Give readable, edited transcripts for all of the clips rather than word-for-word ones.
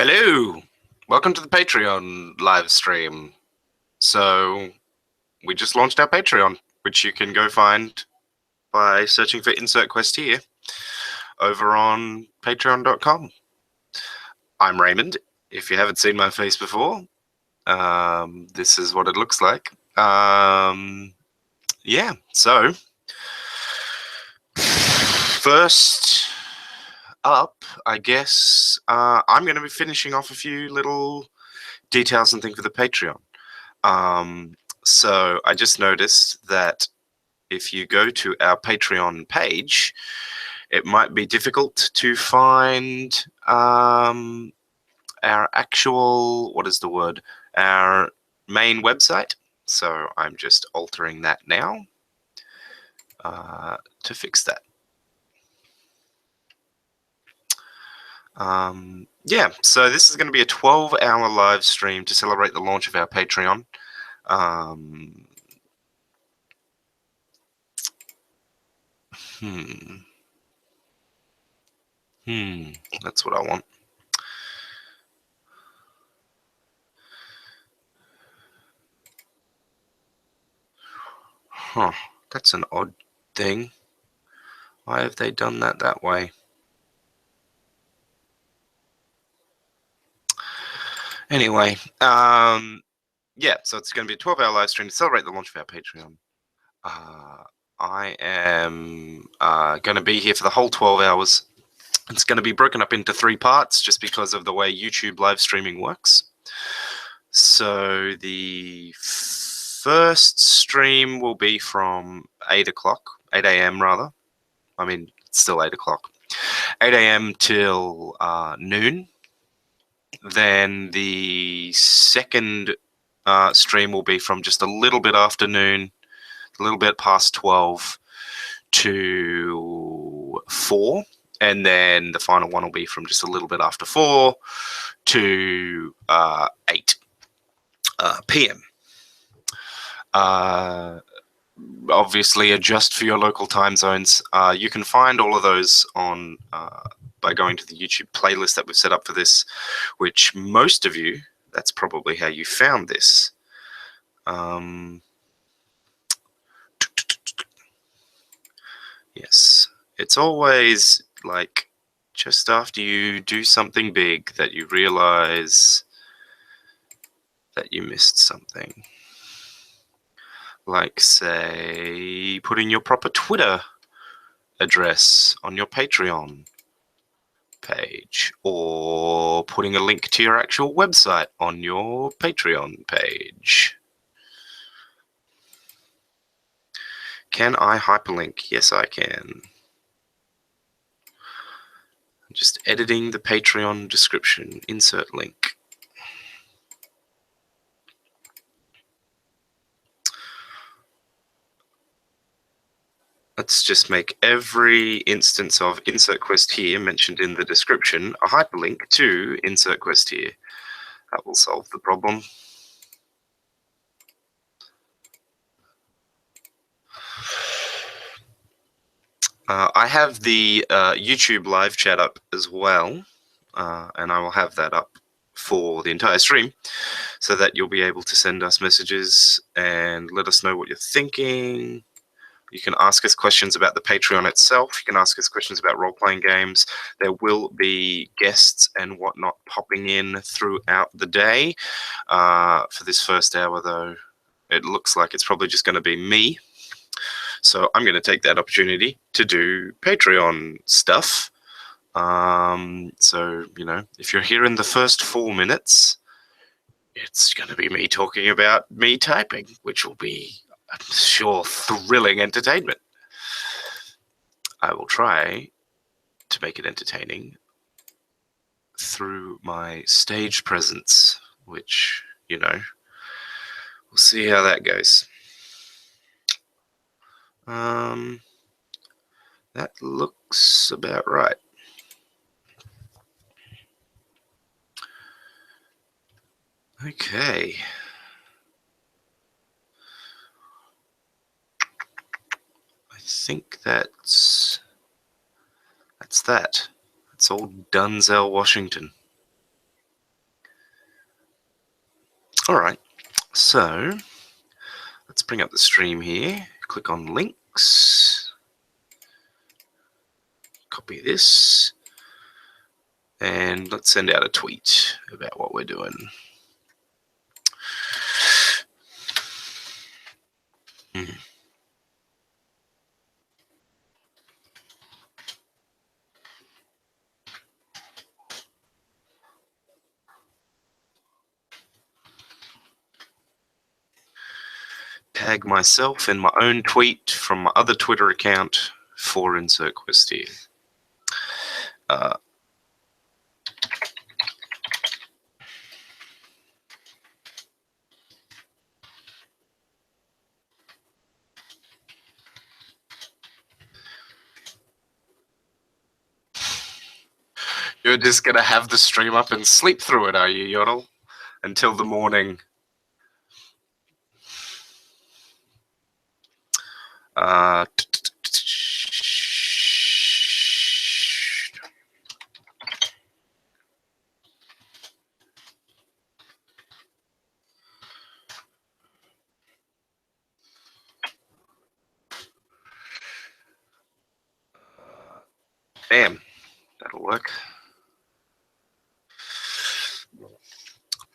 Hello, welcome to the Patreon live stream. So, we just launched our Patreon, which you can go find by searching for Insert Quest here over on patreon.com. I'm Raymond. If you haven't seen my face before, this is what it looks like. Yeah, so first up, I guess I'm going to be finishing off a few little details and things for the Patreon. So I just noticed that if you go to our Patreon page, it might be difficult to find our actual, our main website. So I'm just altering that now to fix that. Yeah, so this is going to be a 12-hour live stream to celebrate the launch of our Patreon. That's what I want. Huh, that's an odd thing. Why have they done that way? Anyway, yeah, so it's going to be a 12-hour live stream to celebrate the launch of our Patreon. I am going to be here for the whole 12 hours. It's going to be broken up into 3 parts just because of the way YouTube live streaming works. So the first stream will be from 8 a.m. rather. I mean, it's still 8 o'clock. 8 a.m. till noon. Then the second stream will be from just a little bit after noon, a little bit past 12 to 4. And then the final one will be from just a little bit after 4 to 8 p.m. Obviously, adjust for your local time zones. You can find all of those on by going to the YouTube playlist that we've set up for this, which most of you, that's probably how you found this. Yes, it's always like just after you do something big that you realize that you missed something. Like, say, putting your proper Twitter address on your Patreon page, or putting a link to your actual website on your Patreon page. Can I hyperlink? Yes, I can. I'm just editing the Patreon description. Insert link. Let's just make every instance of Insert Quest here mentioned in the description a hyperlink to Insert Quest here. That will solve the problem. I have the YouTube live chat up as well, and I will have that up for the entire stream so that you'll be able to send us messages and let us know what you're thinking. You can ask us questions about the Patreon itself. You can ask us questions about role-playing games. There will be guests and whatnot popping in throughout the day. For this first hour, though, it looks like it's probably just going to be me. So I'm going to take that opportunity to do Patreon stuff. So, you know, if you're here in the first 4 minutes, it's going to be me talking about me typing, which will be, I'm sure, thrilling entertainment. I will try to make it entertaining through my stage presence, which, you know, we'll see how that goes. That looks about right. Okay. I think that's that. That's old Dunzell, Washington. All right, so let's bring up the stream here. Click on links. Copy this. And let's send out a tweet about what we're doing. Tag myself in my own tweet from my other Twitter account for Insert Quest here. You're just going to have the stream up and sleep through it, are you, Yodel? Until the morning. Bam. That'll work.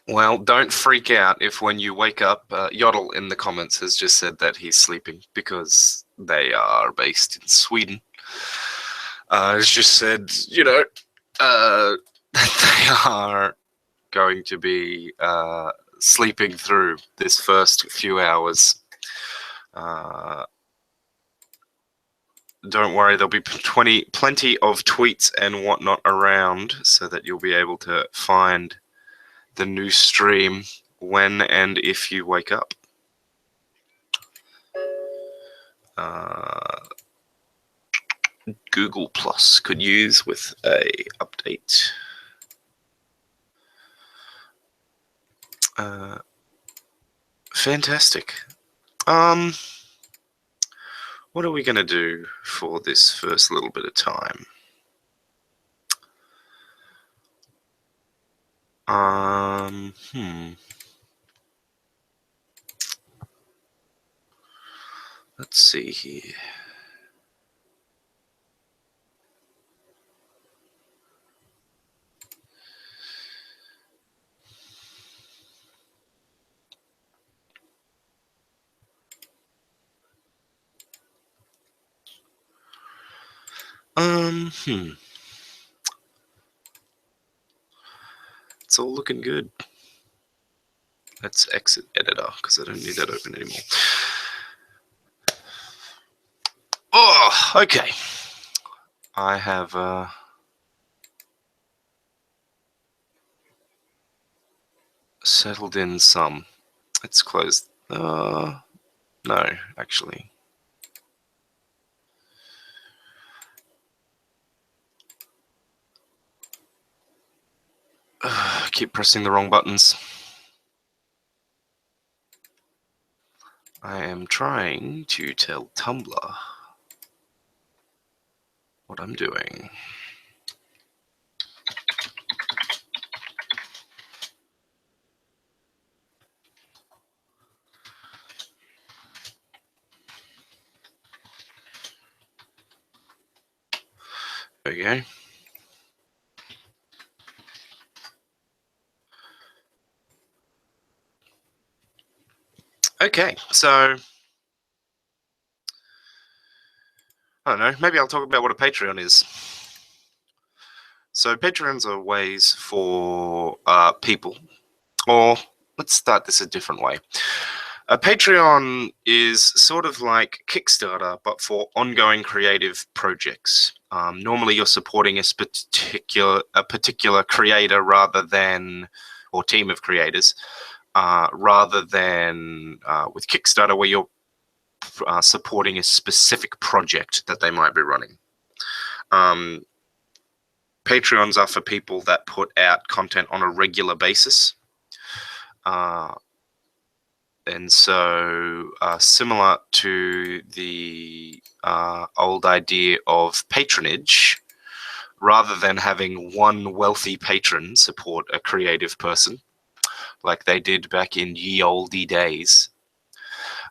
Well, don't freak out if when you wake up, Yodel in the comments has just said that he's sleeping because they are based in Sweden. Has just said, that they are going to be sleeping through this first few hours. Don't worry, there'll be plenty of tweets and whatnot around so that you'll be able to find the new stream when and if you wake up. Google Plus could use with a update. Fantastic. What are we going to do for this first little bit of time? Let's see here. It's all looking good. Let's exit editor because I don't need that open anymore. Oh, okay. I have settled in some. Let's close. No, actually. I keep pressing the wrong buttons. I am trying to tell Tumblr what I'm doing. There we go. Okay, so I don't know, maybe I'll talk about what a Patreon is. So Patreons are ways for people, or let's start this a different way. A Patreon is sort of like Kickstarter, but for ongoing creative projects. Normally you're supporting a particular creator rather than, or team of creators, rather than with Kickstarter where you're supporting a specific project that they might be running. Patreons are for people that put out content on a regular basis. And so similar to the old idea of patronage, rather than having one wealthy patron support a creative person, like they did back in ye olde days.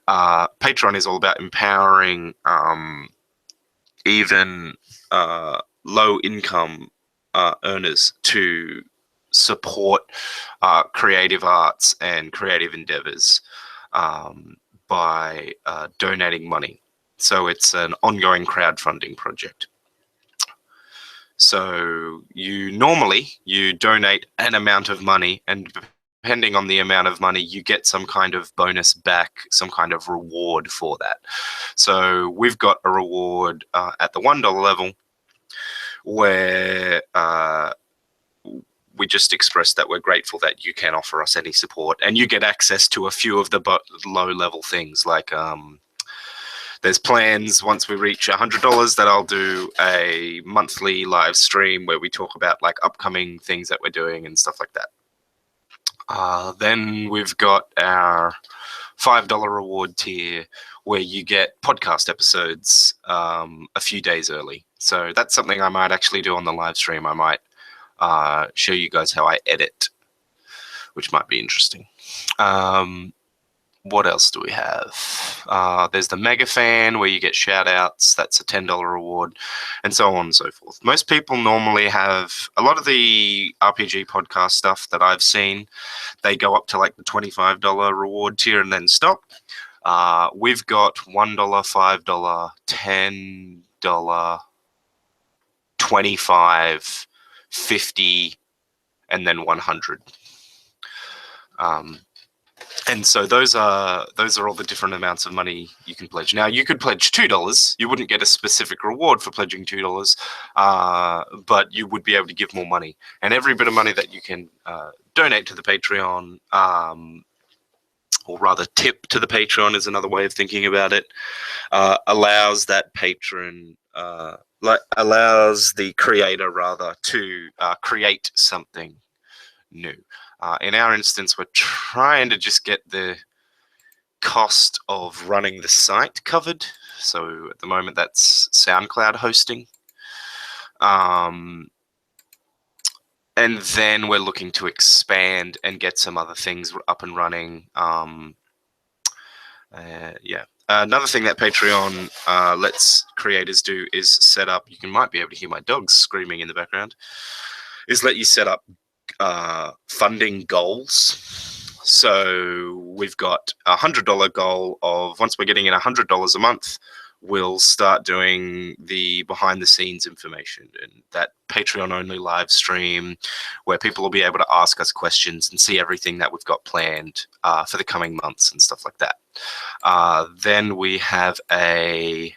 Patreon is all about empowering even low income earners to support creative arts and creative endeavors by donating money. So it's an ongoing crowdfunding project. So you donate an amount of money, and depending on the amount of money, you get some kind of bonus back, some kind of reward for that. So we've got a reward at the $1 level where we just express that we're grateful that you can offer us any support, and you get access to a few of the low-level things, like there's plans once we reach $100 that I'll do a monthly live stream where we talk about like upcoming things that we're doing and stuff like that. Then we've got our $5 reward tier where you get podcast episodes a few days early. So that's something I might actually do on the live stream. I might show you guys how I edit, which might be interesting. What else do we have? There's the Mega Fan where you get shout outs. That's a $10 reward, and so on and so forth. Most people normally have a lot of the RPG podcast stuff that I've seen. They go up to like the $25 reward tier and then stop. We've got $1, $5, $10, $25, $50, and then $100. And so those are all the different amounts of money you can pledge. Now, you could pledge $2. You wouldn't get a specific reward for pledging $2, but you would be able to give more money. And every bit of money that you can donate to the Patreon, or rather tip to the Patreon is another way of thinking about it, allows that patron, allows the creator rather to create something new. In our instance, we're trying to just get the cost of running the site covered. So at the moment, that's SoundCloud hosting. And then we're looking to expand and get some other things up and running. Another thing that Patreon lets creators do is set up, you might be able to hear my dogs screaming in the background, is let you set up funding goals. So we've got a $100 goal of, once we're getting in $100 a month, we'll start doing the behind the scenes information and that Patreon only live stream where people will be able to ask us questions and see everything that we've got planned for the coming months and stuff like that. Then we have a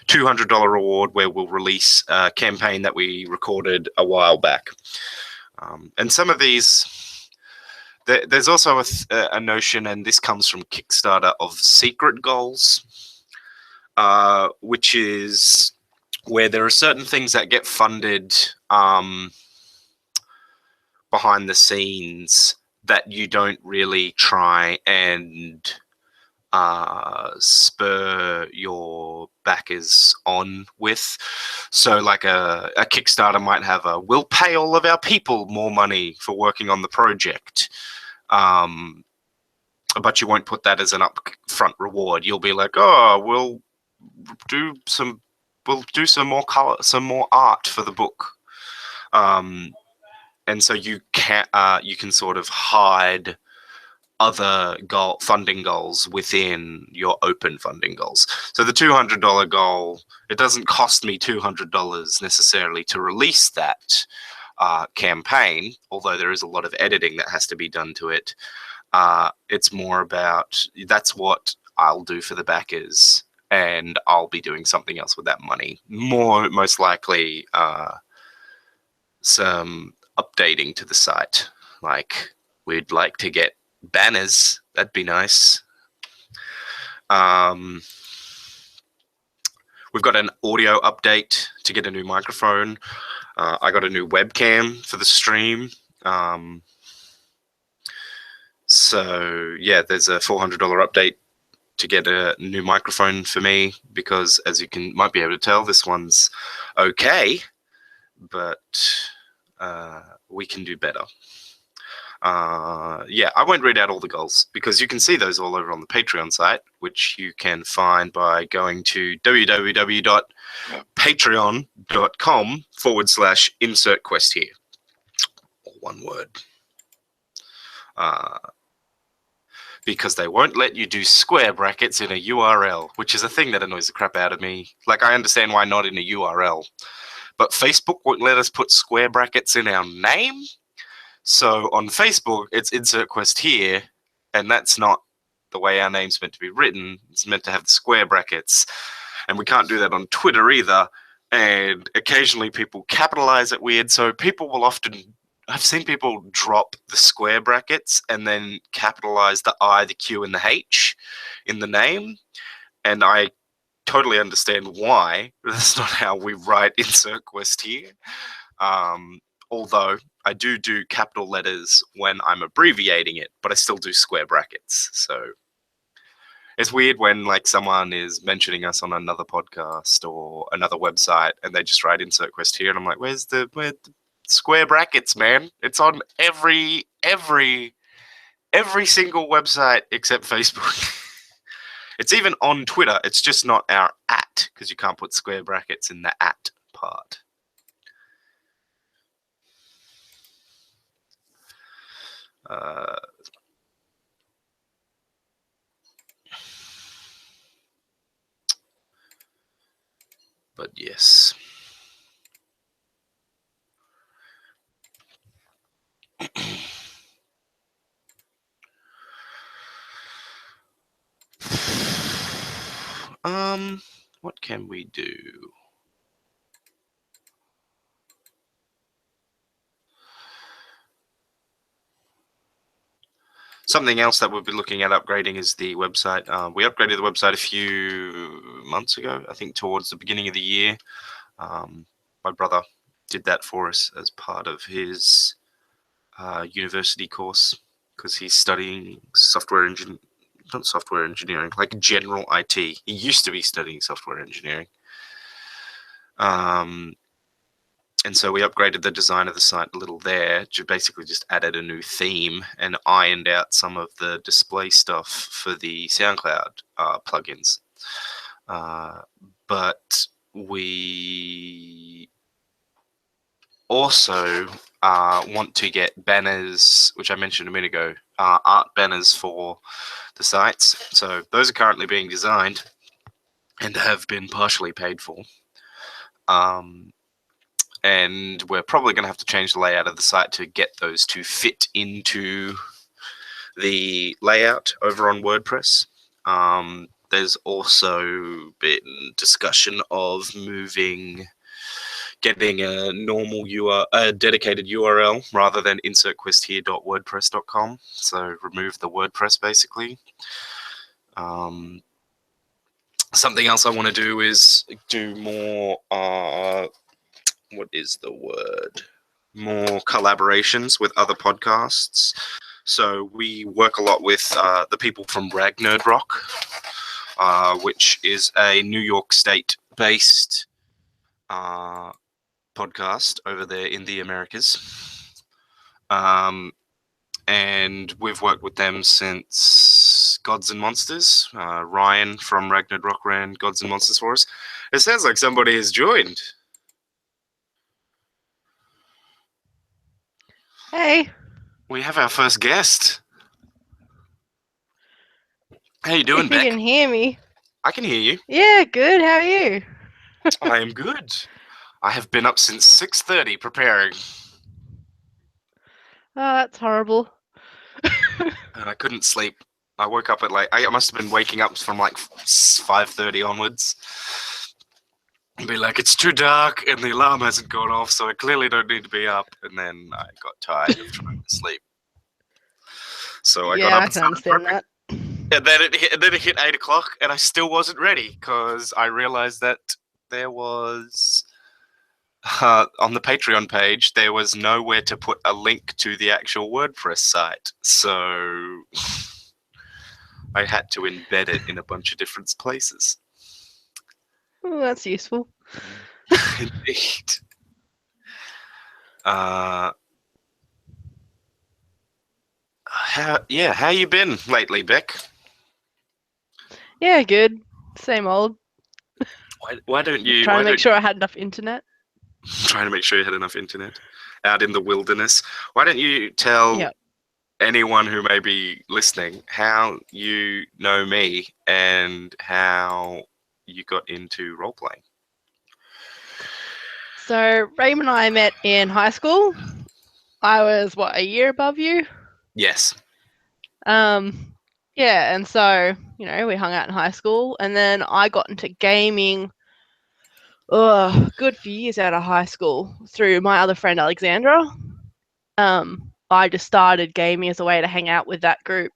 $200 reward where we'll release a campaign that we recorded a while back. And some of these, there's also a notion, and this comes from Kickstarter, of secret goals, which is where there are certain things that get funded behind the scenes that you don't really try and spur your backers on with. So like a Kickstarter might have we'll pay all of our people more money for working on the project, but you won't put that as an upfront reward. You'll be like, oh, we'll do some more color, some more art for the book, and so you can sort of hide other funding goals within your open funding goals. So the $200 goal, it doesn't cost me $200 necessarily to release that campaign, although there is a lot of editing that has to be done to it. It's more about, that's what I'll do for the backers, and I'll be doing something else with that money. Most likely some updating to the site. Like, we'd like to get banners. That'd be nice. We've got an audio update to get a new microphone. I got a new webcam for the stream. So yeah, there's a $400 update to get a new microphone for me, because as you might be able to tell, this one's okay, but we can do better. Yeah, I won't read out all the goals because you can see those all over on the Patreon site, which you can find by going to www.patreon.com/insert quest here. All one word. Because they won't let you do square brackets in a URL, which is a thing that annoys the crap out of me. Like, I understand why not in a URL, but Facebook won't let us put square brackets in our name. So on Facebook, it's insert quest here, and that's not the way our name's meant to be written. It's meant to have the square brackets, and we can't do that on Twitter either. And occasionally people capitalize it weird, so people will often... I've seen people drop the square brackets and then capitalize the I, the Q, and the H in the name, and I totally understand why. That's not how we write insert quest here. Although I do capital letters when I'm abbreviating it, but I still do square brackets. So it's weird when like someone is mentioning us on another podcast or another website and they just write insert quest here, and I'm like, where's the square brackets, man? It's on every single website except Facebook. It's even on Twitter. It's just not our @ because you can't put square brackets in the @ part. But yes. What can we do? Something else that we'll be looking at upgrading is the website. We upgraded the website a few months ago, I think towards the beginning of the year. My brother did that for us as part of his university course because he's studying not software engineering, like general IT. He used to be studying software engineering. And so we upgraded the design of the site a little there, basically just added a new theme and ironed out some of the display stuff for the SoundCloud plugins. But we also want to get banners, which I mentioned a minute ago, art banners for the sites. So those are currently being designed and have been partially paid for. And we're probably going to have to change the layout of the site to get those to fit into the layout over on WordPress. There's also been discussion of getting a normal a dedicated URL rather than insertquesthere.wordpress.com. So remove the WordPress basically. Something else I want to do is do more what is the word? More collaborations with other podcasts. So we work a lot with the people from Rag Nerd Rock, which is a New York State-based podcast over there in the Americas. And we've worked with them since Gods and Monsters. Ryan from Rag Nerd Rock ran Gods and Monsters for us. It sounds like somebody has joined. Hey. We have our first guest. How you doing, If Beck? you can hear me. I can hear you. Yeah, good. How are you? I am good. I have been up since 6:30 preparing. Oh, that's horrible. And I couldn't sleep. I woke up at I must have been waking up from 5:30 onwards. And be like, it's too dark and the alarm hasn't gone off, so I clearly don't need to be up. And then I got tired of trying to sleep. So I got up I and can started understand prepping. that. And then it hit 8 o'clock and I still wasn't ready because I realized that there was on the Patreon page, there was nowhere to put a link to the actual WordPress site. So I had to embed it in a bunch of different places. Oh, that's useful. Indeed. How you been lately, Beck? Yeah, good. Same old. Why don't you Trying to make sure I had enough internet. trying to make sure you had enough internet out in the wilderness? Why don't you tell Yeah. anyone who may be listening how you know me and how you got into role playing? So Raymond and I met in high school. I was a year above you. Yes. Yeah, and so, we hung out in high school and then I got into gaming good few years out of high school through my other friend Alexandra. I just started gaming as a way to hang out with that group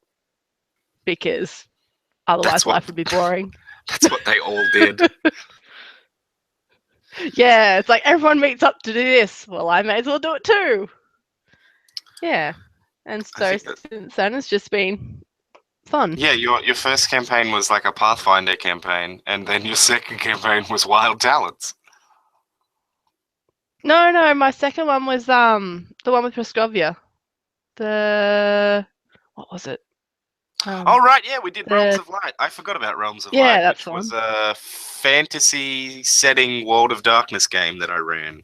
because otherwise what life would be boring. that's what they all did. Yeah, it's like everyone meets up to do this. Well, I may as well do it too. Yeah. And I so think that since then, it's just been fun. yeah, your first campaign was like a Pathfinder campaign, and then your second campaign was Wild Talents. No, my second one was the one with Proskovia. What was it? Oh right, yeah, we did Realms The of Light. I forgot about Realms of Yeah, Light, that's which the was one. a fantasy setting World of Darkness game that I ran,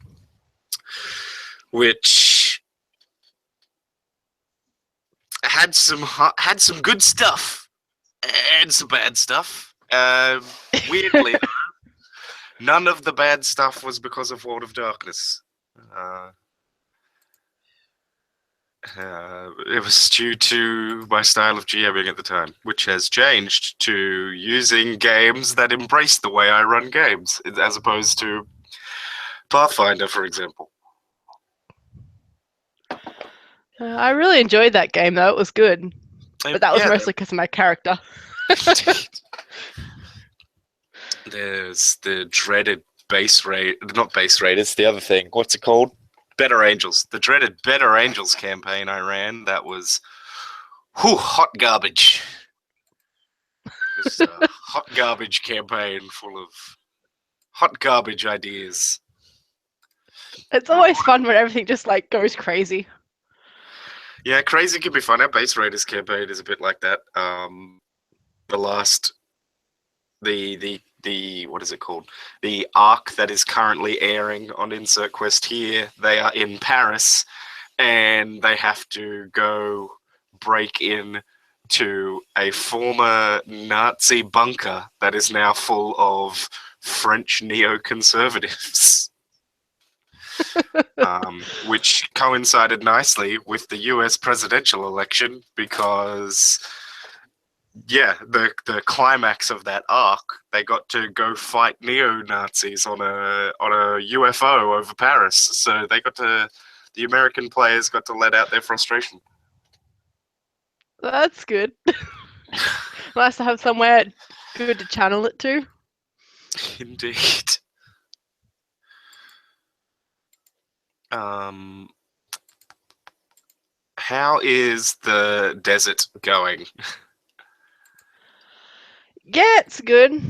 which had some good stuff and some bad stuff. Weirdly, none of the bad stuff was because of World of Darkness. Uh, it was due to my style of GMing at the time, which has changed to using games that embrace the way I run games, as opposed to Pathfinder, for example. I really enjoyed that game though. It was good, but that was Yeah, mostly because of my character. there's the dreaded base rate, not base rate, it's the other thing. What's it called? Better Angels. The dreaded Better Angels campaign I ran, that was hot garbage. It was a hot garbage campaign full of hot garbage ideas. It's always fun when everything just goes crazy. Yeah, crazy can be fun. Our base raiders campaign is a bit like that. The last, the what is it called? The arc that is currently airing on Insert Quest here. They are in Paris, and they have to go break in to a former Nazi bunker that is now full of French neoconservatives. Which coincided nicely with the US presidential election because, yeah, the climax of that arc, they got to go fight neo-Nazis on a UFO over Paris. So the American players got to let out their frustration. That's good. Nice to have somewhere good to channel it to. Indeed. How is the desert going? Yeah, it's good.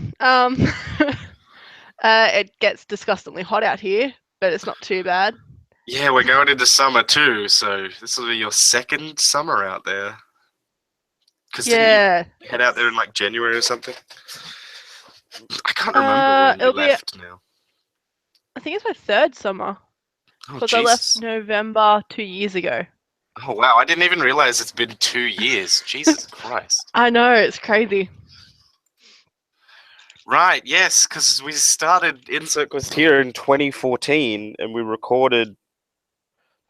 It gets disgustingly hot out here, but it's not too bad. Yeah, we're going into summer too, so this will be your second summer out there. Because Yeah. didn't you head out there in like January or something? I can't remember when you left now. I think it's my third summer Oh, because I left Jesus. November 2 years ago. Oh, wow. I didn't even realize it's been 2 years. Jesus Christ. I know, it's crazy. Right, yes, because we started Insert Quest here in 2014 and we recorded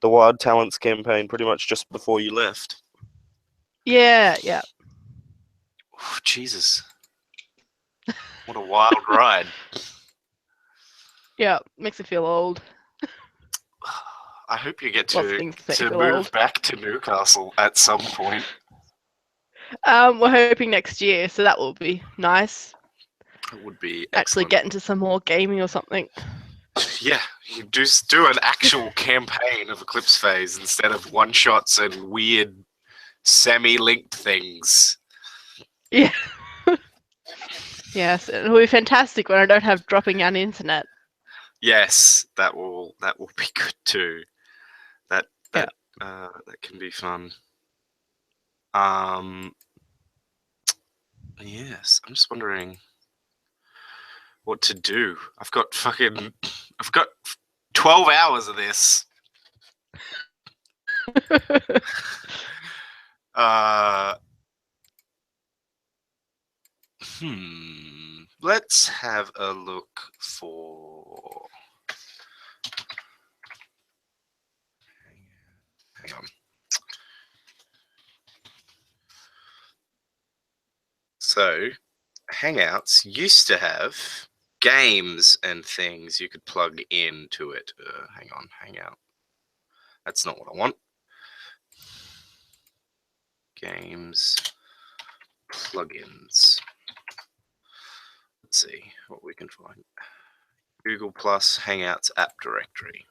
the Wild Talents campaign pretty much just before you left. Yeah. Oh, Jesus. What a wild ride. Yeah, makes me feel old. I hope you get Lots of things make me to feel move old. back to Newcastle at some point. We're hoping next year, so that will be nice. It would be Actually excellent. get into some more gaming or something. Yeah, you do an actual campaign of Eclipse Phase instead of one-shots and weird semi-linked things. Yeah. Yes, it'll be fantastic when I don't have dropping out internet. Yes, that will be good too. That can be fun. Yes, I'm just wondering what to do. I've got 12 hours of this. Let's have a look for. Hang on. So, Hangouts used to have games and things you could plug into it. Hang on, Hangout. That's not what I want. Games, plugins. Let's see what we can find. Google Plus Hangouts app directory.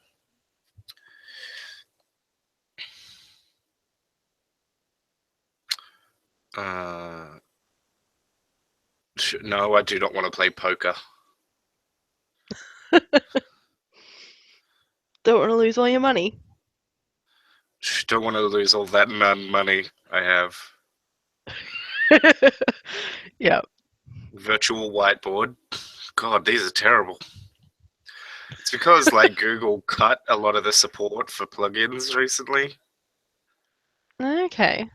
No, I do not want to play poker. Don't want to lose all your money. Don't want to lose all that money I have. Yeah. Virtual whiteboard. God, these are terrible. It's because like Google cut a lot of the support for plugins recently. Okay.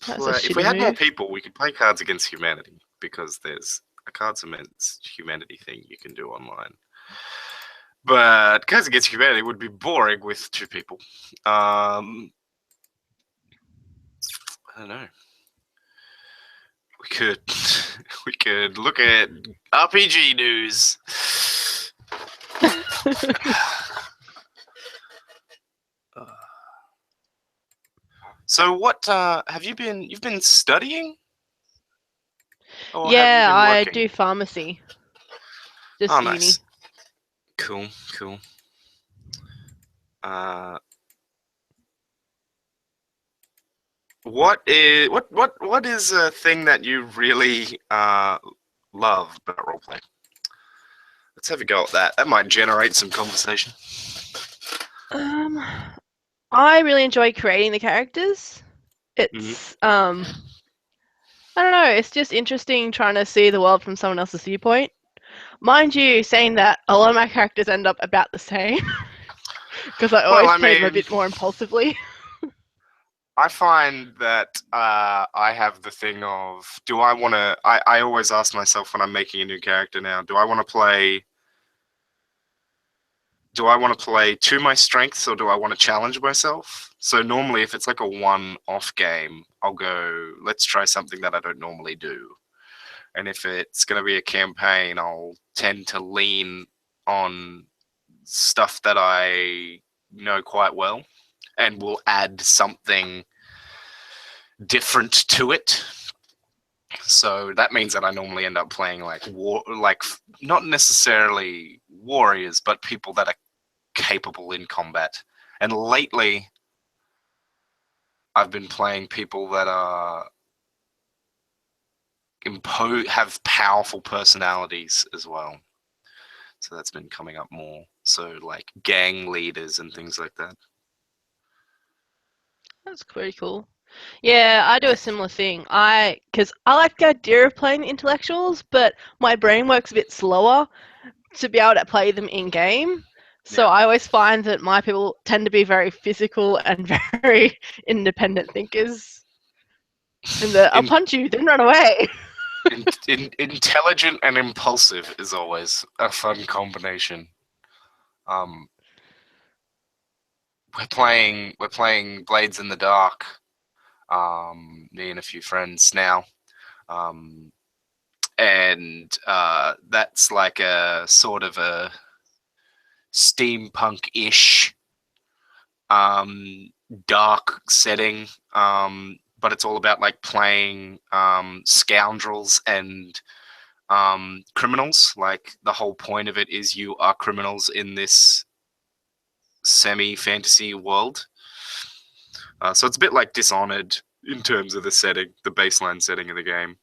If we had more people, we could play Cards Against Humanity, because there's a Cards Against Humanity thing you can do online. But Cards Against Humanity would be boring with 2 people. I don't know. We could look at RPG news. So what have you been? You've been studying? Or yeah, I do pharmacy. Just uni. Nice. Cool. What is a thing that you really love about roleplay? Let's have a go at that. That might generate some conversation. I really enjoy creating the characters. It's I don't know, it's just interesting trying to see the world from someone else's viewpoint. Mind you, saying that, a lot of my characters end up about the same. Because I always play them a bit more impulsively. I find that I have the thing of, do I want to... I always ask myself when I'm making a new character now, do I want to play to my strengths, or do I want to challenge myself? So normally if it's like a one-off game, I'll go, let's try something that I don't normally do. And if it's going to be a campaign, I'll tend to lean on stuff that I know quite well and will add something different to it. So that means that I normally end up playing like not necessarily warriors, but people that are capable in combat. And lately, I've been playing people that are have powerful personalities as well. So that's been coming up more. So like gang leaders and things like that. That's pretty cool. Yeah, I do a similar thing. Because I like the idea of playing intellectuals, but my brain works a bit slower to be able to play them in game. So I always find that my people tend to be very physical and very independent thinkers. And I'll punch you, then run away. Intelligent and impulsive is always a fun combination. We're playing Blades in the Dark. Me and a few friends now. And that's like a sort of a steampunk-ish dark setting, but it's all about like playing scoundrels and criminals. Like the whole point of it is you are criminals in this semi-fantasy world. So it's a bit like Dishonored in terms of the setting, the baseline setting of the game.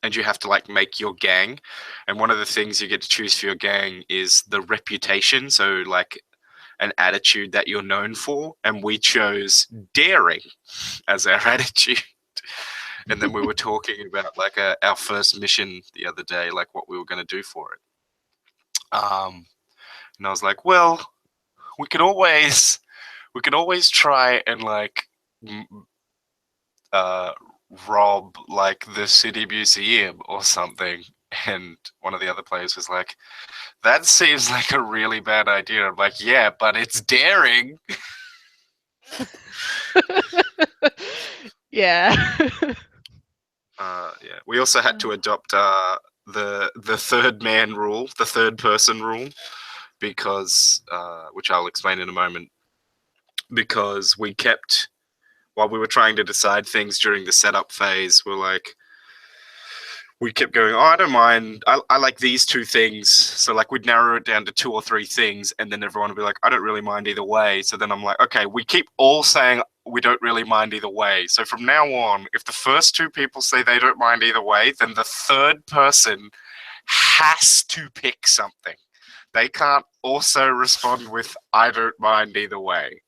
And you have to like make your gang, and one of the things you get to choose for your gang is the reputation. So like an attitude that you're known for, and we chose daring as our attitude. And then we were talking about like our first mission the other day, like what we were going to do for it. And I was like, well, we could always try and like rob like the city museum or something. And one of the other players was like, that seems like a really bad idea. I'm like, yeah, but it's daring. Yeah. Yeah. We also had to adopt the third man rule, the third person rule, because which I'll explain in a moment. Because we kept, while we were trying to decide things during the setup phase, we kept going, oh, I don't mind. I like these two things. So like we'd narrow it down to 2 or 3 things, and then everyone would be like, I don't really mind either way. So then I'm like, okay, we keep all saying we don't really mind either way. So from now on, if the first 2 people say they don't mind either way, then the third person has to pick something. They can't also respond with I don't mind either way.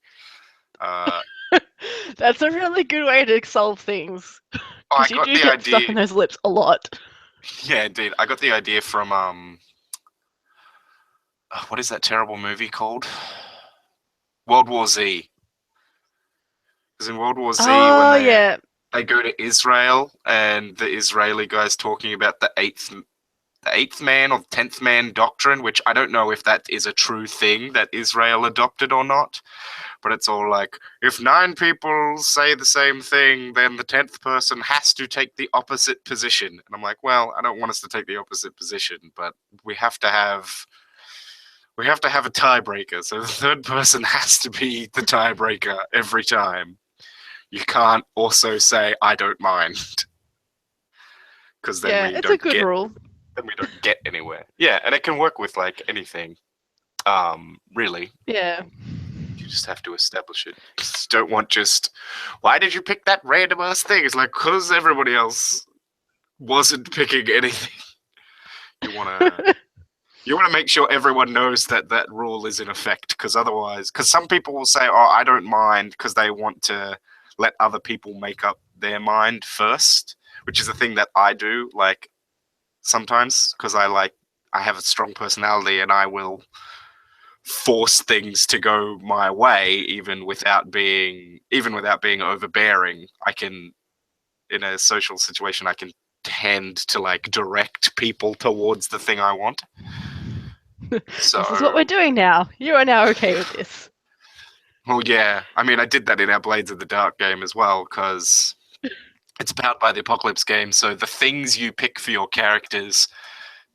That's a really good way to solve things. I Because you got do the get stuff in idea. those lips a lot. Yeah, indeed. I got the idea from what is that terrible movie called? World War Z. Because in World War Z, Oh, when yeah. they go to Israel, and the Israeli guy's talking about the eighth man or 10th man doctrine, which I don't know if that is a true thing that Israel adopted or not. But it's all like, if 9 people say the same thing, then the 10th person has to take the opposite position. And I'm like, well, I don't want us to take the opposite position, but we have to have a tiebreaker. So the third person has to be the tiebreaker every time. You can't also say, I don't mind. Because then Yeah, it's a good rule. Then we don't get anywhere. Yeah, and it can work with like anything. Really. Yeah. You just have to establish it. Just don't want why did you pick that random ass thing? It's like, because everybody else wasn't picking anything. You want to make sure everyone knows that that rule is in effect, because otherwise, because some people will say, oh, I don't mind, because they want to let other people make up their mind first, which is a thing that I do, like, sometimes, because I have a strong personality, and I will force things to go my way, even without being overbearing. I can, in a social situation, I can tend to like direct people towards the thing I want. So This is what we're doing now. You are now okay with this. well, yeah, I mean, I did that in our Blades of the Dark game as well, because it's powered by the Apocalypse game, so the things you pick for your characters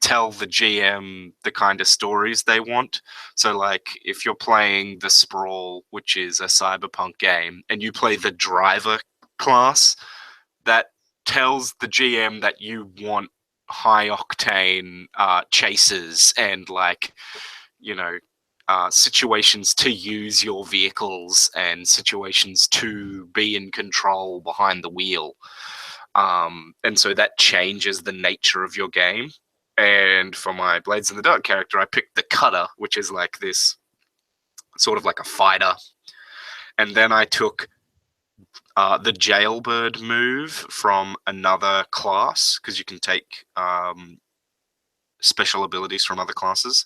tell the GM the kind of stories they want. So like if you're playing the Sprawl, which is a cyberpunk game, and you play the driver class, that tells the GM that you want high octane chases and like, you know, situations to use your vehicles and situations to be in control behind the wheel. And so that changes the nature of your game. And for my Blades in the Dark character, I picked the Cutter, which is like this sort of like a fighter. And then I took the Jailbird move from another class, because you can take special abilities from other classes.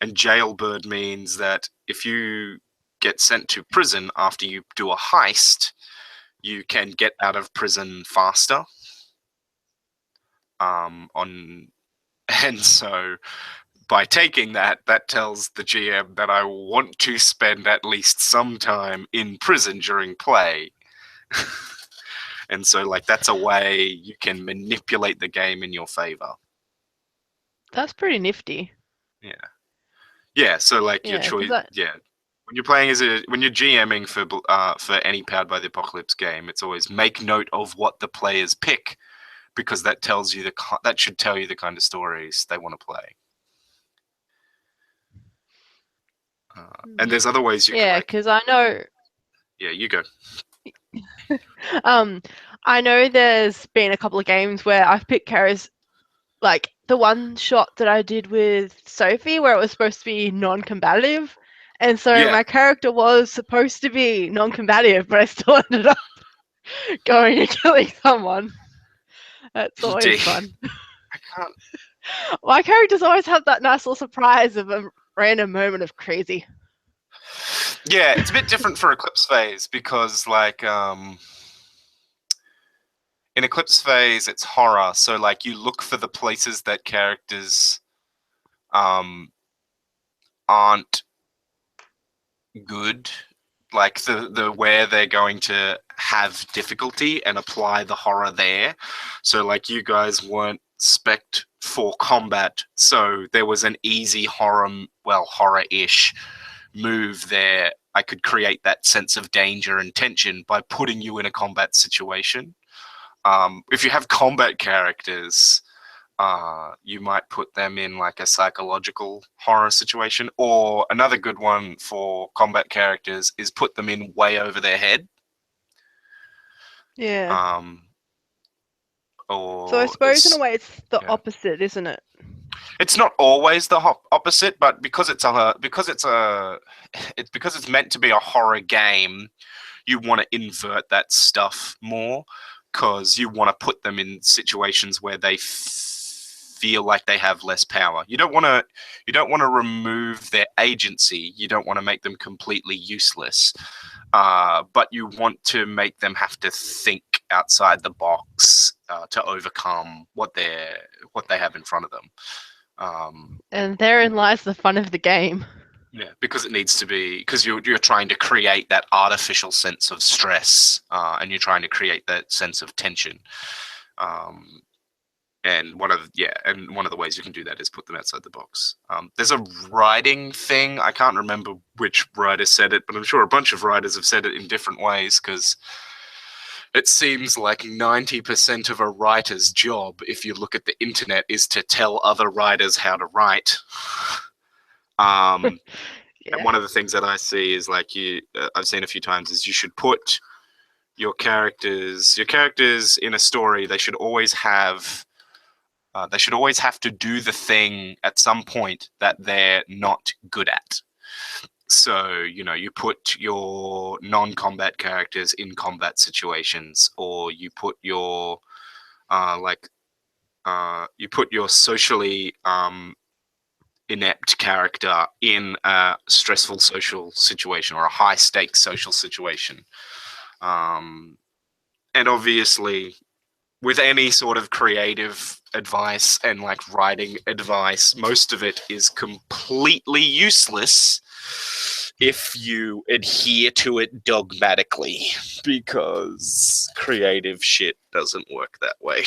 And Jailbird means that if you get sent to prison after you do a heist, you can get out of prison faster. And so by taking that tells the GM that I want to spend at least some time in prison during play. And so like that's a way you can manipulate the game in your favor. That's pretty nifty. Yeah, so like your Yeah, 'cause choice, that- yeah. When you're playing when you're GMing for any Powered by the Apocalypse game, it's always make note of what the players pick, because that tells you that should tell you the kind of stories they want to play. And there's other ways you can. Yeah, because I know. Yeah, you go. I know there's been a couple of games where I've picked characters, like the one shot that I did with Sophie, where it was supposed to be non-combative, And so Yeah. my character was supposed to be non-combative, but I still ended up going and killing someone. That's always Gee, fun. I can't. My characters always have that nice little surprise of a random moment of crazy. Yeah, it's a bit different for Eclipse Phase because, like, in Eclipse Phase, it's horror. So, like, you look for the places that characters um, aren't good, like the where they're going to have difficulty and apply the horror there. So, like, you guys weren't spec'd for combat, so there was an easy horror-ish move there. I could create that sense of danger and tension by putting you in a combat situation. If you have combat characters, you might put them in like a psychological horror situation, or another good one for combat characters is put them in way over their head. Yeah. Um, So I or suppose in a way it's the yeah. opposite, isn't it? It's not always the opposite, but because it's meant to be a horror game, you want to invert that stuff more because you want to put them in situations where they feel like they have less power. You don't want to remove their agency. You don't want to make them completely useless, but you want to make them have to think outside the box to overcome what they have in front of them. And therein lies the fun of the game. Yeah, because it needs to be, because you're trying to create that artificial sense of stress, and you're trying to create that sense of tension. And one of the ways you can do that is put them outside the box. There's a writing thing. I can't remember which writer said it, but I'm sure a bunch of writers have said it in different ways because it seems like 90% of a writer's job, if you look at the internet, is to tell other writers how to write. Yeah. And one of the things that I see is like I've seen a few times is you should put your characters in a story. They should always have to do the thing at some point that they're not good at. So, you put your non-combat characters in combat situations, or you put your socially inept character in a stressful social situation or a high stakes social situation. And obviously, with any sort of creative advice and like writing advice, most of it is completely useless if you adhere to it dogmatically, because creative shit doesn't work that way.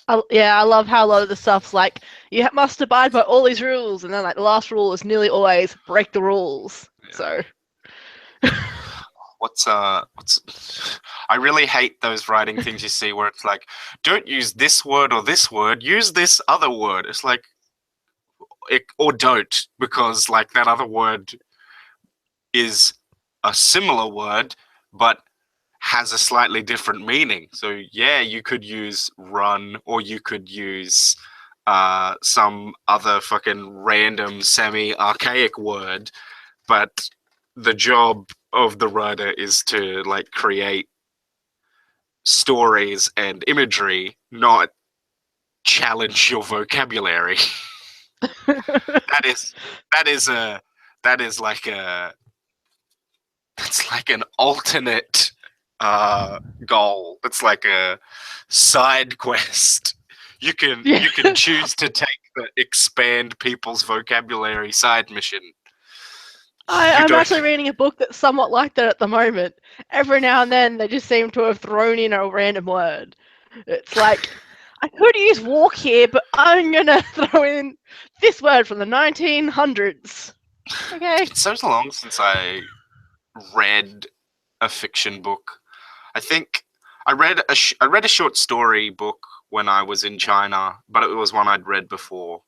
I love how a lot of the stuff's like, you must abide by all these rules, and then like the last rule is nearly always break the rules. Yeah. So I really hate those writing things you see where it's like, don't use this word or this word, use this other word. It's like, or don't, because like that other word is a similar word, but has a slightly different meaning. So yeah, you could use run, or you could use some other fucking random semi-archaic word, but the job of the writer is to like create stories and imagery, not challenge your vocabulary. That's like an alternate goal. It's like a side quest. You can choose to take the expand people's vocabulary side mission. I'm actually reading a book that's somewhat like that at the moment. Every now and then they just seem to have thrown in a random word. It's like, I could use walk here, but I'm going to throw in this word from the 1900s. Okay. It's so long since I read a fiction book. I think I read a short story book when I was in China, but it was one I'd read before.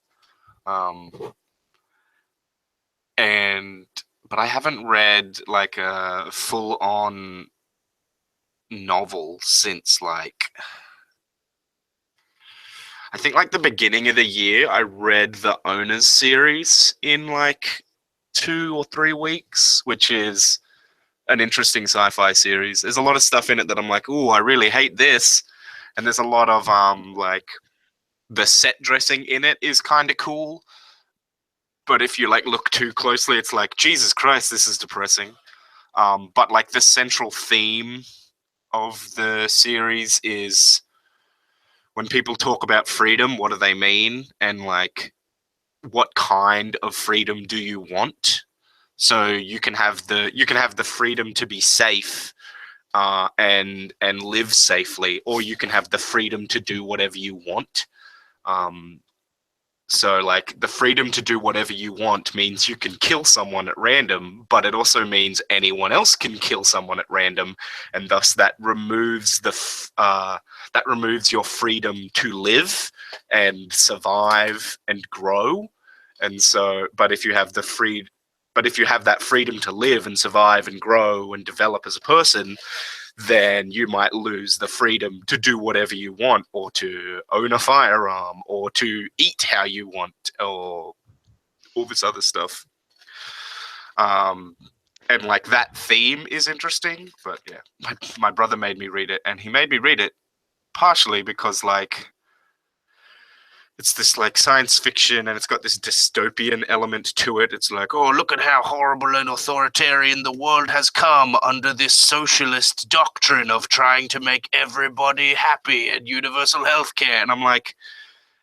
But I haven't read like a full-on novel since like I think like the beginning of the year, I read the Owners series in like 2 or 3 weeks, which is an interesting sci-fi series. There's a lot of stuff in it that I'm like, ooh, I really hate this. And there's a lot of like the set dressing in it is kind of cool. But if you like look too closely, it's like, Jesus Christ, this is depressing. But like the central theme of the series is when people talk about freedom, what do they mean? And like, what kind of freedom do you want? So you can have the freedom to be safe and live safely, or you can have the freedom to do whatever you want. So like the freedom to do whatever you want means you can kill someone at random, but it also means anyone else can kill someone at random, and thus that removes that removes your freedom to live and survive and grow. And so, but if you have that freedom to live and survive and grow and develop as a person, then you might lose the freedom to do whatever you want, or to own a firearm, or to eat how you want, or all this other stuff. And like that theme is interesting, but yeah, my brother made me read it, and he made me read it partially because like it's this like science fiction and it's got this dystopian element to it. It's like, oh, look at how horrible and authoritarian the world has come under this socialist doctrine of trying to make everybody happy and universal healthcare. And I'm like,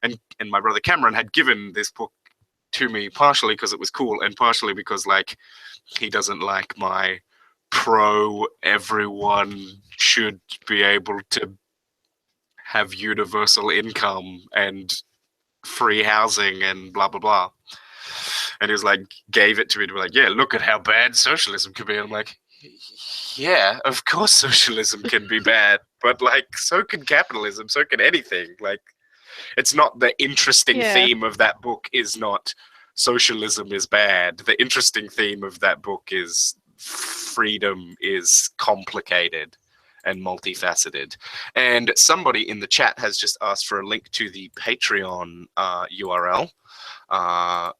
and my brother Cameron had given this book to me partially because it was cool, and partially because like he doesn't like my pro everyone should be able to have universal income and free housing and blah blah blah. And he was like, gave it to me to be like, yeah, look at how bad socialism can be. And I'm like, yeah, of course socialism can be bad, but like so can capitalism, so can anything. Like, it's not the interesting theme of that book is not socialism is bad. The interesting theme of that book is freedom is complicated and multifaceted. And somebody in the chat has just asked for a link to the Patreon URL.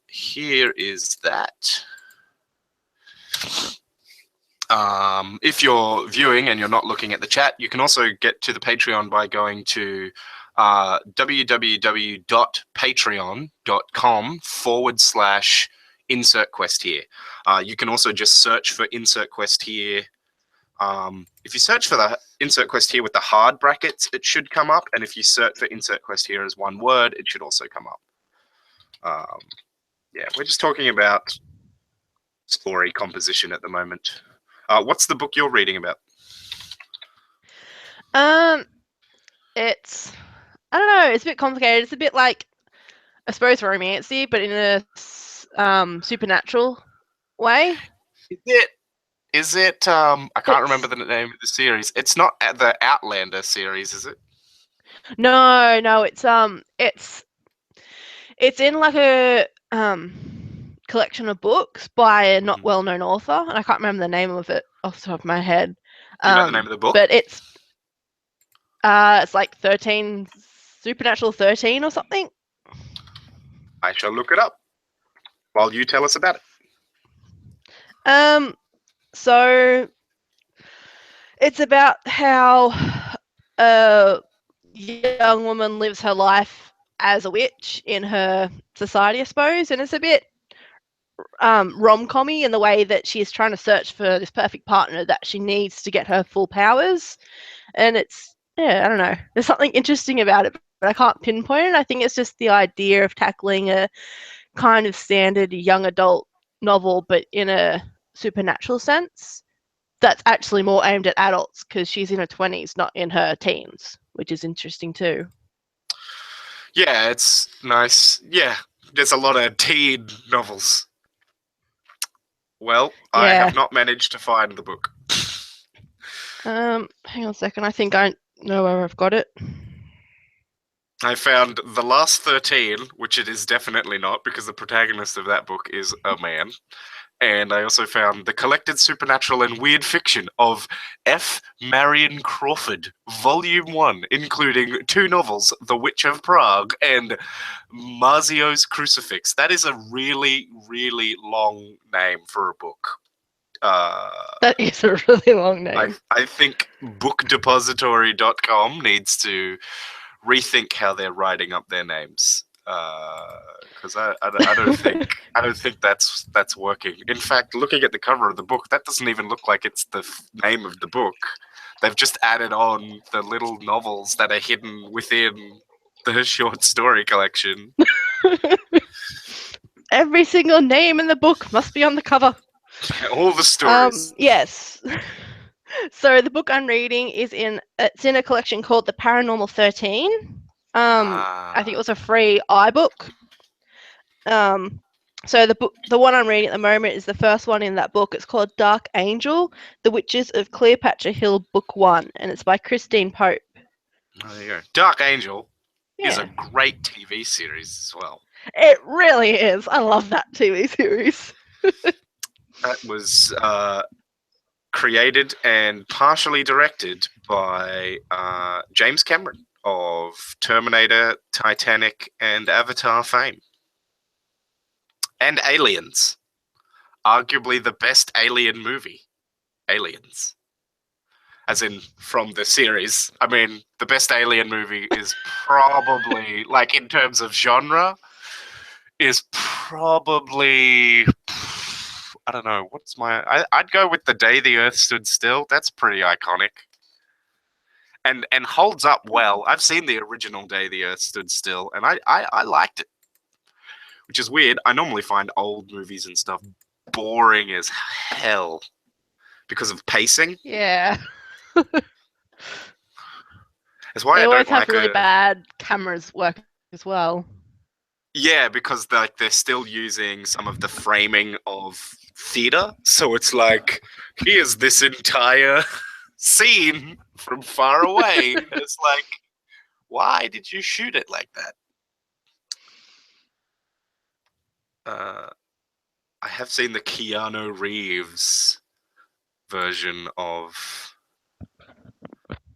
Here is that. If you're viewing and you're not looking at the chat, you can also get to the Patreon by going to www.patreon.com/insert quest here. You can also just search for insert quest here. If you search for the insert quest here with the hard brackets, it should come up. And if you search for insert quest here as one word, it should also come up. Yeah, we're just talking about story composition at the moment. What's the book you're reading about? It's, I don't know, it's a bit complicated. It's a bit like, I suppose, romancy, but in a supernatural way. Is it? I can't remember the name of the series. It's not the Outlander series, is it? No, it's in like a collection of books by a not well-known author, and I can't remember the name of it off the top of my head. You know the name of the book? But it's like 13 Supernatural 13 or something. I shall look it up while you tell us about it. So it's about how a young woman lives her life as a witch in her society, I suppose, and it's a bit rom-com-y in the way that she's trying to search for this perfect partner that she needs to get her full powers. And it's, yeah, I don't know, there's something interesting about it, but I can't pinpoint it. I think it's just the idea of tackling a kind of standard young adult novel, but in a supernatural sense that's actually more aimed at adults, because she's in her 20s, not in her teens, which is interesting too. Yeah, it's nice. Yeah, there's a lot of teen novels. Well, yeah. I have not managed to find the book. Hang on a second. I think I know where I've got it. I found The Last 13, which it is definitely not, because the protagonist of that book is a man. And I also found The Collected Supernatural and Weird Fiction of F. Marion Crawford, Volume 1, including 2 novels, The Witch of Prague and Marzio's Crucifix. That is a really, really long name for a book. That is a really long name. I think bookdepository.com needs to rethink how they're writing up their names. Because I don't think that's working. In fact, looking at the cover of the book, that doesn't even look like it's the name of the book. They've just added on the little novels that are hidden within the short story collection. Every single name in the book must be on the cover. All the stories. Yes. So the book I'm reading it's in a collection called The Paranormal 13. I think it was a free iBook. So the one I'm reading at the moment is the first one in that book. It's called Dark Angel: The Witches of Cleopatra Hill, Book 1, and it's by Christine Pope. Oh, there you go. Dark Angel is Yeah. a great TV series as well. It really is. I love that TV series. That was created and partially directed by James Cameron of Terminator, Titanic, and Avatar fame. And Aliens. Arguably the best alien movie. Aliens. As in, from the series. I mean, the best alien movie is probably, like, in terms of genre, is probably... I don't know. What's my... I'd go with The Day the Earth Stood Still. That's pretty iconic. And holds up well. I've seen the original Day the Earth Stood Still, and I liked it. Which is weird. I normally find old movies and stuff boring as hell because of pacing. Yeah. That's why They I always don't have like really bad cameras work as well. Yeah, because they're still using some of the framing of theater. So it's like, here's this entire scene from far away. It's like, why did you shoot it like that? I have seen the Keanu Reeves version of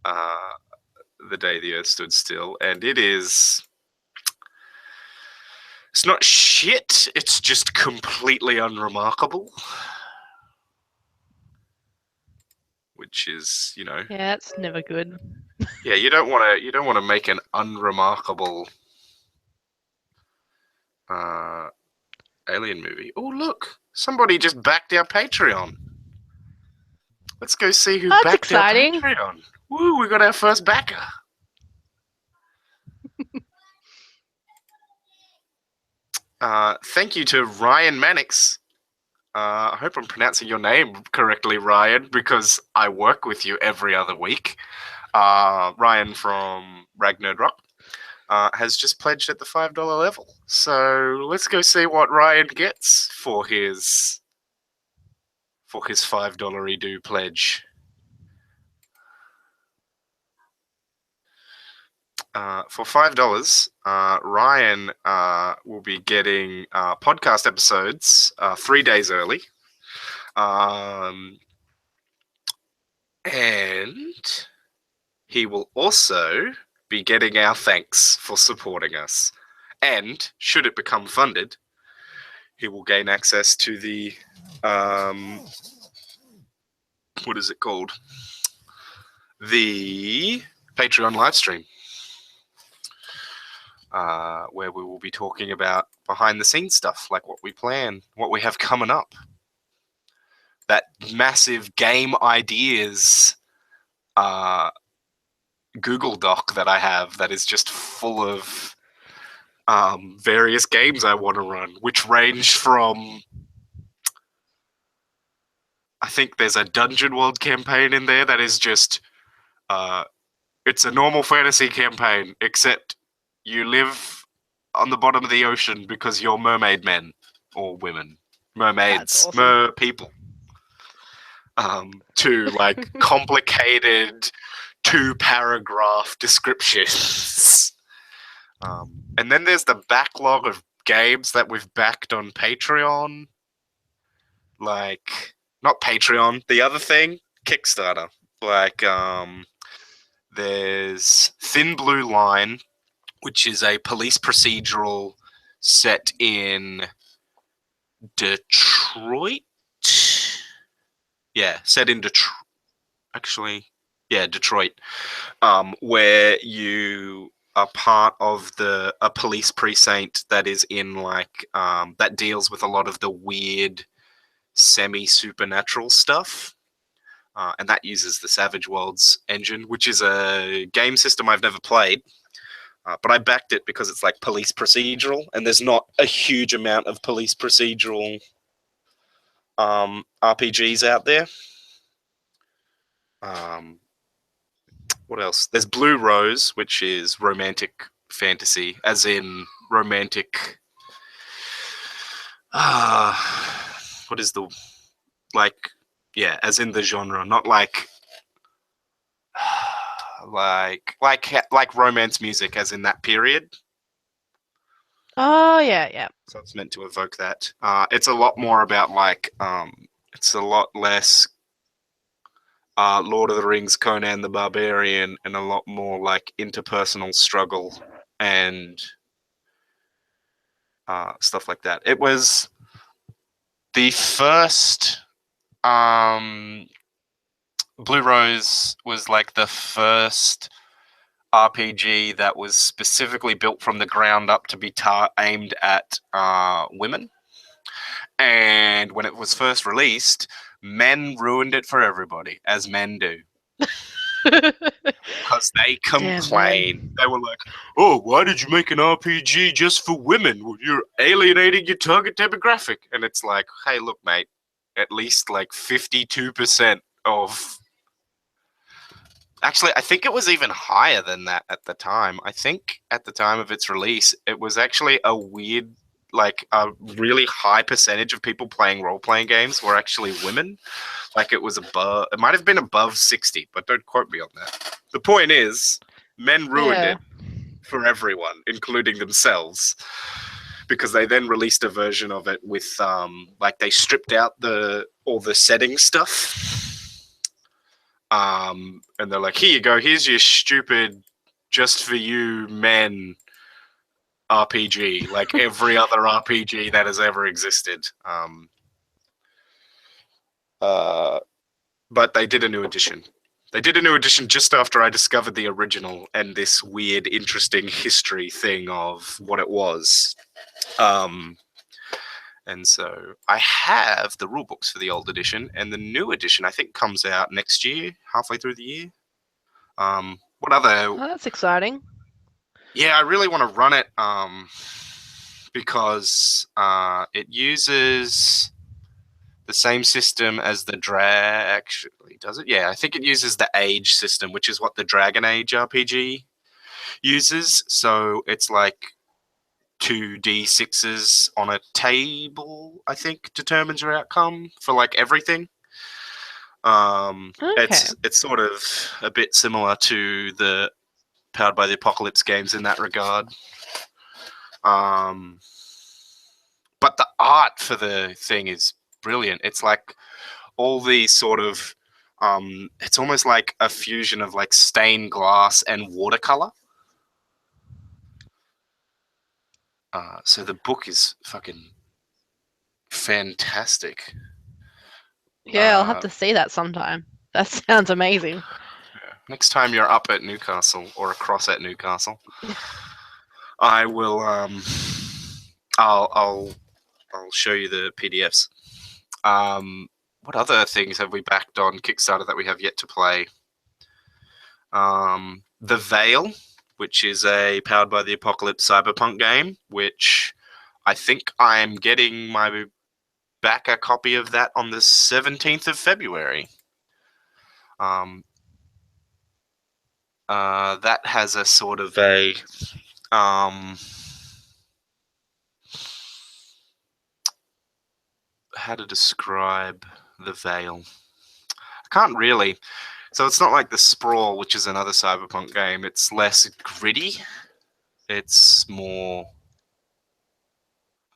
The Day the Earth Stood Still, and it's not shit, it's just completely unremarkable. Which is, Yeah, it's never good. Yeah, you don't want to make an unremarkable alien movie. Oh, look, somebody just backed our Patreon. Let's go see who That's backed exciting. our Patreon. Woo, we got our first backer. Thank you to Ryan Mannix. I hope I'm pronouncing your name correctly, Ryan, because I work with you every other week. Ryan from Ragnar Rock has just pledged at the $5 level. So let's go see what Ryan gets for his $5 do pledge. For $5, Ryan will be getting podcast episodes 3 days early. And he will also be getting our thanks for supporting us. And should it become funded, he will gain access to the what is it called? The Patreon live stream. Where we will be talking about behind the scenes stuff, like what we plan, what we have coming up. That massive game ideas Google Doc that I have that is just full of various games I want to run, which range from, I think there's a Dungeon World campaign in there that is just, it's a normal fantasy campaign, except you live on the bottom of the ocean because you're mermaid men or women. Mermaids. Awesome. Mer people. To like complicated 2-paragraph descriptions. And then there's the backlog of games that we've backed on Patreon. like not Patreon, the other thing, Kickstarter. Like there's Thin Blue Line, which is a police procedural set in Detroit. Yeah, set in Detroit. Actually, yeah, Detroit, where you are part of a police precinct that is in like that deals with a lot of the weird semi-supernatural stuff. And that uses the Savage Worlds engine, which is a game system I've never played. But I backed it because it's like police procedural, and there's not a huge amount of police procedural RPGs out there. What else? There's Blue Rose, which is romantic fantasy, as in romantic. What is the like? Yeah, as in the genre, not like like romance music, as in that period. Oh yeah. So it's meant to evoke that. It's a lot more about like it's a lot less Lord of the Rings, Conan the Barbarian, and a lot more like interpersonal struggle and stuff like that. It was the first Blue Rose was like the first RPG that was specifically built from the ground up to be aimed at women. And when it was first released, men ruined it for everybody, as men do. Because they complained. They were like, oh, why did you make an RPG just for women? Well, you're alienating your target demographic. And it's like, hey, look, mate, at least like 52% of... Actually, I think it was even higher than that at the time. I think at the time of its release, it was actually a weird, like a really high percentage of people playing role-playing games were actually women. Like it was above, it might have been above 60, but don't quote me on that. The point is, men ruined it for everyone, including themselves, because they then released a version of it with, like they stripped out all the setting stuff. And they're like, here you go, here's your stupid, just for you men RPG, like every other RPG that has ever existed. But they did a new edition. They did a new edition just after I discovered the original and this weird, interesting history thing of what it was. And so I have the rule books for the old edition, and the new edition I think comes out next year, halfway through the year. What other? Oh, that's exciting. Yeah, I really want to run it because it uses the same system as the actually, does it? Yeah, I think it uses the Age system, which is what the Dragon Age RPG uses. So it's like 2d6s on a table, I think, determines your outcome for like everything. Okay. It's sort of a bit similar to the Powered by the Apocalypse games in that regard. But the art for the thing is brilliant. It's like all these sort of it's almost like a fusion of like stained glass and watercolor. So the book is fucking fantastic. Yeah, I'll have to see that sometime. That sounds amazing. Yeah. Next time you're up at Newcastle or across at Newcastle, I will. I'll show you the PDFs. What other things have we backed on Kickstarter that we have yet to play? The Veil, which is a Powered by the Apocalypse cyberpunk game, which I think I'm getting my back a copy of that on the 17th of February. That has a sort of a how to describe the Veil? I can't really. So it's not like the Sprawl, which is another cyberpunk game. It's less gritty. It's more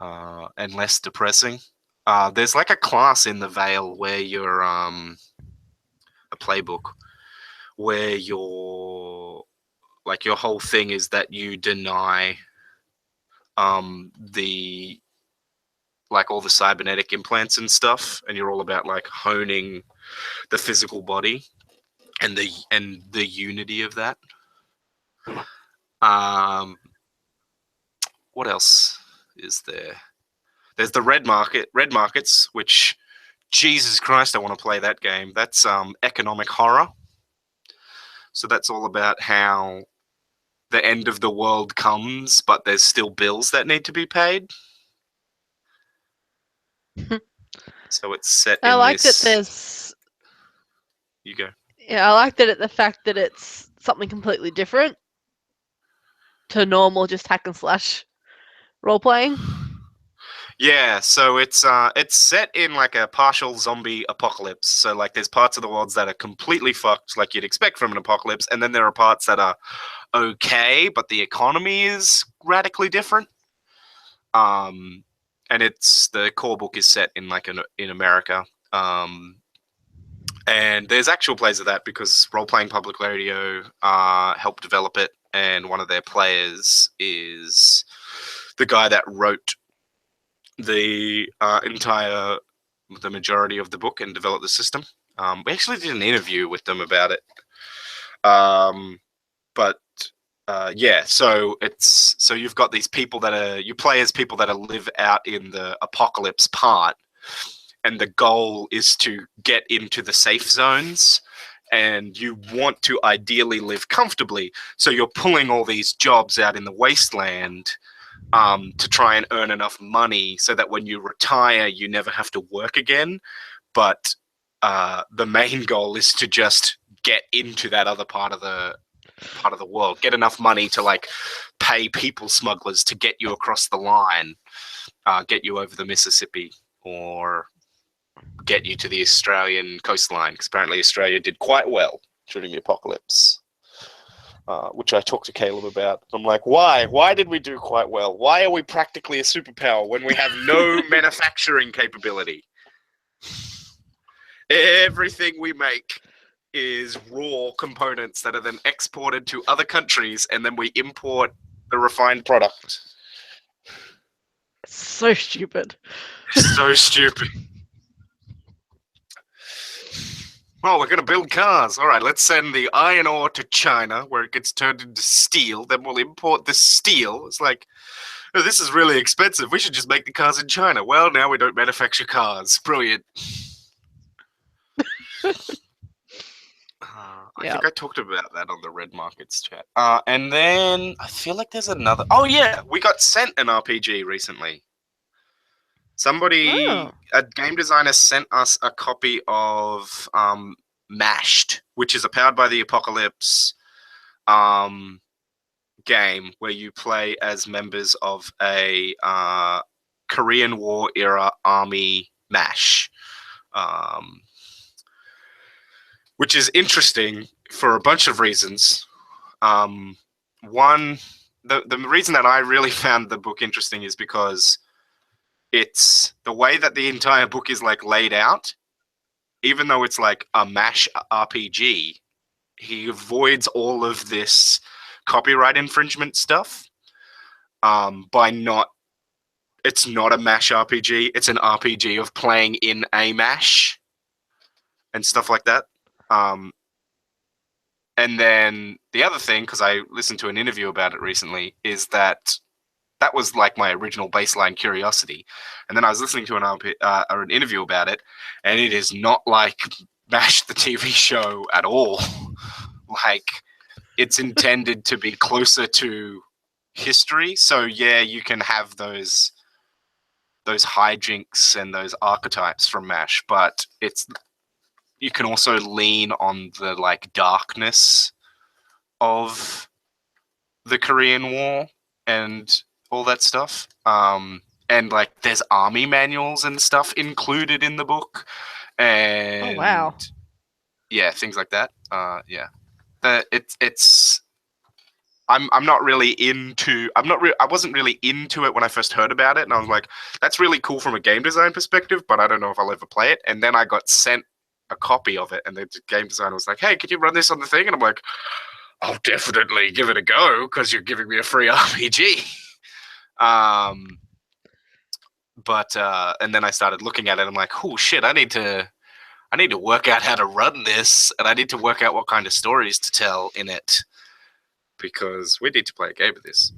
and less depressing. there's like a class in the Veil where you're a playbook where your whole thing is that you deny the like all the cybernetic implants and stuff, and you're all about like honing the physical body and the unity of that. What else is there? There's the Red Markets, which, Jesus Christ, I want to play that game. That's economic horror. So that's all about how the end of the world comes, but there's still bills that need to be paid. So it's set in I like this... that there's... You go. Yeah, I like that the fact that it's something completely different to normal just hack and slash role playing. Yeah, so it's set in like a partial zombie apocalypse. So like there's parts of the world that are completely fucked, like you'd expect from an apocalypse, and then there are parts that are okay, but the economy is radically different. And it's the core book is set in like in America. And there's actual plays of that because Role Playing Public Radio helped develop it, and one of their players is the guy that wrote the majority of the book and developed the system. We actually did an interview with them about it. Yeah, so you've got these people you play as people that live out in the apocalypse part, and the goal is to get into the safe zones, and you want to ideally live comfortably. So you're pulling all these jobs out in the wasteland to try and earn enough money so that when you retire, you never have to work again. But the main goal is to just get into that other part of the world, get enough money to like pay people smugglers to get you across the line, get you over the Mississippi, or get you to the Australian coastline, because apparently Australia did quite well during the apocalypse. Which I talked to Caleb about. I'm like, why? Why did we do quite well? Why are we practically a superpower when we have no manufacturing capability? Everything we make is raw components that are then exported to other countries, and then we import the refined product. So stupid. So stupid. Oh, we're going to build cars. All right, let's send the iron ore to China where it gets turned into steel. Then we'll import the steel. It's like, oh, this is really expensive. We should just make the cars in China. Well, now we don't manufacture cars. Brilliant. I think I talked about that on the Red Markets chat. And then I feel like there's another... Oh, yeah, we got sent an RPG recently. A game designer sent us a copy of Mashed, which is a Powered by the Apocalypse game where you play as members of a Korean War era army MASH, which is interesting for a bunch of reasons. One, the reason that I really found the book interesting is because it's the way that the entire book is like laid out. Even though it's like a MASH RPG, he avoids all of this copyright infringement stuff by not... It's not a MASH RPG. It's an RPG of playing in a MASH and stuff like that. And then the other thing, because I listened to an interview about it recently, is that was like my original baseline curiosity. And then I was listening to an interview about it, and it is not like MASH the TV show at all. Like, it's intended to be closer to history. So yeah, you can have those hijinks and those archetypes from MASH, but you can also lean on the like darkness of the Korean War and all that stuff. And like there's army manuals and stuff included in the book. And oh wow. Yeah, things like that. Yeah. It's I'm not really into. I wasn't really into it when I first heard about it, and I was like, that's really cool from a game design perspective, but I don't know if I'll ever play it. And then I got sent a copy of it, and the game designer was like, "Hey, could you run this on the thing?" And I'm like, "I'll definitely give it a go because you're giving me a free RPG." But and then I started looking at it. I'm like, "Oh shit! I need to work out how to run this, and I need to work out what kind of stories to tell in it because we need to play a game of this."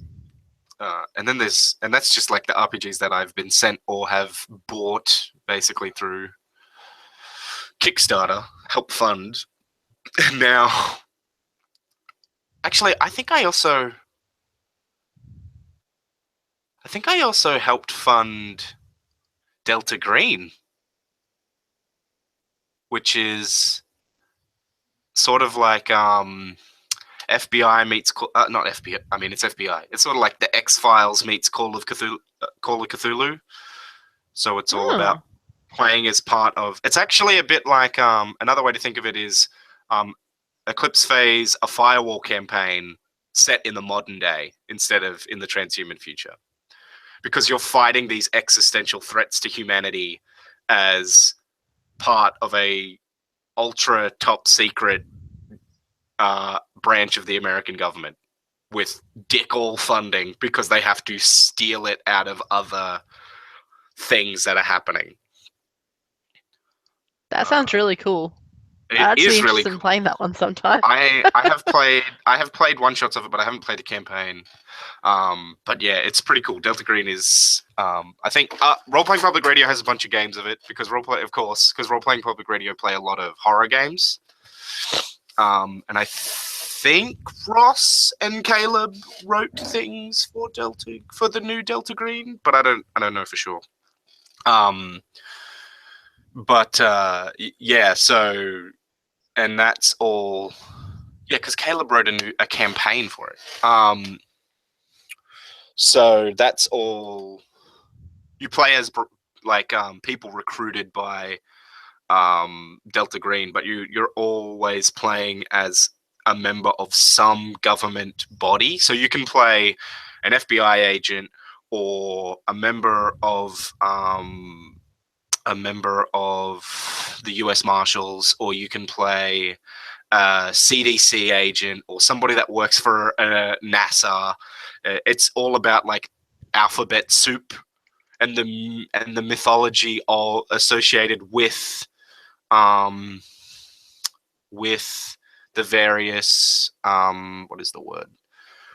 And that's just like the RPGs that I've been sent or have bought basically through Kickstarter, help fund. Now, actually, I think I also helped fund Delta Green, which is sort of like FBI meets not FBI. I mean, it's FBI. It's sort of like the X-Files meets Call of Cthulhu. So it's all about playing as part of. It's actually a bit like another way to think of it is Eclipse Phase, a firewall campaign set in the modern day instead of in the transhuman future, because you're fighting these existential threats to humanity as part of a ultra top secret branch of the American government with dick all funding because they have to steal it out of other things that are happening. That sounds really cool. It I'd is be really interested in cool. playing that one sometime. I have played one shots of it, but I haven't played the campaign. But yeah, it's pretty cool. Delta Green is I think Role Playing Public Radio has a bunch of games of it because Role Playing Public Radio play a lot of horror games. And I think Ross and Caleb wrote things for the new Delta Green, but I don't know for sure. But yeah, so and that's all. Yeah, because Caleb wrote a campaign for it. So that's all. You play as like people recruited by Delta Green, but you're always playing as a member of some government body. So you can play an FBI agent or a member of the U.S. Marshals, or you can play a CDC agent or somebody that works for NASA. It's all about like alphabet soup and the mythology all associated with the various what is the word,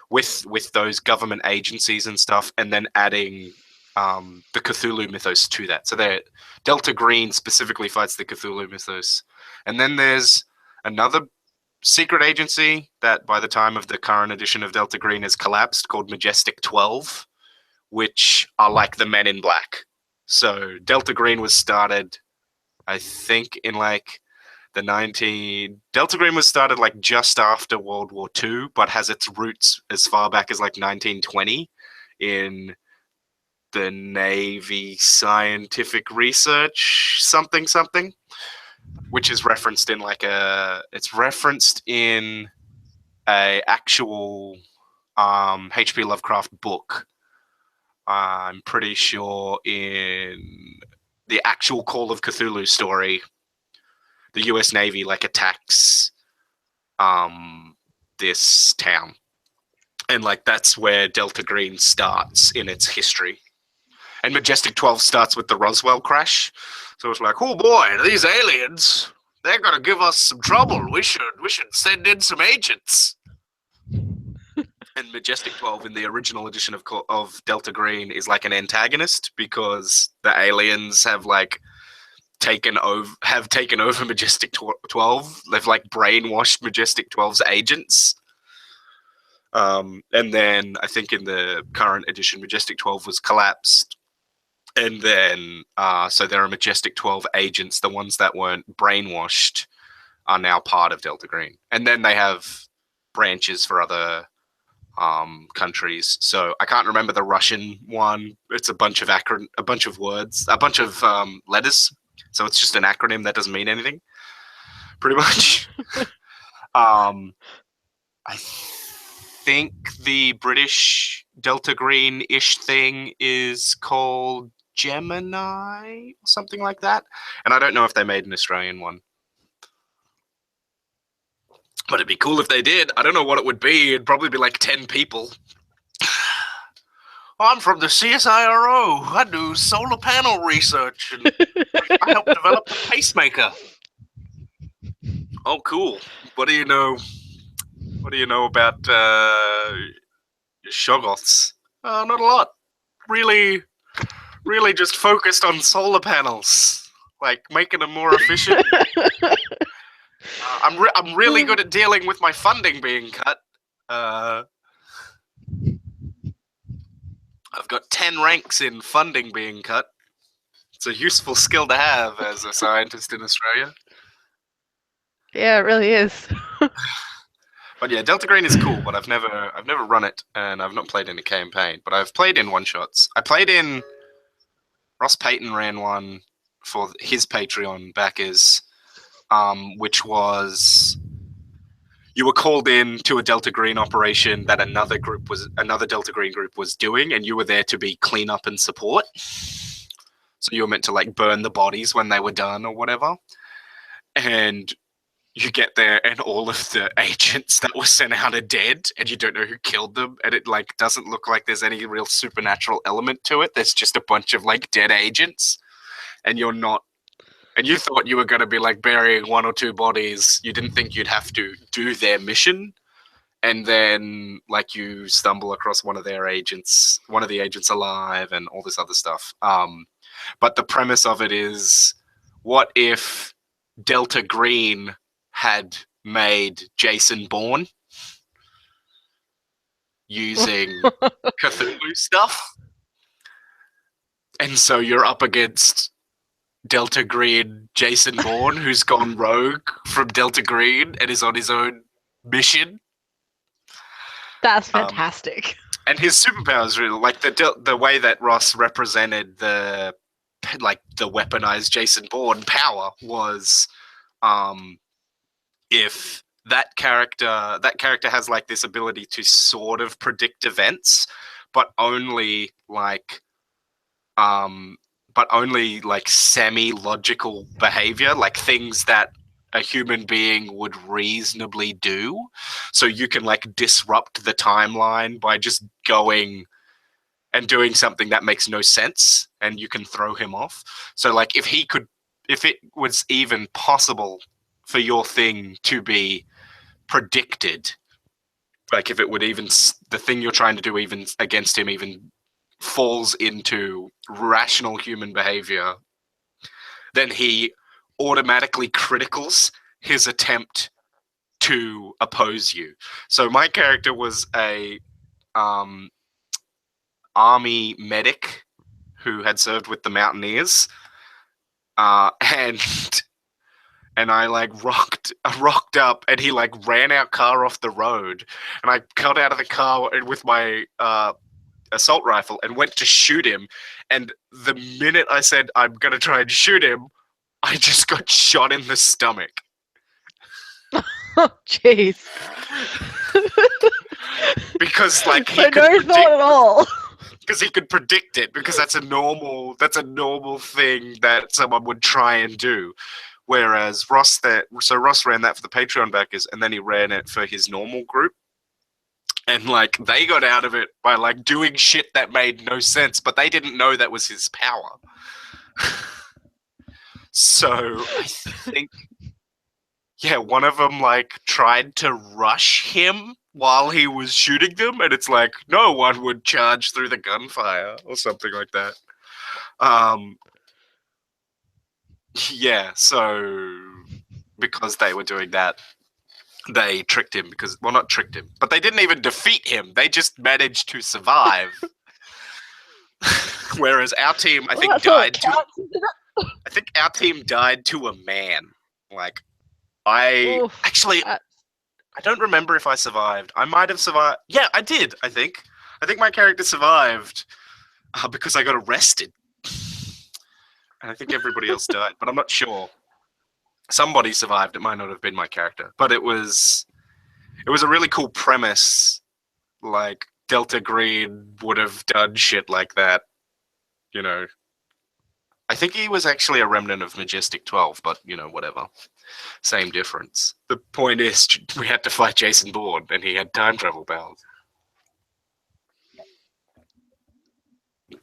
with those government agencies and stuff, and then adding the Cthulhu mythos to that. So that Delta Green specifically fights the Cthulhu mythos, and then there's another secret agency that by the time of the current edition of Delta Green has collapsed, called Majestic 12, which are like the Men in Black. So Delta Green was started, I think, in like Delta Green was started like just after World War II, but has its roots as far back as like 1920 in the Navy Scientific Research something, which is referenced in it's referenced in a actual H.P. Lovecraft book. I'm pretty sure in the actual Call of Cthulhu story, the U.S. Navy like attacks this town, and like that's where Delta Green starts in its history. And Majestic 12 starts with the Roswell crash, so it's like, oh boy, these aliens, they're gonna give us some trouble. We should send in some agents. And Majestic 12 in the original edition of Delta Green is like an antagonist because the aliens have like taken over Majestic 12. They've like brainwashed Majestic 12's agents. And then I think in the current edition, Majestic 12 was collapsed. And then so there are Majestic 12 agents. The ones that weren't brainwashed are now part of Delta Green. And then they have branches for other countries. So I can't remember the Russian one. It's a bunch of words, a bunch of letters. So it's just an acronym that doesn't mean anything, pretty much. I think the British Delta Green-ish thing is called Gemini or something like that. And I don't know if they made an Australian one. But it'd be cool if they did. I don't know what it would be. It'd probably be like 10 people. I'm from the CSIRO. I do solar panel research and I helped develop the pacemaker. Oh, cool. What do you know? What do you know about Shoggoths? Not a lot. Really just focused on solar panels, like making them more efficient. I'm really good at dealing with my funding being cut. I've got 10 ranks in funding being cut. It's a useful skill to have as a scientist in Australia. Yeah, it really is. But yeah, Delta Green is cool, but I've never run it, and I've not played in a campaign. But I've played in one-shots. I played in... Ross Payton ran one for his Patreon backers, which was... You were called in to a Delta Green operation that another Delta Green group was doing, and you were there to be cleanup and support. So you were meant to like burn the bodies when they were done or whatever. And you get there and all of the agents that were sent out are dead, and you don't know who killed them, and it like doesn't look like there's any real supernatural element to it. There's just a bunch of like dead agents, and you're not. And you thought you were going to be like burying 1 or 2 bodies. You didn't think you'd have to do their mission. And then like you stumble across one of the agents alive and all this other stuff. But the premise of it is, what if Delta Green had made Jason Bourne using Cthulhu stuff? And so you're up against Delta Green Jason Bourne, who's gone rogue from Delta Green and is on his own mission. That's fantastic. And his superpowers really, like the way that Ross represented the weaponized Jason Bourne power was, if that character has like this ability to sort of predict events, but only like semi-logical behavior, like things that a human being would reasonably do. So you can like disrupt the timeline by just going and doing something that makes no sense, and you can throw him off. So like if it was even possible for your thing to be predicted, like if it would even, the thing you're trying to do even against him even falls into rational human behavior, then he automatically criticals his attempt to oppose you. So my character was a army medic who had served with the Mountaineers, and I like rocked up, and he like ran our car off the road, and I got out of the car with my assault rifle and went to shoot him, and the minute I said I'm gonna try and shoot him, I just got shot in the stomach. Oh, jeez. Because like he could no thought at all. Because he could predict it, because that's a normal thing that someone would try and do. Whereas Ross ran that for the Patreon backers, and then he ran it for his normal group. And like they got out of it by like doing shit that made no sense, but they didn't know that was his power. So I think, yeah, one of them like tried to rush him while he was shooting them, and it's like no one would charge through the gunfire or something like that. Yeah, so because they were doing that, they tricked him not tricked him, but they didn't even defeat him. They just managed to survive. Whereas our team, I think our team died to a man. Like, I don't remember if I survived. I might have survived. Yeah, I did, I think. I think my character survived because I got arrested. And I think everybody else died, but I'm not sure. Somebody survived. It might not have been my character, but it was a really cool premise like Delta Green would have done shit like that. You know, I think he was actually a remnant of Majestic 12, but whatever. Same difference. The point is, we had to fight Jason Bourne, and he had time travel powers.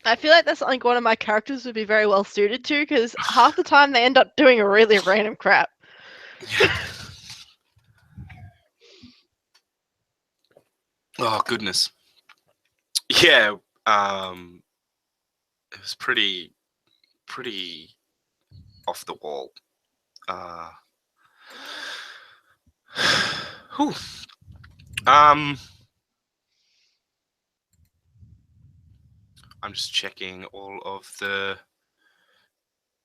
I feel like that's something one of my characters would be very well suited to, because half the time they end up doing a really random crap. Yeah. Oh goodness. Yeah. It was pretty off the wall. Whew. I'm just checking all of the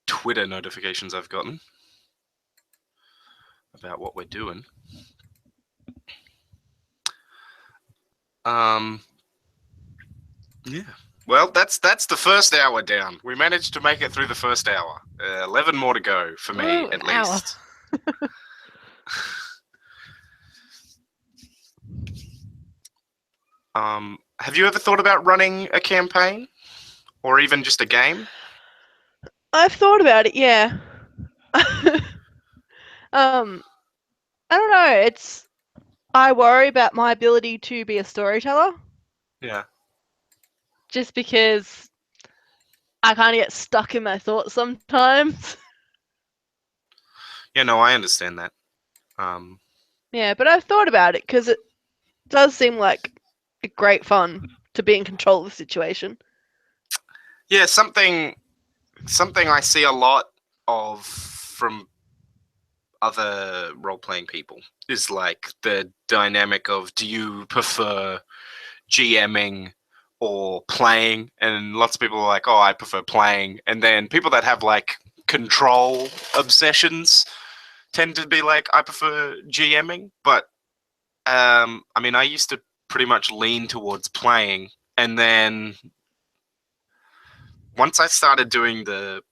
Twitter notifications I've gotten about what we're doing. Yeah. Well, that's the first hour down. We managed to make it through the first hour. 11 more to go for me, Ooh, at an hour. least. Have you ever thought about running a campaign, or even just a game? I've thought about it, yeah. I don't know. I worry about my ability to be a storyteller, Yeah. just because I kind of get stuck in my thoughts sometimes. Yeah, no, I understand that. Yeah, but I've thought about it because it does seem like a great fun to be in control of the situation. Yeah, something I see a lot of from other role-playing people is like the dynamic of, do you prefer GMing or playing? And lots of people are like, oh, I prefer playing. And then people that have like control obsessions tend to be like, I prefer GMing. But I mean, I used to pretty much lean towards playing, and then once I started doing the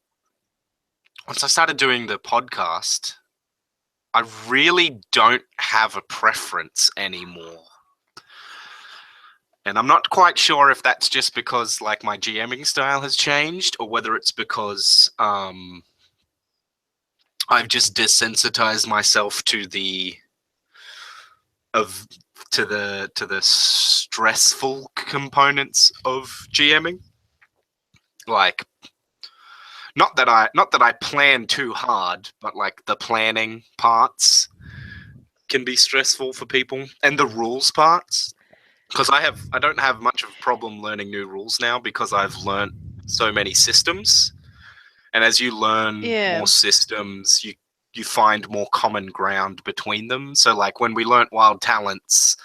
podcast, I really don't have a preference anymore. And I'm not quite sure if that's just because like my GMing style has changed, or whether it's because I've just desensitized myself to the stressful components of GMing. Like, not that I plan too hard, but like the planning parts can be stressful for people, and the rules parts. Because I don't have much of a problem learning new rules now, because I've learned so many systems, and as you learn more systems, you find more common ground between them. So like when we learnt Wild Talents,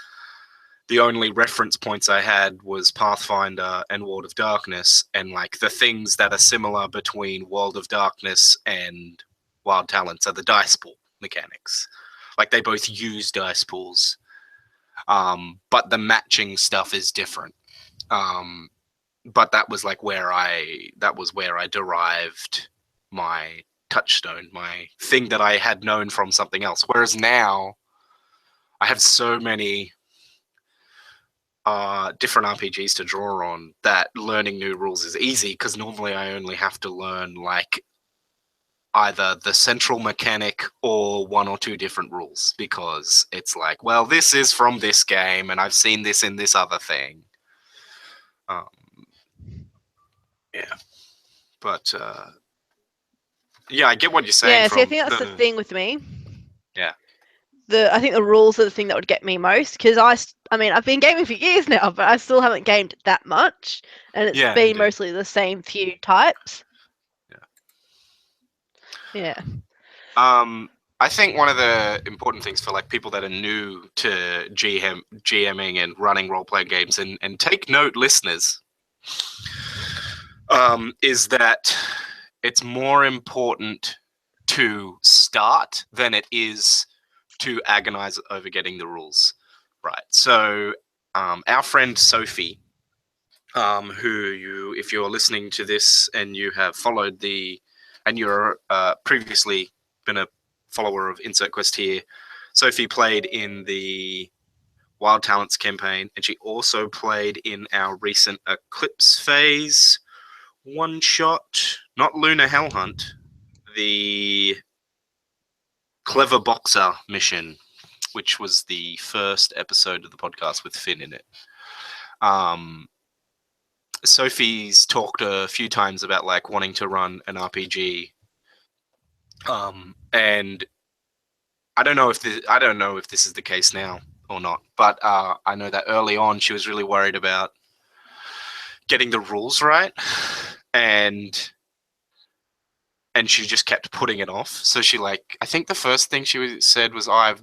the only reference points I had was Pathfinder and World of Darkness, and like the things that are similar between World of Darkness and Wild Talents are the dice pool mechanics. Like they both use dice pools, but the matching stuff is different. But that was like where I derived my touchstone, my thing that I had known from something else. Whereas now, I have so many different RPGs to draw on that learning new rules is easy, because normally I only have to learn like either the central mechanic or one or two different rules, because it's like, well, this is from this game and I've seen this in this other thing. Yeah. But yeah, I get what you're saying. Yeah, see, I think that's the thing with me. Yeah. I think the rules are the thing that would get me most, because I mean, I've been gaming for years now, but I still haven't gamed that much, and it's been indeed. mostly the same few types. Yeah. Yeah. I think one of the important things for like people that are new to GMing and running role-playing games, and take note, listeners, is that it's more important to start than it is to agonize over getting the rules right. So our friend Sophie, who if you're listening to this and you have followed and you're previously been a follower of Insert Quest here, Sophie played in the Wild Talents campaign, and she also played in our recent Eclipse Phase one-shot, not Lunar Hell Hunt, the Clever Boxer mission, which was the first episode of the podcast with Finn in it. Sophie's talked a few times about like wanting to run an RPG, and I don't know if this is the case now or not, but I know that early on she was really worried about getting the rules right, and she just kept putting it off. So she I think the first thing she said was, I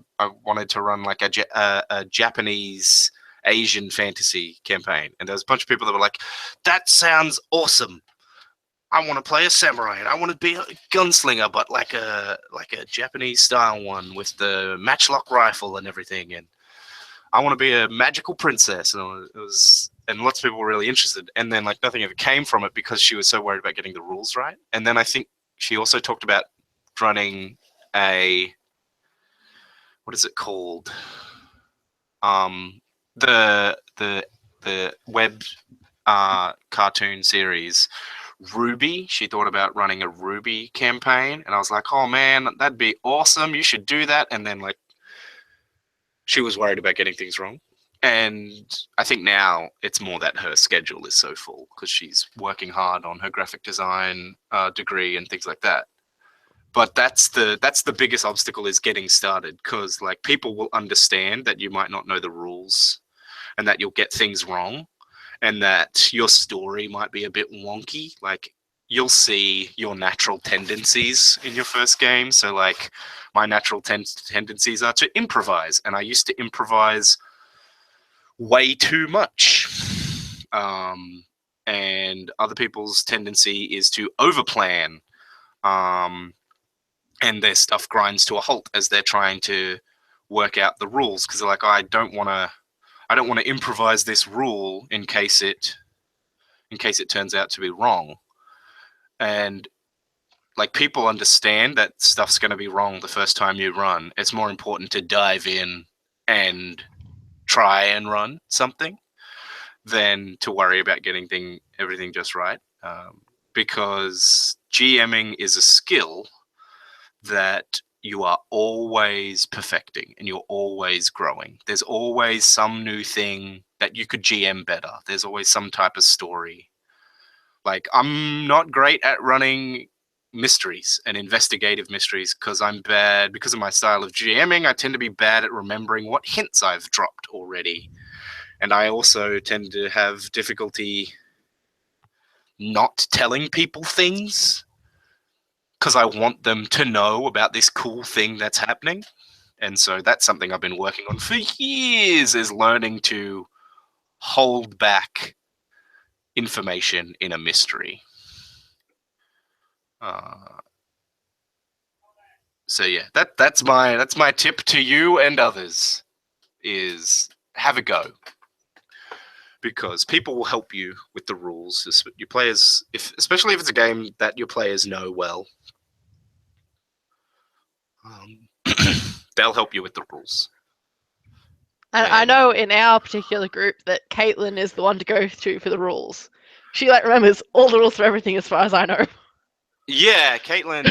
wanted to run like a Japanese Asian fantasy campaign, and there was a bunch of people that were like, that sounds awesome. I want to play a samurai and I want to be a gunslinger, but like a Japanese style one with the matchlock rifle and everything, and I want to be a magical princess. And and lots of people were really interested, and then like nothing ever came from it because she was so worried about getting the rules right. And then I think she also talked about running what is it called? The web cartoon series RWBY. She thought about running a RWBY campaign, and I was like, oh man, that'd be awesome. You should do that. And then like she was worried about getting things wrong. And I think now it's more that her schedule is so full because she's working hard on her graphic design degree and things like that. But that's the biggest obstacle, is getting started, because like people will understand that you might not know the rules and that you'll get things wrong and that your story might be a bit wonky. Like you'll see your natural tendencies in your first game. So like my natural tendencies are to improvise, and I used to improvise way too much. And other people's tendency is to overplan. And their stuff grinds to a halt as they're trying to work out the rules, because they're like, I don't want to improvise this rule in case it turns out to be wrong. And like people understand that stuff's going to be wrong the first time you run. It's more important to dive in and try and run something than to worry about getting everything just right. Because GMing is a skill that you are always perfecting and you're always growing. There's always some new thing that you could GM better. There's always some type of story. Like I'm not great at running mysteries and investigative mysteries because I'm bad, because of my style of GMing. I tend to be bad at remembering what hints I've dropped already. And I also tend to have difficulty not telling people things because I want them to know about this cool thing that's happening. And so that's something I've been working on for years, is learning to hold back information in a mystery. So yeah, that's my tip to you and others, is have a go. Because people will help you with the rules. Your players, especially if it's a game that your players know well, they'll help you with the rules. And I know in our particular group that Caitlin is the one to go to for the rules. She like remembers all the rules for everything, as far as I know. Yeah, Caitlin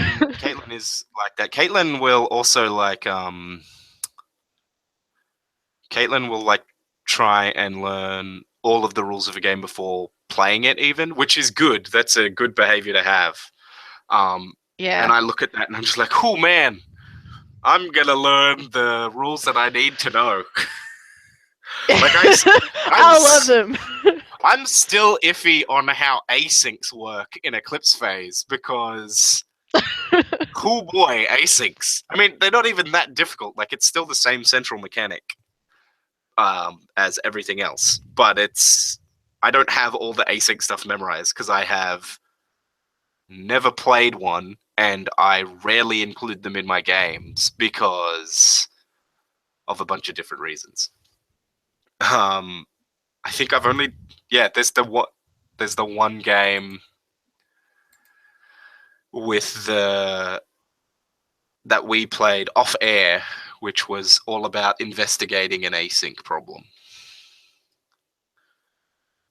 is like that. Caitlin will also Caitlin will like try and learn all of the rules of a game before playing it, even, which is good. That's a good behavior to have. Yeah. And I look at that and I'm just like, oh man, I'm gonna learn the rules that I need to know. Like I love them. I'm still iffy on how asyncs work in Eclipse Phase, because cool boy, asyncs. I mean, they're not even that difficult. Like, it's still the same central mechanic as everything else, but I don't have all the async stuff memorized because I have never played one, and I rarely include them in my games because of a bunch of different reasons. I think I've only there's the one game with that we played off air which was all about investigating an async problem.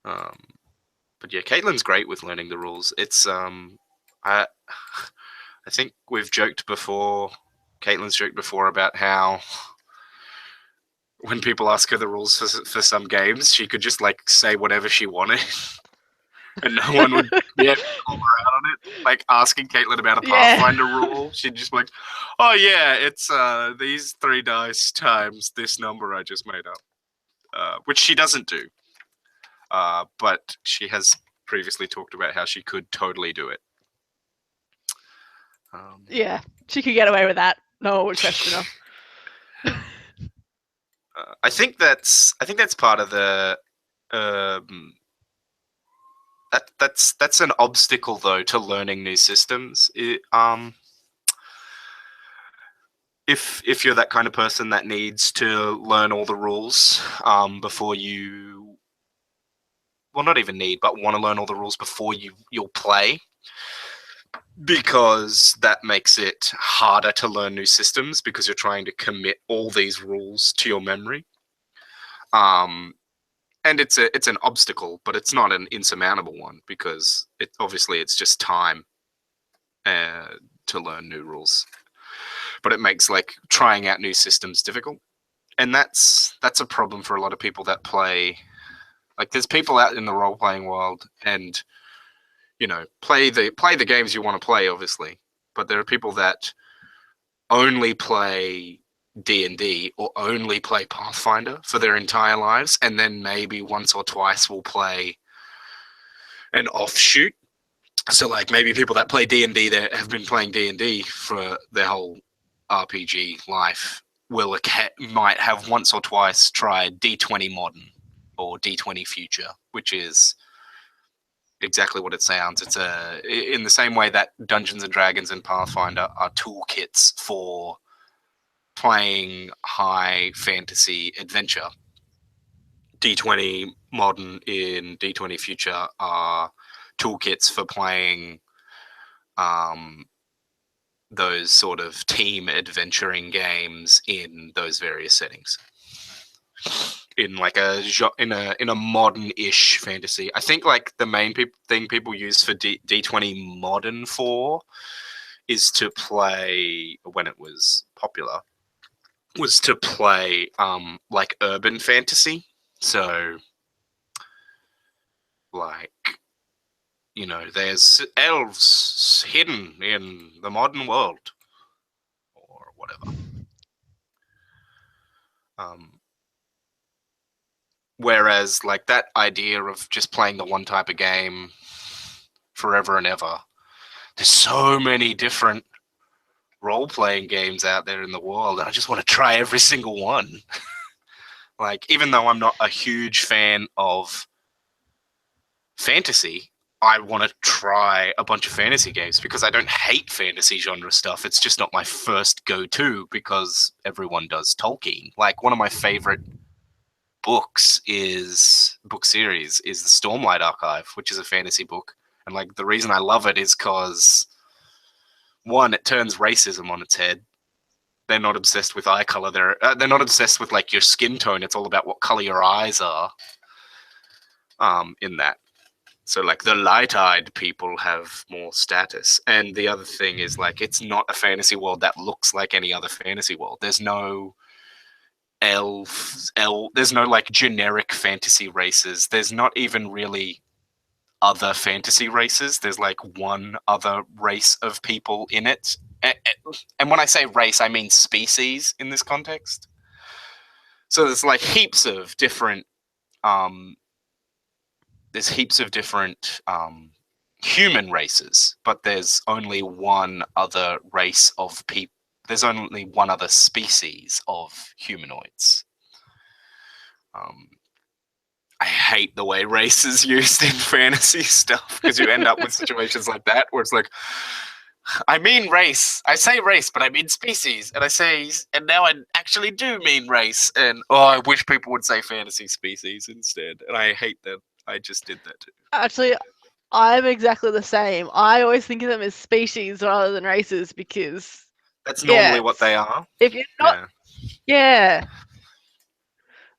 But yeah, Caitlin's great with learning the rules. It's I think we've joked before. Caitlin's joked before about how when people ask her the rules for some games, she could just like say whatever she wanted, and no one would be able to call her out on it. Like asking Caitlin about a Yeah. Pathfinder rule, she'd just be like, "Oh yeah, it's these 3 dice times this number I just made up," which she doesn't do. But she has previously talked about how she could totally do it. Yeah, she could get away with that. No one would question her. I think that's part of the that's an obstacle though to learning new systems. If you're that kind of person that needs to learn all the rules before you, well, not even need, but want to learn all the rules before you'll play, because that makes it harder to learn new systems because you're trying to commit all these rules to your memory. And it's an obstacle, but it's not an insurmountable one because it's just time to learn new rules. But it makes like trying out new systems difficult, and that's a problem for a lot of people that play. Like, there's people out in the role playing world, and play the games you want to play, obviously. But there are people that only play D&D or only play Pathfinder for their entire lives, and then maybe once or twice will play an offshoot. So like maybe people that play D&D that have been playing D&D for their whole RPG life might have once or twice tried D20 Modern or D20 Future, which is exactly what it sounds. It's in the same way that Dungeons and Dragons and Pathfinder are toolkits for playing high fantasy adventure. D20 Modern in D20 Future are toolkits for playing those sort of team adventuring games in those various settings. In like in a modern-ish fantasy, I think like the main thing people use for D20 Modern for is to play, when it was popular, was to play like urban fantasy. So like, there's elves hidden in the modern world or whatever. Whereas like that idea of just playing the one type of game forever and ever, there's so many different role-playing games out there in the world, and I just want to try every single one. Like, even though I'm not a huge fan of fantasy, I want to try a bunch of fantasy games because I don't hate fantasy genre stuff. It's just not my first go-to because everyone does Tolkien. Like, one of my favorite book series is the Stormlight Archive, which is a fantasy book. And like, the reason I love it is because, one, it turns racism on its head. They're not obsessed with eye color. They're not obsessed with like your skin tone. It's all about what color your eyes are. In that, so like the light-eyed people have more status. And the other thing is like, it's not a fantasy world that looks like any other fantasy world. There's no there's no like generic fantasy races. There's not even really other fantasy races. There's like one other race of people in it. And when I say race, I mean species in this context. So there's like heaps of different human races, but there's only one other race of people. There's only one other species of humanoids. I hate the way race is used in fantasy stuff because you end up with situations like that where it's like, I mean race. I say race, but I mean species. And now I actually do mean race. And I wish people would say fantasy species instead. And I hate that I just did that too. Actually, I'm exactly the same. I always think of them as species rather than races because that's normally what they are. If you're not Yeah.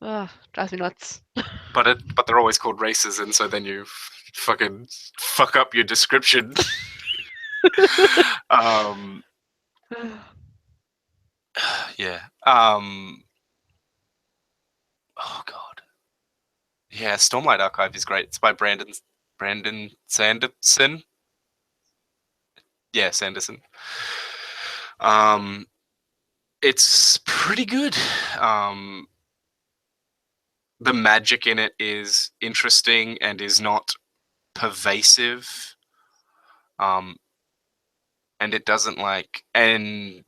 Oh, drives me nuts. But they're always called races, and so then you fucking fuck up your description. um, yeah. Oh god. Yeah, Stormlight Archive is great. It's by Brandon Sanderson. Yeah, Sanderson. It's pretty good. The magic in it is interesting and is not pervasive. And it doesn't and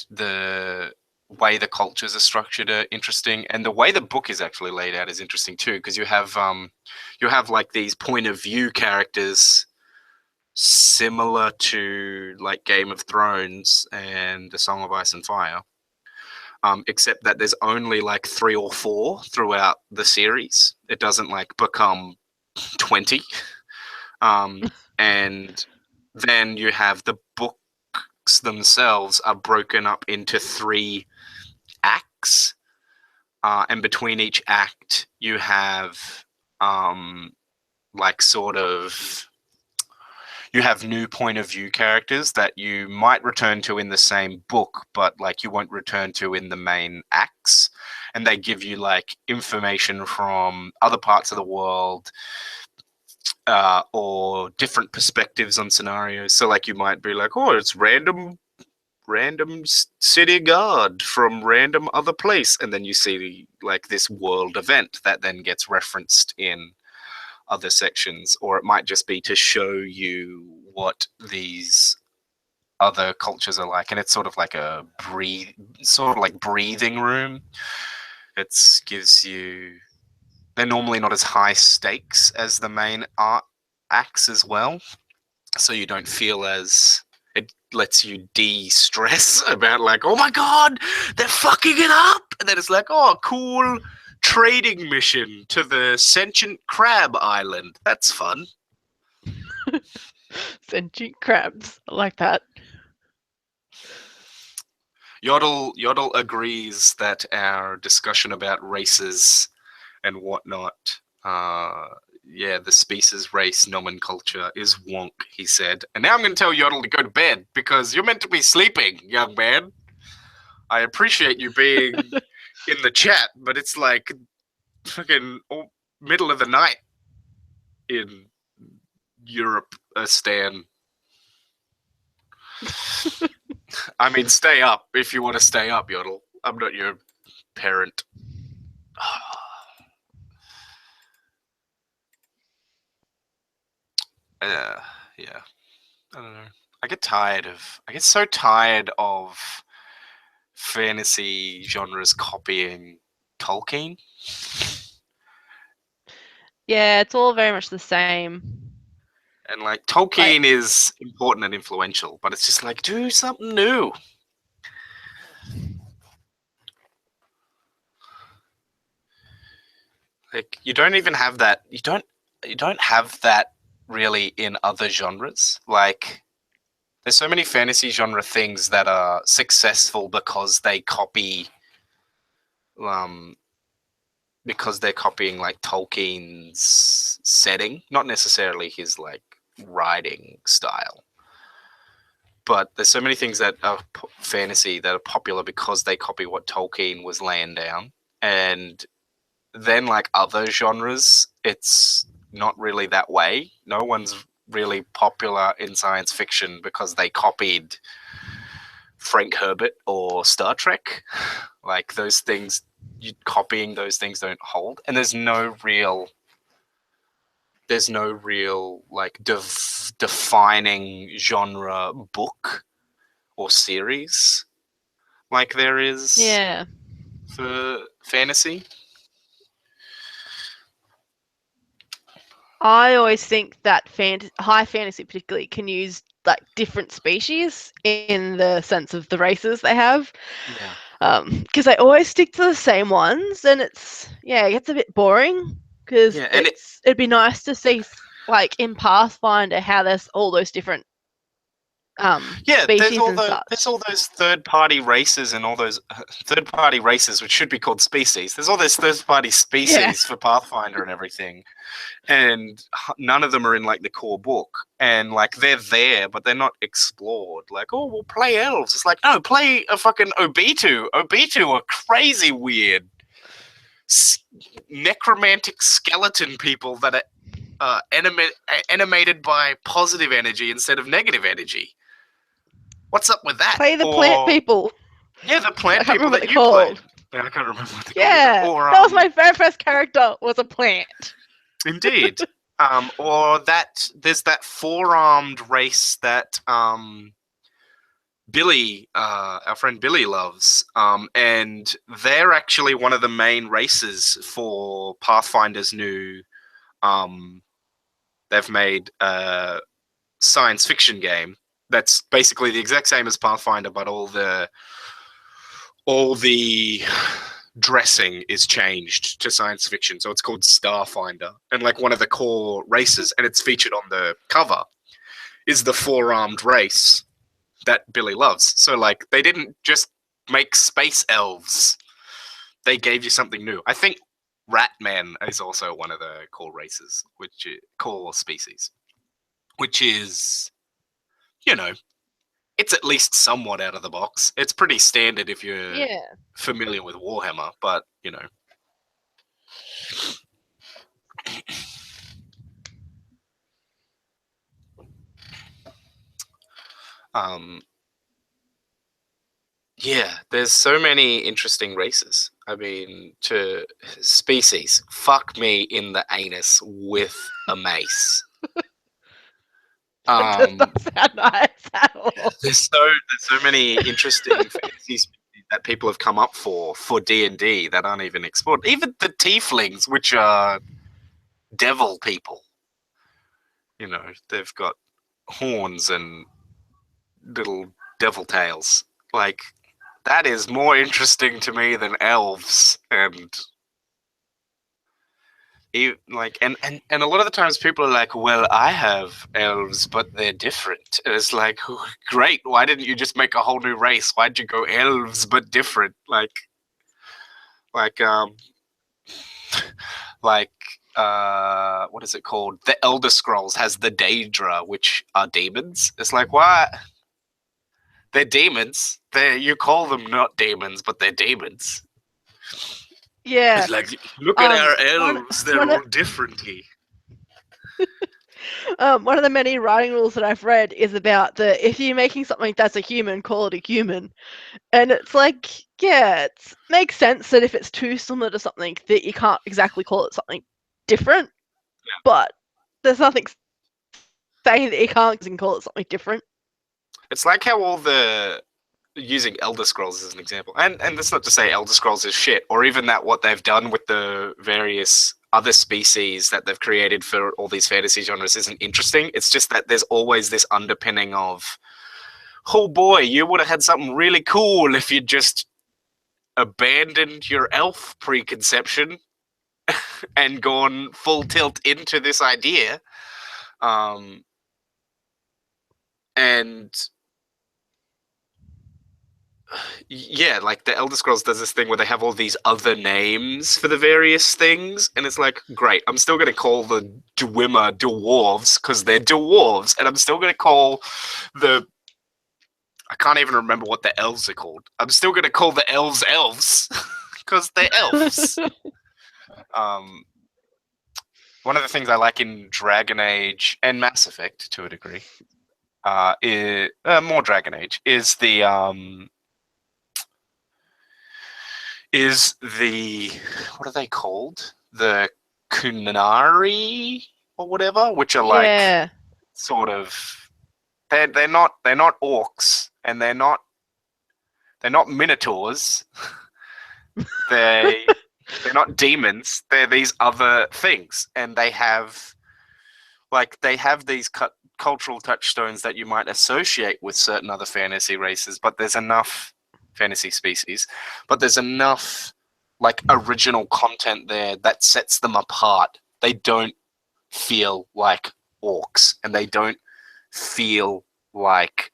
the way the cultures are structured are interesting, and the way the book is actually laid out is interesting too, because you have like these point of view characters similar to like Game of Thrones and The Song of Ice and Fire, except that there's only like 3 or 4 throughout the series. It doesn't like become 20. And then you have the books themselves are broken up into 3 acts, and between each act you have like sort of you have new point of view characters that you might return to in the same book, but like you won't return to in the main acts, and they give you like information from other parts of the world, or different perspectives on scenarios. So like you might be like, oh, it's random city guard from random other place, and then you see like this world event that then gets referenced in other sections, or it might just be to show you what these other cultures are like, and it's sort of like a breathing room. It gives you, they're normally not as high stakes as the main art acts as well, so you don't feel as, it lets you de-stress about like, oh my god, they're fucking it up, and then it's like, oh cool trading mission to the sentient crab island, that's fun. Sentient crabs. I like that. Yodel agrees that our discussion about races and whatnot, the species race nomenclature is wonk, he said. And now I'm going to tell Yodel to go to bed because you're meant to be sleeping, young man. I appreciate you being in the chat, but it's like fucking middle of the night in Europe, Stan. I mean, stay up if you want to stay up, Yodel. I'm not your parent. Yeah. I don't know. I get so tired of fantasy genres copying Tolkien. Yeah, it's all very much the same. And like Tolkien is important and influential, but it's just like, do something new. Like you don't even have that. You don't have that really in other genres. Like there's so many fantasy genre things that are successful because they copy, because they're copying like Tolkien's setting, not necessarily his like writing style. But there's so many things that are fantasy that are popular because they copy what Tolkien was laying down. And then like other genres, it's not really that way. No one's really popular in science fiction because they copied Frank Herbert or Star Trek. Like those things, copying those things don't hold. And there's no real like defining genre book or series like there is for fantasy. I always think that high fantasy particularly can use like different species in the sense of the races they have. Yeah. Because they always stick to the same ones, and it gets a bit boring. Because it'd be nice to see like in Pathfinder how there's all those different Yeah, species and such. there's all those third-party races and all those third-party races, which should be called species. There's all those third-party species for Pathfinder and everything, and none of them are in like the core book. And like they're there, but they're not explored. Like, oh, we'll play elves. It's like, no, play a fucking Obitu. Obitu are crazy weird, necromantic skeleton people that are animated by positive energy instead of negative energy. What's up with that? Play the plant people. Yeah, the plant I can't people remember that what you they're played. called. Yeah, I can't remember what they Yeah, called. Or, that was my very first character. Was a plant. Indeed. Or that there's that four-armed race that Billy, our friend Billy, loves. And they're actually one of the main races for Pathfinder's new. They've made a science fiction game that's basically the exact same as Pathfinder, but all the dressing is changed to science fiction. So it's called Starfinder, and like one of the core races, and it's featured on the cover, is the four-armed race that Billy loves. So like they didn't just make space elves; they gave you something new. I think Ratman is also one of the core races, core species, which is, you know, it's at least somewhat out of the box. It's pretty standard if you're familiar with Warhammer, but, you know. Yeah, there's so many interesting races. I mean, to species, fuck me in the anus with a mace. That does not sound nice at all. There's so many interesting fantasy species that people have come up for D&D that aren't even explored. Even the tieflings, which are devil people. You know, they've got horns and little devil tails. Like, that is more interesting to me than elves. And and a lot of the times people are like, well, I have elves, but they're different. And it's like, oh, great, why didn't you just make a whole new race? Why'd you go elves but different? Like what is it called? The Elder Scrolls has the Daedra, which are demons. It's like, what? They're demons. You call them not demons, but they're demons. Yeah. It's like, look at our elves. They're all different. One of the many writing rules that I've read is about if you're making something that's a human, call it a human. And it's like, yeah, it makes sense that if it's too similar to something that you can't exactly call it something different. Yeah. But there's nothing saying that you can't call it something different. It's like how all the using Elder Scrolls as an example, and that's not to say Elder Scrolls is shit, or even that what they've done with the various other species that they've created for all these fantasy genres isn't interesting. It's just that there's always this underpinning of, oh boy, you would have had something really cool if you just abandoned your elf preconception and gone full tilt into this idea. And yeah, like the Elder Scrolls does this thing where they have all these other names for the various things, and it's like, great, I'm still going to call the Dwemer dwarves because they're dwarves, and I'm still going to call I can't even remember what the elves are called. I'm still going to call the elves elves because they're elves. One of the things I like in Dragon Age and Mass Effect to a degree, more Dragon Age, is the what are they called? The Kunari or whatever, which are like sort of they're not orcs, and they're not minotaurs. They're not demons. They're these other things, and they have these cultural touchstones that you might associate with certain other fantasy races, but there's enough fantasy species, but there's enough like original content there that sets them apart. They don't feel like orcs, and they don't feel like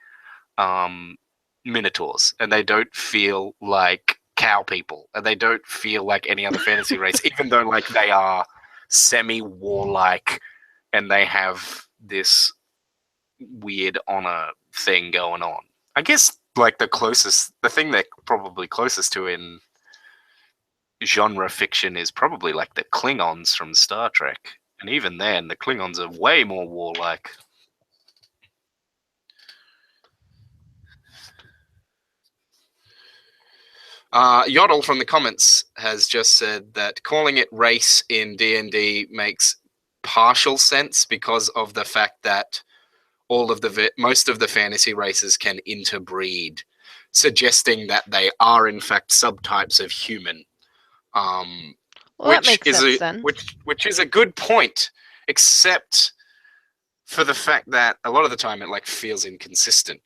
minotaurs, and they don't feel like cow people, and they don't feel like any other fantasy race, even though like they are semi-warlike and they have this weird honor thing going on. I guess like the thing they're probably closest to in genre fiction is probably like the Klingons from Star Trek. And even then, the Klingons are way more warlike. Yodel from the comments has just said that calling it race in D&D makes partial sense because of the fact that most of the fantasy races can interbreed, suggesting that they are in fact subtypes of human. Well, that makes sense then. Which is a good point, except for the fact that a lot of the time it like feels inconsistent.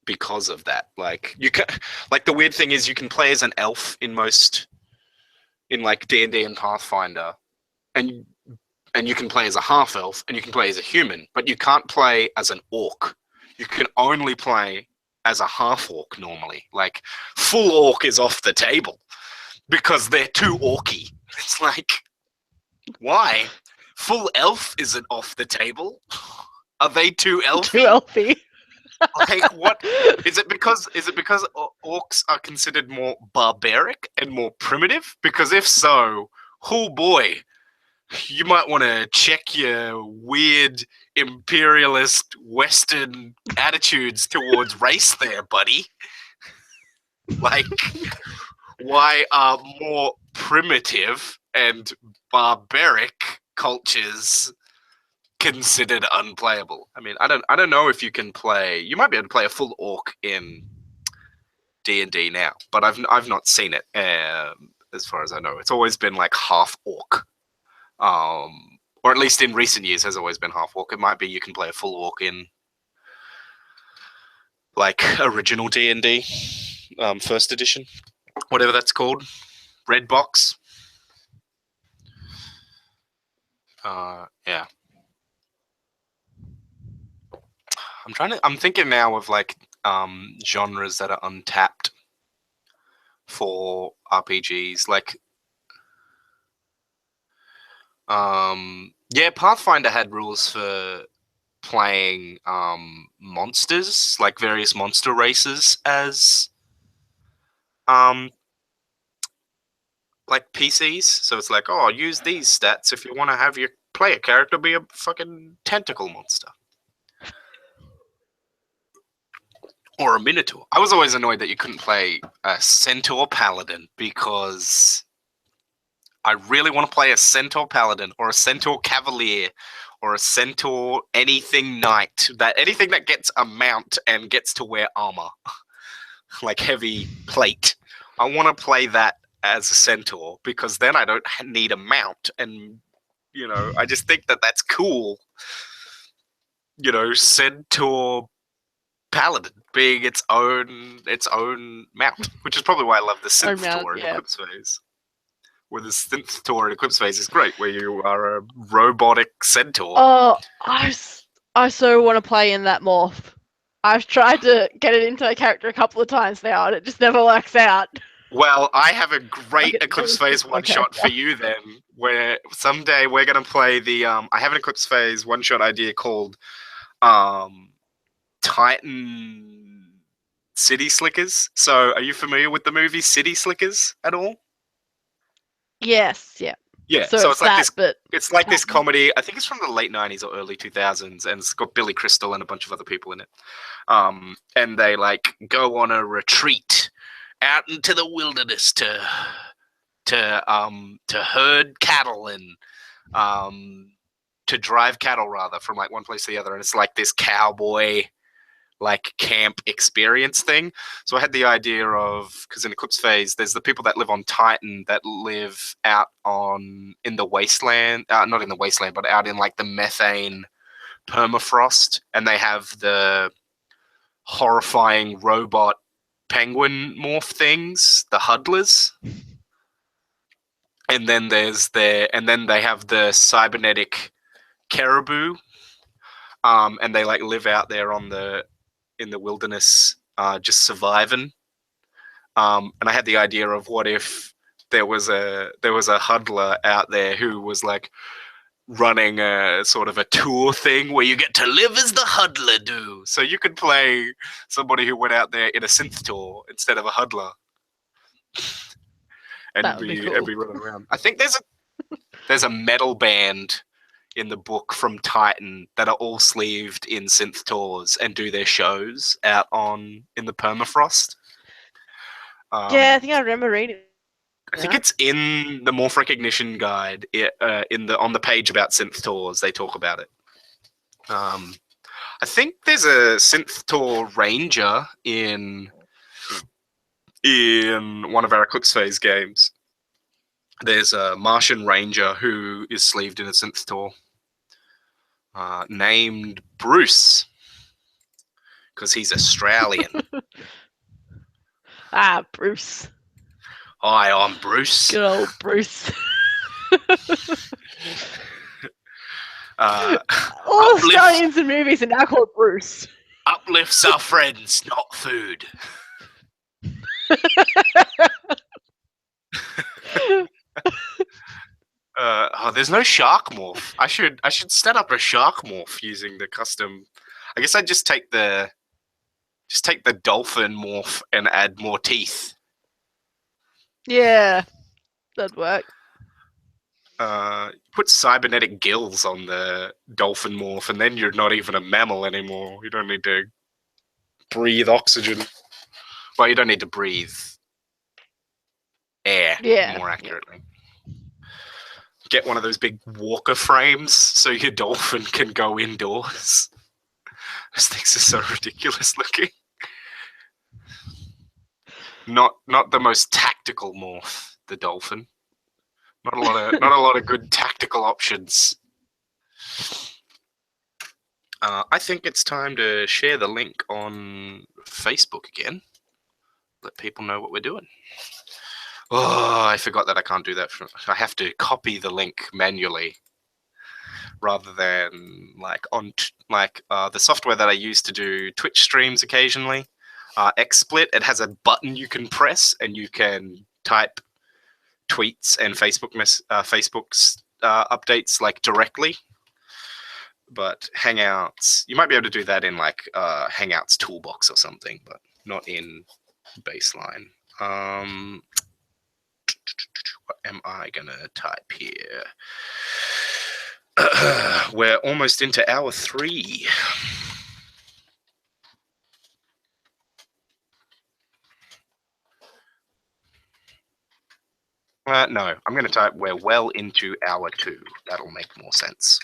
Because of that, like you can, like the weird thing is you can play as an elf in like D&D and Pathfinder, and you can play as a half elf and you can play as a human, but you can't play as an orc. You can only play as a half orc normally. Like full orc is off the table because they're too orky. It's like, why? Full elf isn't off the table. Are they too elfy? Too elfy. Like what is it because orcs are considered more barbaric and more primitive? Because if so, oh boy, you might want to check your weird imperialist Western attitudes towards race there, buddy. Like, why are more primitive and barbaric cultures considered unplayable? I mean, I don't know if you can play. You might be able to play a full orc in D&D now, but I've not seen it. As far as I know, it's always been like half orc, or at least in recent years has always been half orc. It might be you can play a full orc in like original D&D, first edition, whatever that's called, red box. Yeah. I'm thinking now of like genres that are untapped for RPGs. Like, yeah, Pathfinder had rules for playing monsters, like various monster races as like PCs. So it's like, oh, use these stats if you want to have your player character be a fucking tentacle monster. Or a Minotaur. I was always annoyed that you couldn't play a Centaur Paladin because I really want to play a Centaur Paladin or a Centaur Cavalier or a Centaur anything Knight. Anything that gets a mount and gets to wear armor. Like heavy plate. I want to play that as a Centaur because then I don't need a mount. And, you know, I just think that that's cool. You know, Centaur Paladin being its own mount, which is probably why I love the Synth Tour in Eclipse Phase. Where the Synth Tour in Eclipse Phase is great, where you are a robotic centaur. Oh, I so want to play in that morph. I've tried to get it into my character a couple of times now, and it just never works out. Well, I have a great Eclipse Phase one-shot for you then, where someday we're going to play the... I have an Eclipse Phase one-shot idea called Titan City Slickers. So are you familiar with the movie City Slickers at all? Yes, yeah. Yeah, so it's like it's like this comedy. I think it's from the late 90s or early 2000s, and it's got Billy Crystal and a bunch of other people in it. And they like go on a retreat out into the wilderness to herd cattle and to drive cattle rather from like one place to the other. And it's like this cowboy like camp experience thing. So I had the idea of, because in Eclipse Phase there's the people that live on Titan that live out in the wasteland, not in the wasteland, but out in like the methane permafrost, and they have the horrifying robot penguin morph things, the huddlers. And then they have the cybernetic caribou. and they like live out there in the wilderness, just surviving. And I had the idea of what if there was a huddler out there who was like running a sort of a tour thing where you get to live as the huddler do. So you could play somebody who went out there in a synth tour instead of a huddler. And That would be cool. and be running around. I think there's a metal band in the book from Titan that are all sleeved in synth tours and do their shows out in the permafrost. Yeah, I think I remember reading. I think it's in the Morph Recognition Guide. On the page about synth tours, they talk about it. I think there's a synth tour ranger in one of our Eclipse Phase games. There's a Martian ranger who is sleeved in a synth tour, named Bruce, because he's Australian. Bruce. Hi, I'm Bruce. Good old Bruce. All Australians in movies are now called Bruce. Uplifts our friends, not food. There's no shark morph. I should set up a shark morph using the custom. I guess I'd just take the dolphin morph and add more teeth. Yeah, that'd work. Put cybernetic gills on the dolphin morph, and then you're not even a mammal anymore. You don't need to breathe oxygen. Well, you don't need to breathe air, more accurately. Get one of those big walker frames so your dolphin can go indoors. Those things are so ridiculous looking. Not the most tactical morph, the dolphin. Not a lot of good tactical options. I think it's time to share the link on Facebook again. Let people know what we're doing. Oh, I forgot that I can't do that. I have to copy the link manually, rather than the software that I use to do Twitch streams occasionally. XSplit. It has a button you can press, and you can type tweets and Facebook's updates like directly. But Hangouts, you might be able to do that in like Hangouts toolbox or something, but not in Baseline. What am I gonna type here? We're almost into hour 3. No, I'm going to type we're well into hour 2. That'll make more sense.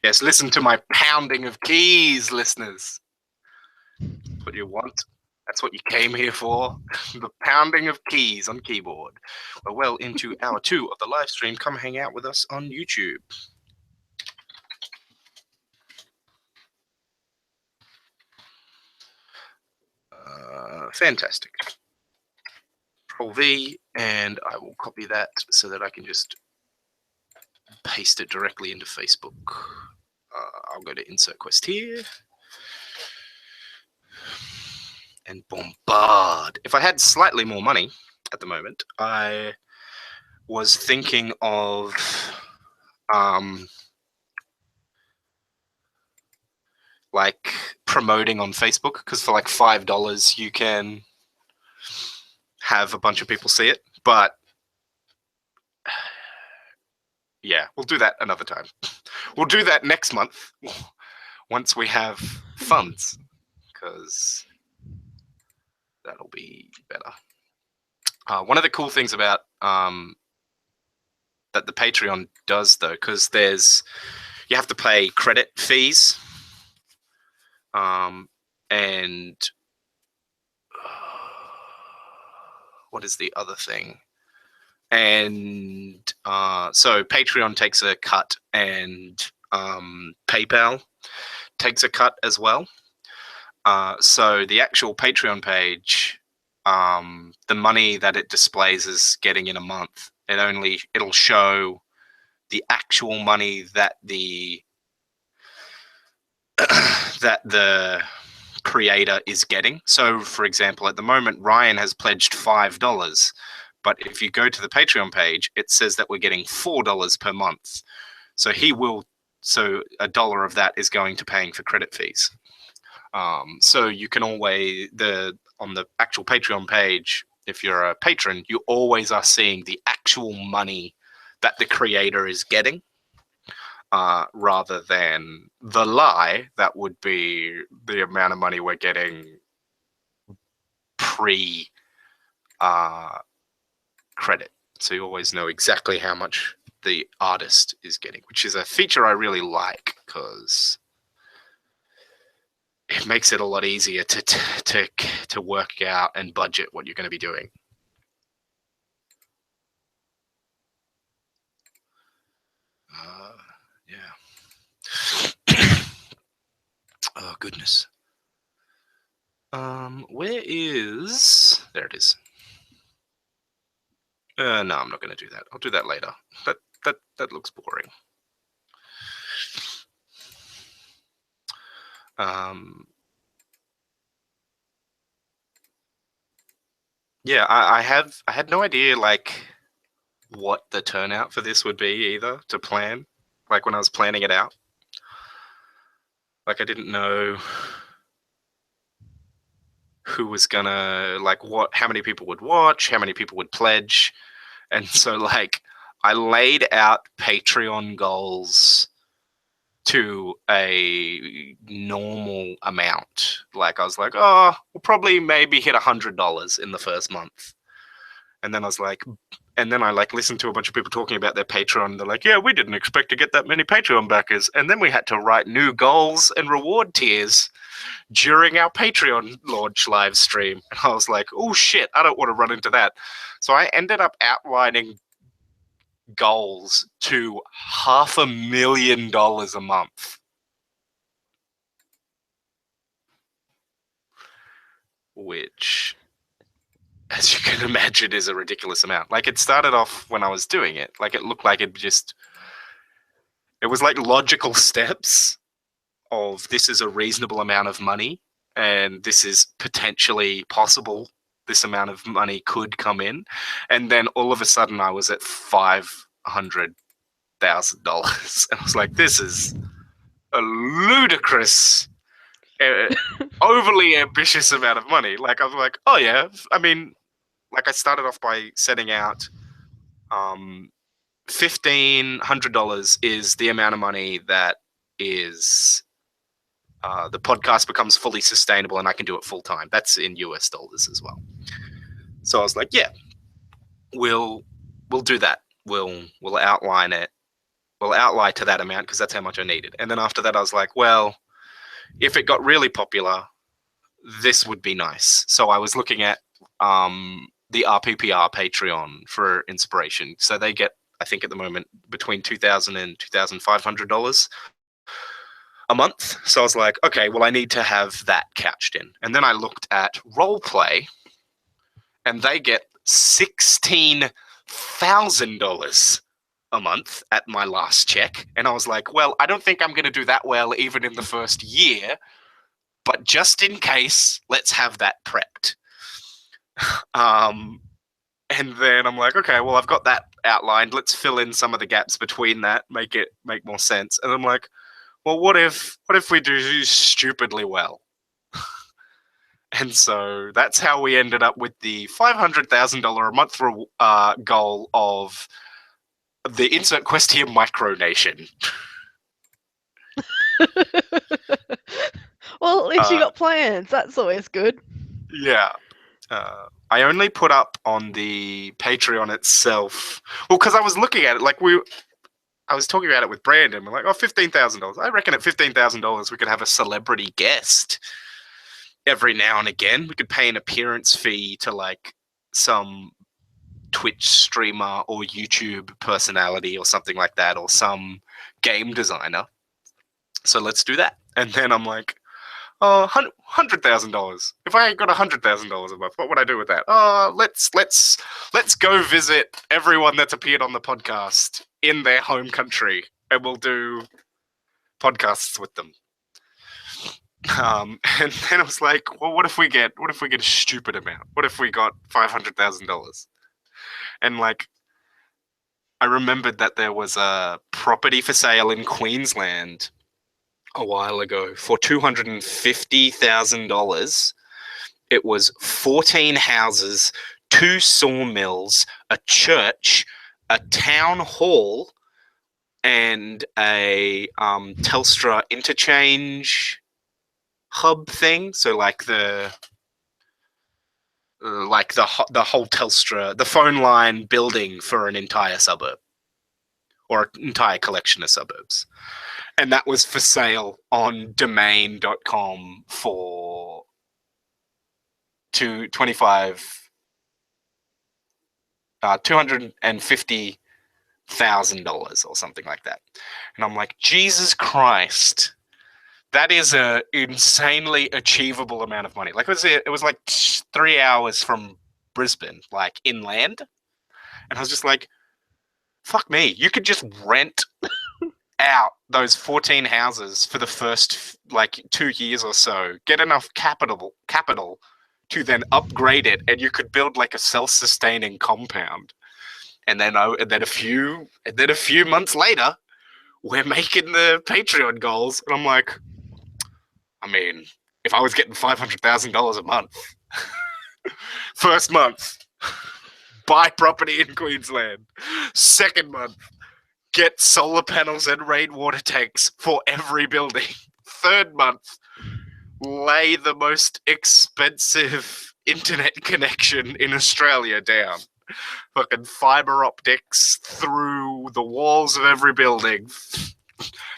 Yes, listen to my pounding of keys, listeners. That's what you want. That's what you came here for. The pounding of keys on keyboard. We're well into hour 2 of the live stream. Come hang out with us on YouTube. Fantastic. Control V, and I will copy that so that I can just paste it directly into Facebook. I'll go to Insert Quest here. And bombard. If I had slightly more money at the moment, I was thinking of like promoting on Facebook, because for like $5 you can have a bunch of people see it. But yeah, we'll do that another time. We'll do that next month once we have funds, because that'll be better. One of the cool things about that the Patreon does, though, because you have to pay credit fees, and what is the other thing? And so Patreon takes a cut, and PayPal takes a cut as well. So the actual Patreon page, the money that it displays as getting in a month, it'll show the actual money that the that the creator is getting. So, for example, at the moment, Ryan has pledged $5, but if you go to the Patreon page, it says that we're getting $4 per month. So so $1 of that is going to paying for credit fees. So you can always on the actual Patreon page, if you're a patron, you always are seeing the actual money that the creator is getting, rather than the lie that would be the amount of money we're getting pre credit. So you always know exactly how much the artist is getting, which is a feature I really like because it makes it a lot easier to work out and budget what you're going to be doing. Yeah. Oh goodness. Where is? There it is. No, I'm not going to do that. I'll do that later. That looks boring. Yeah, I had no idea like what the turnout for this would be either to plan. Like when I was planning it out, like I didn't know who was gonna like how many people would watch, how many people would pledge, and so like I laid out Patreon goals to a normal amount. Like I was like, oh, we'll probably maybe hit $100 in the first month. And then I was like, and then I like listened to a bunch of people talking about their Patreon. And they're like, yeah, we didn't expect to get that many Patreon backers. And then we had to write new goals and reward tiers during our Patreon launch live stream. And I was like, oh shit, I don't want to run into that. So I ended up outlining goals to $500,000 a month. Which, as you can imagine, is a ridiculous amount. Like it started off when I was doing it, like it looked like it was like logical steps of this is a reasonable amount of money and this is potentially possible. This amount of money could come in. And then all of a sudden I was at $500,000. And I was like, this is a ludicrous, overly ambitious amount of money. Like I was like, oh yeah, I mean, like I started off by setting out $1,500 is the amount of money that is the podcast becomes fully sustainable and I can do it full time. That's in US dollars as well. So I was like, yeah, we'll do that. We'll outline it. We'll outline to that amount because that's how much I needed. And then after that, I was like, well, if it got really popular, this would be nice. So I was looking at the RPPR Patreon for inspiration. So they get, I think at the moment, between $2,000 and $2,500 a month. So I was like, okay, well, I need to have that couched in. And then I looked at Roleplay, and they get $16,000 a month at my last check. And I was like, well, I don't think I'm going to do that well even in the first year, but just in case, let's have that prepped. And then I'm like, okay, well, I've got that outlined. Let's fill in some of the gaps between that, make more sense. And I'm like, well, what if we do stupidly well? And so that's how we ended up with the $500,000 a month goal of the insert quest here, Micronation. Well, at least you got plans. That's always good. Yeah. I only put up on the Patreon itself. Well, because I was looking at it, like I was talking about it with Brandon. We're like, oh, $15,000. I reckon at $15,000 we could have a celebrity guest every now and again. We could pay an appearance fee to like some Twitch streamer or YouTube personality or something like that, or some game designer. So let's do that. And then I'm like, Oh, $100,000. If I got $100,000 a month, what would I do with that? Let's go visit everyone that's appeared on the podcast in their home country, and we'll do podcasts with them. And then I was like, well, what if we get a stupid amount? What if we got $500,000? And like, I remembered that there was a property for sale in Queensland a while ago for $250,000. It was 14 houses, 2 sawmills, a church, a town hall, and a Telstra interchange hub thing. So like the whole Telstra, the phone line building for an entire suburb or an entire collection of suburbs. And that was for sale on domain.com for $250,000 or something like that. And I'm like, Jesus Christ, that is a insanely achievable amount of money. Like it was like 3 hours from Brisbane, like inland. And I was just like, fuck me, you could just rent out those 14 houses for the first like 2 years or so, get enough capital to then upgrade it, and you could build like a self-sustaining compound. And then a few months later, we're making the Patreon goals, and I'm like, I mean, if I was getting $500,000 a month, first month, buy property in Queensland. Second month, get solar panels and rainwater tanks for every building. Third month, lay the most expensive internet connection in Australia down. Fucking fiber optics through the walls of every building.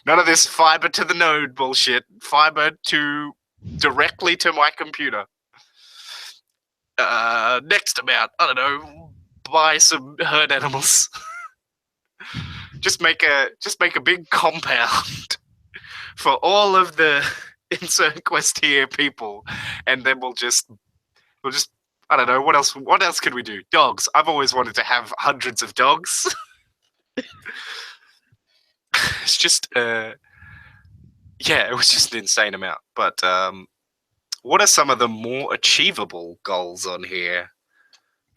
None of this fiber to the node bullshit. Fiber directly to my computer. Next amount, I don't know, buy some herd animals. Just make a big compound for all of the insert quest here people, and then we'll just I don't know, what else could we do? Dogs. I've always wanted to have hundreds of dogs. It's just it was just an insane amount. But what are some of the more achievable goals on here?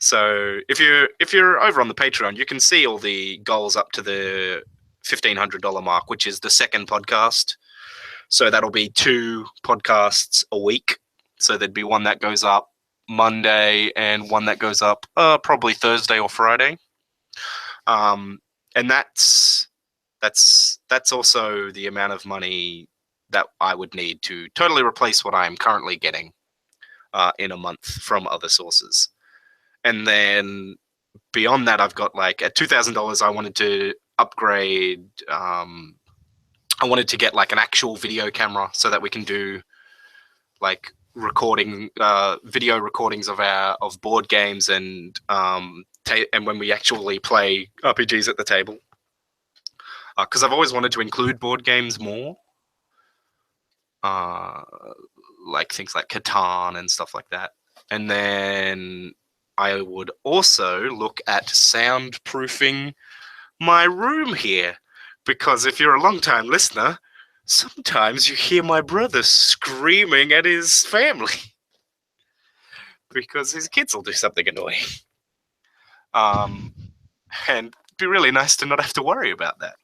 So if you're over on the Patreon, you can see all the goals up to the $1,500 mark, which is the second podcast. So that'll be 2 podcasts a week. So there'd be one that goes up Monday and one that goes up probably Thursday or Friday. And that's also the amount of money that I would need to totally replace what I'm currently getting in a month from other sources. And then beyond that, I've got like at $2,000, I wanted to upgrade. I wanted to get like an actual video camera so that we can do like video recordings of board games and when we actually play RPGs at the table. Because I've always wanted to include board games more, like things like Catan and stuff like that. And then I would also look at soundproofing my room here, because if you're a long-time listener, sometimes you hear my brother screaming at his family because his kids will do something annoying. And it'd be really nice to not have to worry about that.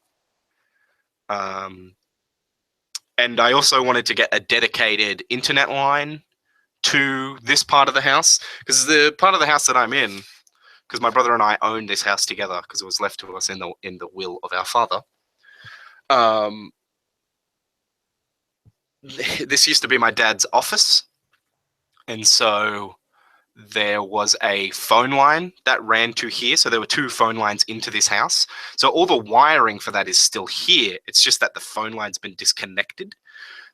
And I also wanted to get a dedicated internet line to this part of the house, because the part of the house that I'm in, because my brother and I own this house together because it was left to us in the will of our father. This used to be my dad's office, and so there was a phone line that ran to here. So there were 2 phone lines into this house. So all the wiring for that is still here. It's just that the phone line's been disconnected.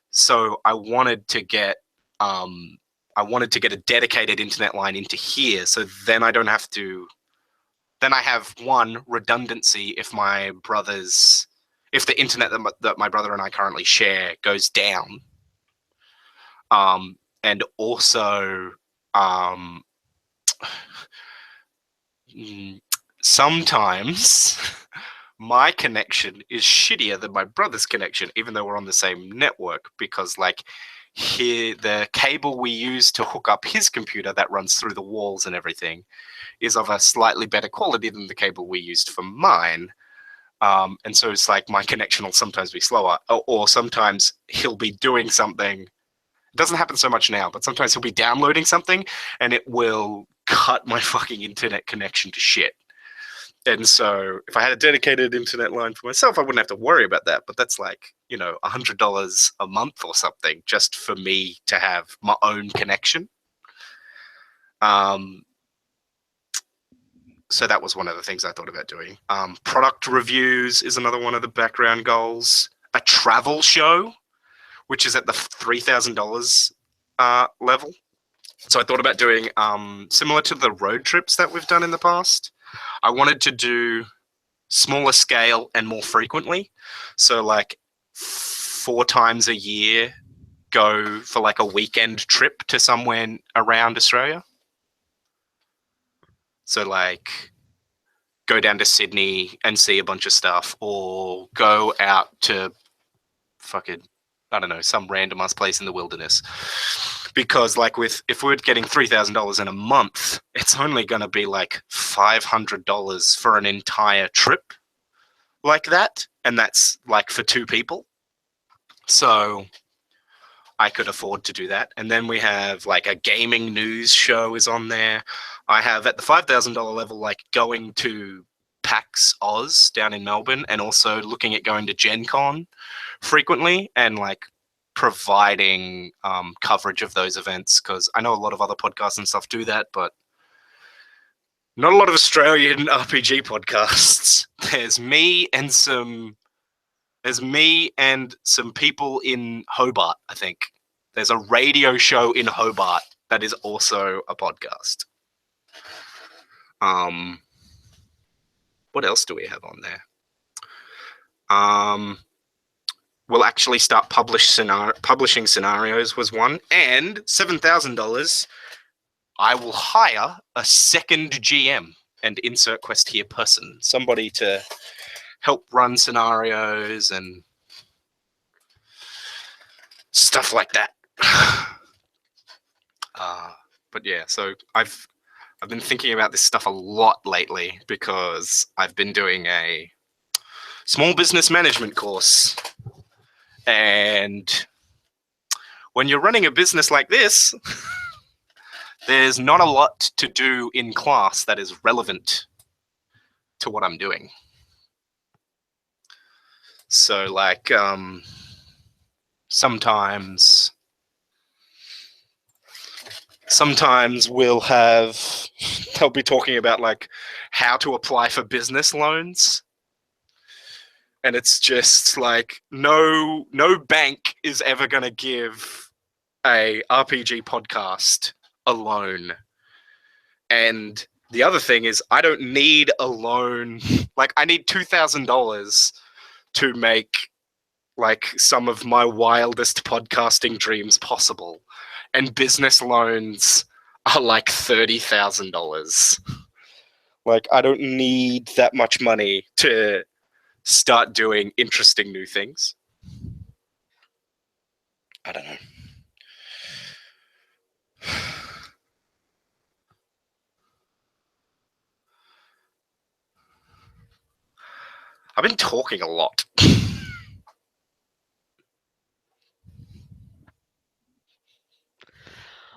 So I wanted to get a dedicated internet line into here. So then I don't have to. Then I have one redundancy if the internet that my brother and I currently share goes down. And also, um, sometimes my connection is shittier than my brother's connection, even though we're on the same network, because like here the cable we use to hook up his computer that runs through the walls and everything is of a slightly better quality than the cable we used for mine. And so it's like my connection will sometimes be slower, or sometimes he'll be doing something. It doesn't happen so much now, but sometimes he'll be downloading something and it will cut my fucking internet connection to shit. And so if I had a dedicated internet line for myself, I wouldn't have to worry about that. But that's like, $100 a month or something just for me to have my own connection. So that was one of the things I thought about doing. Product reviews is another one of the background goals. A travel show, which is at the $3,000 level. So I thought about doing similar to the road trips that we've done in the past. I wanted to do smaller scale and more frequently. So like 4 times a year, go for like a weekend trip to somewhere around Australia. So like go down to Sydney and see a bunch of stuff, or go out to fucking, I don't know, some random ass place in the wilderness. Because like if we're getting $3,000 in a month, it's only going to be like $500 for an entire trip like that. And that's like for 2 people. So I could afford to do that. And then we have like a gaming news show is on there. I have at the $5,000 level, like going to PAX Oz down in Melbourne, and also looking at going to Gen Con frequently and like providing coverage of those events, because I know a lot of other podcasts and stuff do that, but not a lot of Australian RPG podcasts. There's me and some people in Hobart, I think. There's a radio show in Hobart that is also a podcast. What else do we have on there? We'll actually start publishing scenarios was one, and $7,000. I will hire a second GM and insert quest here person, somebody to help run scenarios and stuff like that. But yeah, so I've been thinking about this stuff a lot lately, because I've been doing a small business management course. And when you're running a business like this, there's not a lot to do in class that is relevant to what I'm doing. So like sometimes they'll be talking about like how to apply for business loans. And it's just like no bank is ever going to give a RPG podcast a loan. And the other thing is, I don't need a loan. Like, I need $2,000 to make like some of my wildest podcasting dreams possible. And business loans are like $30,000. Like, I don't need that much money to start doing interesting new things. I don't know. I've been talking a lot.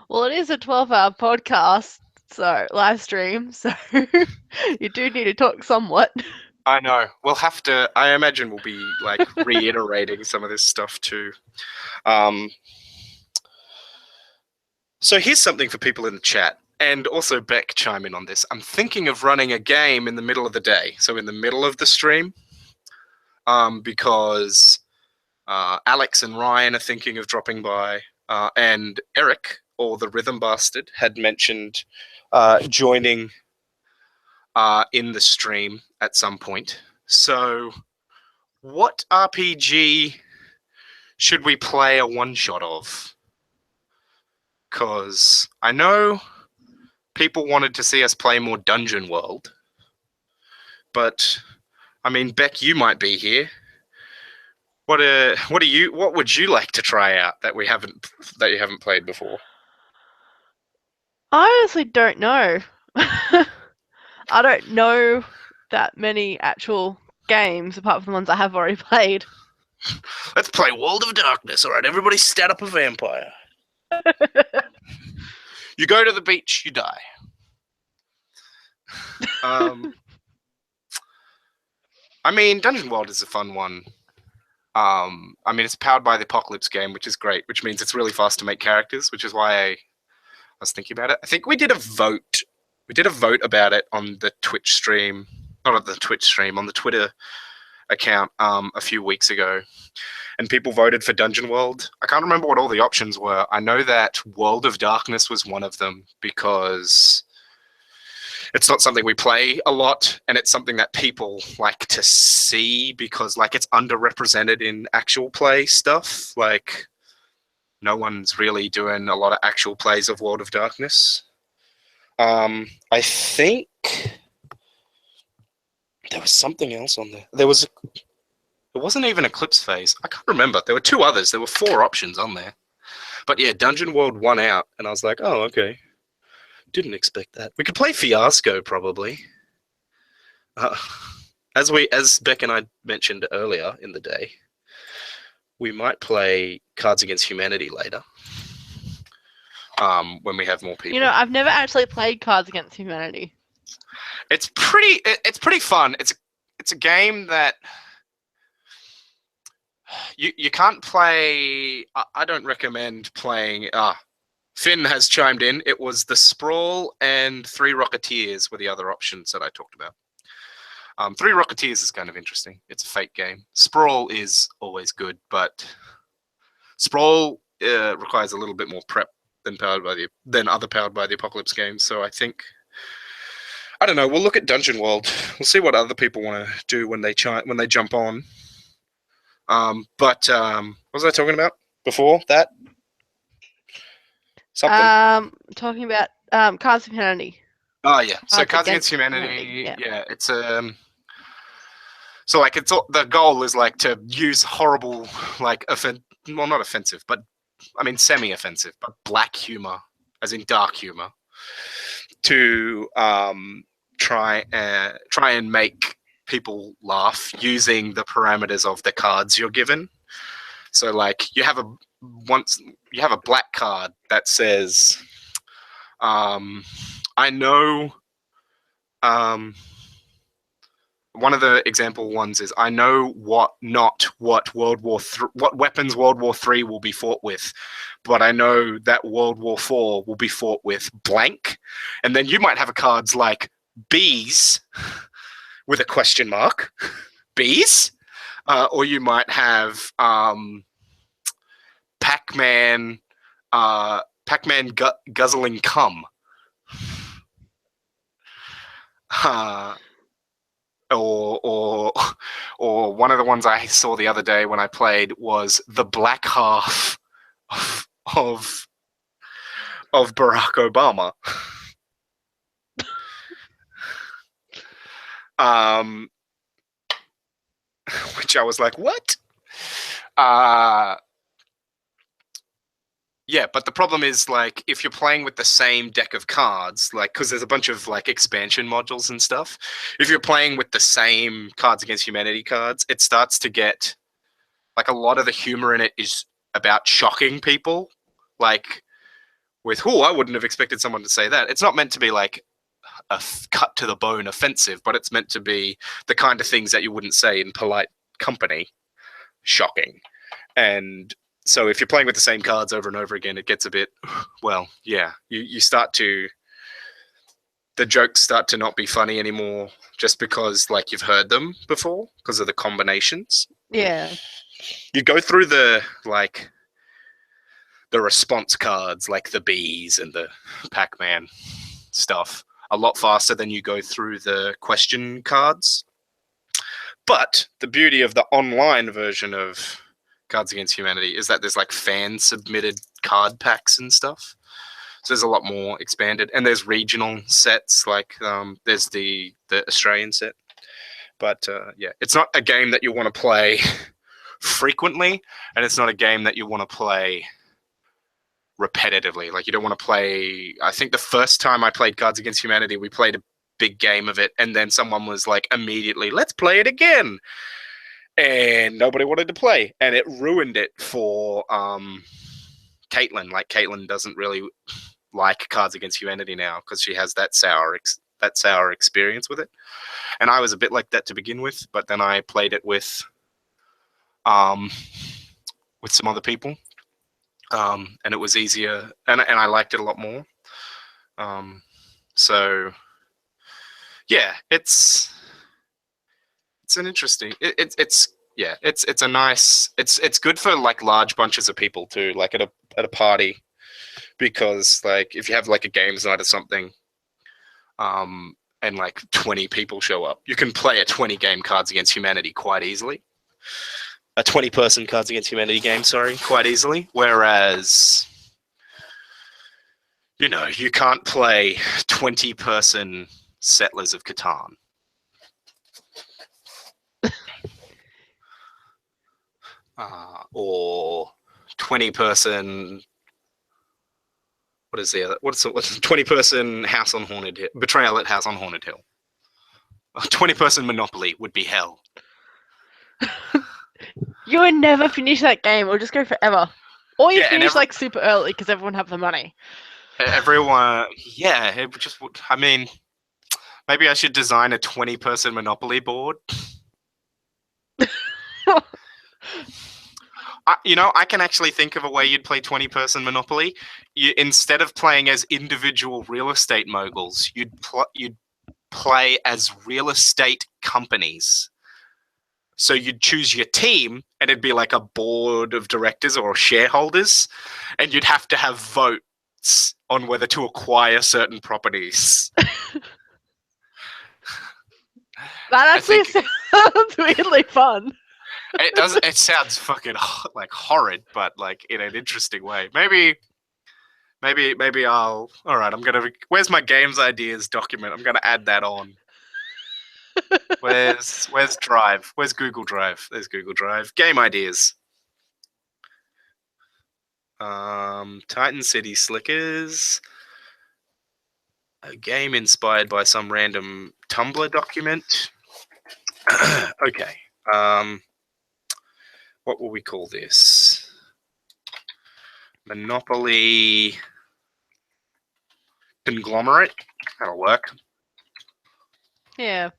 Well, it is a 12-hour podcast, so live stream, so you do need to talk somewhat. I know. We'll have to. I imagine we'll be like reiterating some of this stuff too. So here's something for people in the chat, and also Beck, chime in on this. I'm thinking of running a game in the middle of the day, so in the middle of the stream, because Alex and Ryan are thinking of dropping by, and Eric, or the Rhythm Bastard, had mentioned joining in the stream at some point. So what RPG should we play a one-shot of? because I know people wanted to see us play more Dungeon World, but I mean, Beck, you might be here. What would you like to try out that you haven't played before? I honestly don't know. I don't know that many actual games apart from the ones I have already played. Let's play World of Darkness. All right, everybody stat up a vampire. You go to the beach, you die. I mean, Dungeon World is a fun one. I mean, it's powered by the Apocalypse game, which is great, which means it's really fast to make characters, which is why I was thinking about it. I think we did a vote. We did a vote about it on the Twitch stream, not on the Twitch stream, on the Twitter account a few weeks ago, and people voted for Dungeon World. I can't remember what all the options were. I know that World of Darkness was one of them because it's not something we play a lot, and it's something that people like to see because like it's underrepresented in actual play stuff. Like no one's really doing a lot of actual plays of World of Darkness. I think there was something else on there. It wasn't even Eclipse Phase. I can't remember. There were two others. There were 4 options on there. But yeah, Dungeon World won out, and I was like, oh, okay. Didn't expect that. We could play Fiasco probably. As Beck and I mentioned earlier in the day, we might play Cards Against Humanity later. When we have more people. You know, I've never actually played Cards Against Humanity. It's pretty fun. It's a game that you can't play. I don't recommend playing. Finn has chimed in. It was the Sprawl and 3 Rocketeers were the other options that I talked about. 3 Rocketeers is kind of interesting. It's a fake game. Sprawl is always good, but Sprawl requires a little bit more prep than other powered by the Apocalypse games. So I think, I don't know. We'll look at Dungeon World. We'll see what other people want to do when they jump on. But what was I talking about before that? Something. Talking about Cards of Humanity. Oh yeah. So Cards Against Humanity. Yeah, it's so like the goal is like to use horrible like not offensive, but I mean semi-offensive, but black humor, as in dark humor, to try and make people laugh using the parameters of the cards you're given. So like you have a black card that says, I know. One of the example ones is I know what weapons World War III will be fought with, but I know that World War IV will be fought with blank. And then you might have a cards like bees with a question mark, bees, or you might have Pac-Man guzzling cum. Or one of the ones I saw the other day when I played was the black half of Barack Obama. Which I was like, what? Yeah, but the problem is, like, if you're playing with the same deck of cards, like, because there's a bunch of, like, expansion modules and stuff, if you're playing with the same Cards Against Humanity cards, it starts to get, like, a lot of the humor in it is about shocking people. Like, with, I wouldn't have expected someone to say that. It's not meant to be, like, a cut to the bone offensive, but it's meant to be the kind of things that you wouldn't say in polite company. Shocking. And so if you're playing with the same cards over and over again, it gets a bit, well, yeah, you start to, the jokes start to not be funny anymore just because, like, you've heard them before because of the combinations. Yeah. You go through the response cards, like the bees and the Pac-Man stuff, a lot faster than you go through the question cards. But the beauty of the online version of Cards Against Humanity is that there's like fan submitted card packs and stuff. So there's a lot more expanded, and there's regional sets like there's the Australian set. But yeah, it's not a game that you want to play frequently, and it's not a game that you want to play repetitively. Like you don't want to play. I think the first time I played Cards Against Humanity, we played a big game of it, and then someone was like immediately, "Let's play it again," and nobody wanted to play, and it ruined it for Caitlin. Like Caitlin doesn't really like Cards Against Humanity now because she has that sour experience with it, and I was a bit like that to begin with, but then I played it with some other people, and it was easier, and I liked it a lot more. So yeah, it's an interesting. It's a nice. It's good for like large bunches of people too, like at a party, because like if you have like a games night or something, and like 20 people show up, you can play a 20 game Cards Against Humanity quite easily. A 20-person Cards Against Humanity game, sorry, quite easily. Whereas, you can't play 20-person Settlers of Catan. Or 20-person. What's 20-person House on Haunted Hill? Betrayal at House on Haunted Hill. A 20-person Monopoly would be hell. You would never finish that game. It would just go forever. Or you finish like super early because everyone have the money. Everyone, yeah, it just would. I mean, maybe I should design a 20-person Monopoly board. I can actually think of a way you'd play 20-person Monopoly. Instead of playing as individual real estate moguls, you'd play as real estate companies. So you'd choose your team, and it'd be like a board of directors or shareholders, and you'd have to have votes on whether to acquire certain properties. That actually sounds weirdly fun. It does. It sounds fucking like horrid, but like in an interesting way. Maybe I'll. All right, I'm gonna. Where's my games ideas document? I'm gonna add that on. Where's Drive? Where's Google Drive? There's Google Drive. Game ideas. Titan City Slickers. A game inspired by some random Tumblr document. Okay. What will we call this? Monopoly Conglomerate. That'll work. Yeah.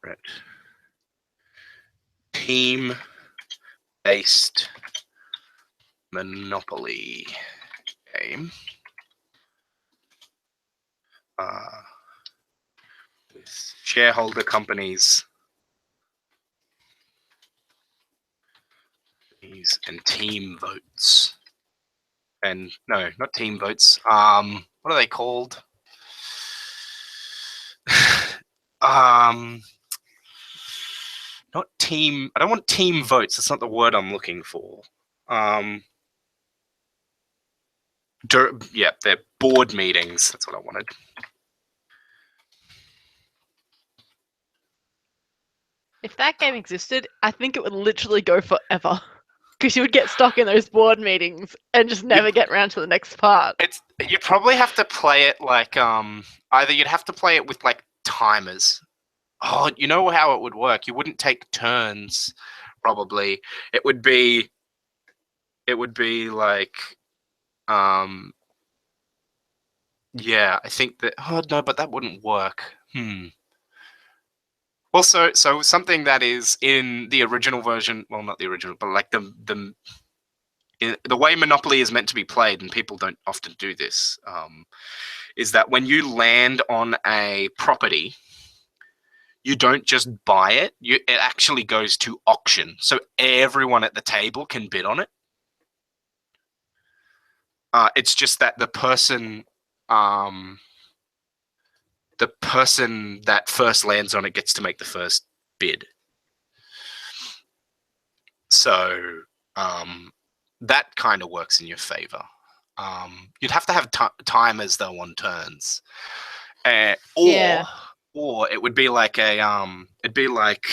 Right. Team-based Monopoly game. With shareholder companies and team votes. And no, not team votes. What are they called? Not team. I don't want team votes. That's not the word I'm looking for. They're board meetings. That's what I wanted. If that game existed, I think it would literally go forever. Because you would get stuck in those board meetings and just never get around to the next part. You probably have to play it like either you'd have to play it with like timers. Oh, you know how it would work. You wouldn't take turns, probably. It would be like yeah, I think that. Oh no, but that wouldn't work. Well, so something that is in the original version, well, not the original, but like the way Monopoly is meant to be played, and people don't often do this, is that when you land on a property, you don't just buy it. It actually goes to auction, so everyone at the table can bid on it. It's just that the person that first lands on it gets to make the first bid. So that kind of works in your favor. You'd have to have timers though on turns, Yeah. or it would be like it'd be like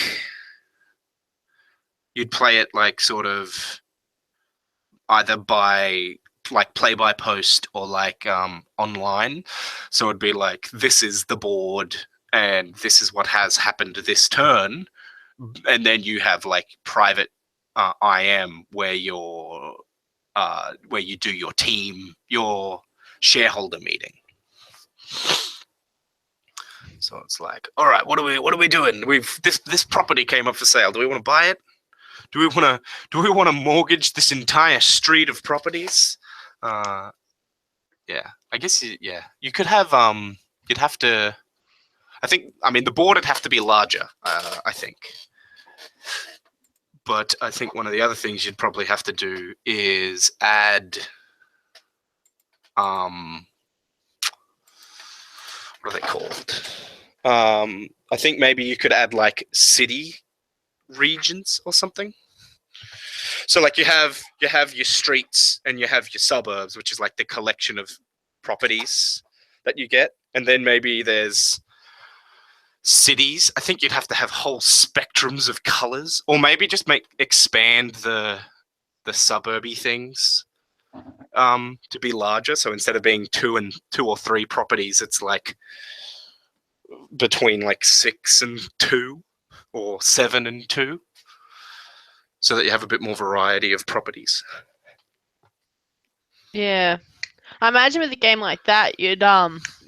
you'd play it like sort of either by like play by post or like online. So it'd be like, this is the board and this is what has happened this turn, and then you have like private IM where you do your shareholder meeting. So it's like, all right, what are we doing? This property came up for sale. Do we want to buy it? Do we want to mortgage this entire street of properties? Yeah, I guess you could have you'd have to. I mean the board would have to be larger. I think, but I think one of the other things you'd probably have to do is add what are they called? I think maybe you could add like city regions or something. So like you have your streets and you have your suburbs, which is like the collection of properties that you get, and then maybe there's cities. I think you'd have to have whole spectrums of colors, or maybe just expand the suburby things to be larger. So instead of being two or three properties, it's like between like 6 and 2 or 7 and 2, so that you have a bit more variety of properties. Yeah. I imagine with a game like that, you'd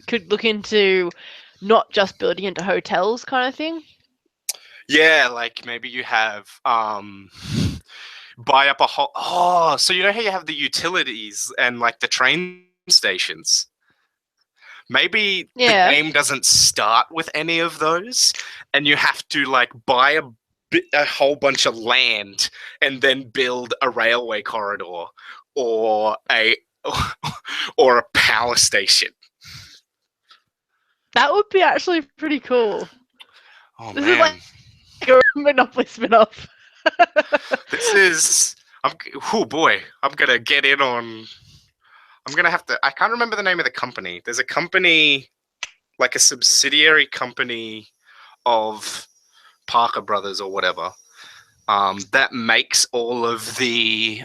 could look into not just building into hotels kind of thing. Yeah, like maybe you have buy up a whole. So you know how you have the utilities and like the train stations. Maybe the game doesn't start with any of those, and you have to like buy a whole bunch of land and then build a railway corridor or a power station. That would be actually pretty cool. Oh, this man. is like a Monopoly spin-off. This is. Oh boy, I'm gonna get in on. I'm gonna have to. I can't remember the name of the company. There's a company, like a subsidiary company of Parker Brothers or whatever, that makes all of the.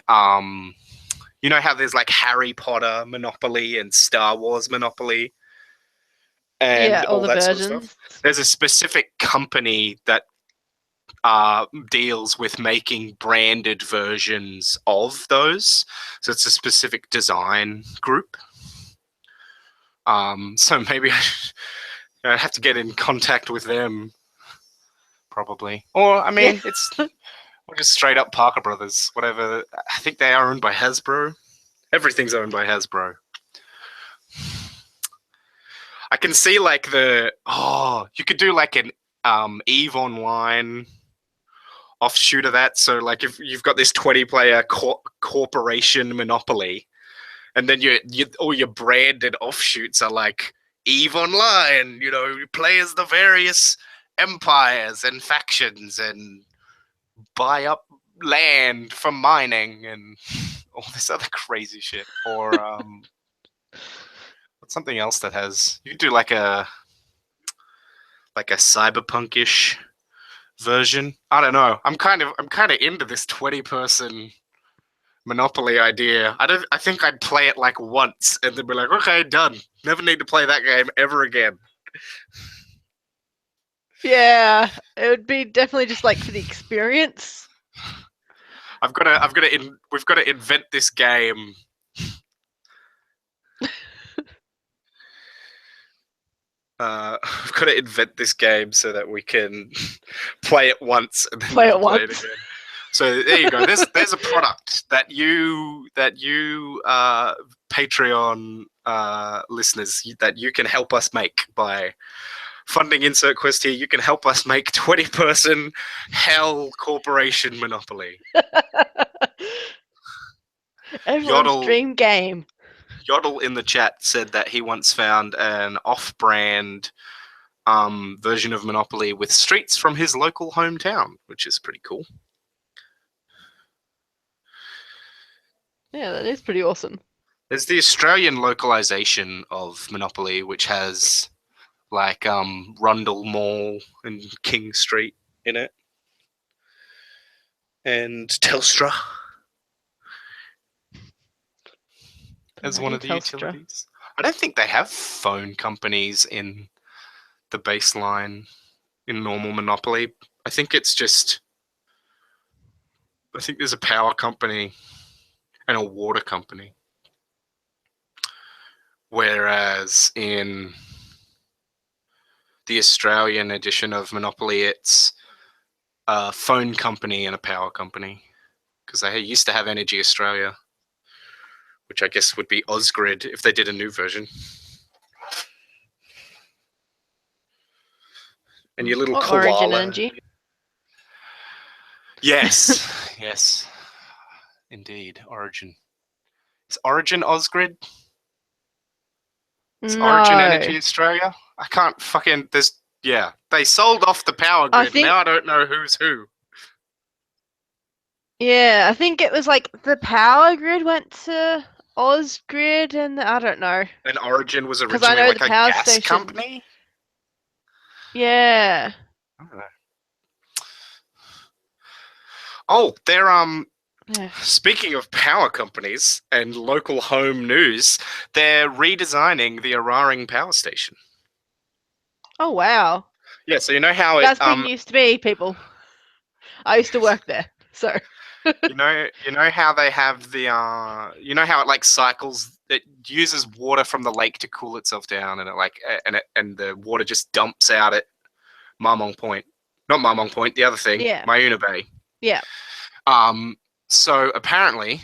You know how there's like Harry Potter Monopoly and Star Wars Monopoly, and all that versions. Sort of stuff. There's a specific company that deals with making branded versions of those. So it's a specific design group. So maybe I have to get in contact with them, probably. Or I mean, it's or just straight up Parker Brothers, whatever. I think they are owned by Hasbro. Everything's owned by Hasbro. I can see like you could do like an EVE Online offshoot of that. So like if you've got this 20-player corporation Monopoly, and then all your branded offshoots are like EVE Online, you know, you play as the various empires and factions and buy up land for mining and all this other crazy shit. Or what's something else that has, you could do like a cyberpunk-ish version. I don't know. I'm kind of into this 20-person Monopoly idea. I think I'd play it like once and then be like, okay, done. Never need to play that game ever again. Yeah, it would be definitely just like for the experience. We've got to invent this game. We've got to invent this game so that we can play it once and then play it again. So there you go. There's a product that you Patreon listeners that you can help us make by funding Insert Quest here. You can help us make 20-person Hell Corporation Monopoly. Everyone's dream game. Yodel in the chat said that he once found an off-brand version of Monopoly with streets from his local hometown, which is pretty cool. Yeah, that is pretty awesome. There's the Australian localization of Monopoly, which has like Rundle Mall and King Street in it, and Telstra as one Bloody of the Telstra. utilities. I don't think they have phone companies in the baseline in normal Monopoly. I think it's just. I think there's a power company and a water company. Whereas in the Australian edition of Monopoly, it's a phone company and a power company. Because they used to have Energy Australia, which I guess would be Ausgrid if they did a new version. And your little Or koala. Origin Energy. Yes, yes, indeed. Origin. Is Origin Ausgrid? Is Origin No. Energy Australia? I can't fucking. Yeah, they sold off the power I grid. think- Now I don't know who's who. Yeah, I think it was like the power grid went to Ausgrid, and I don't know. And Origin was 'Cause I originally know like the a power gas station- company. Yeah. I don't know. Oh, they're Yeah. speaking of power companies and local home news, they're redesigning the Araring power station. Oh wow. Yeah, so you know how That's big news to me, people. I used to work there, so. you know how they have the you know how it like cycles, it uses water from the lake to cool itself down, and and the water just dumps out at Marmong Point. Not Marmong Point, the other thing, Yeah. Myuna Bay. Yeah. So apparently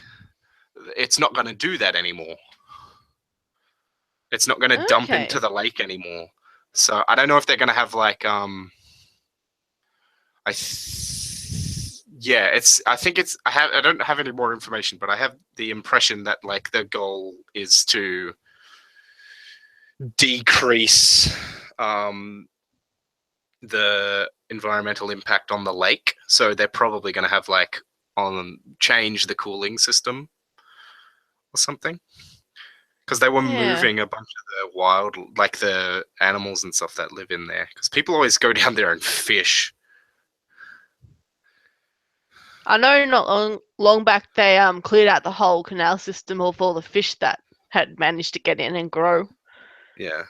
it's not going to do that anymore. It's not going to dump into the lake anymore. So I don't know if they're going to have like yeah, I don't have any more information, but I have the impression that like the goal is to decrease the environmental impact on the lake. So they're probably going to have like change the cooling system or something. Because they were moving a bunch of the wild, like the animals and stuff that live in there. Because people always go down there and fish. I know not long back they cleared out the whole canal system of all the fish that had managed to get in and grow. Yeah.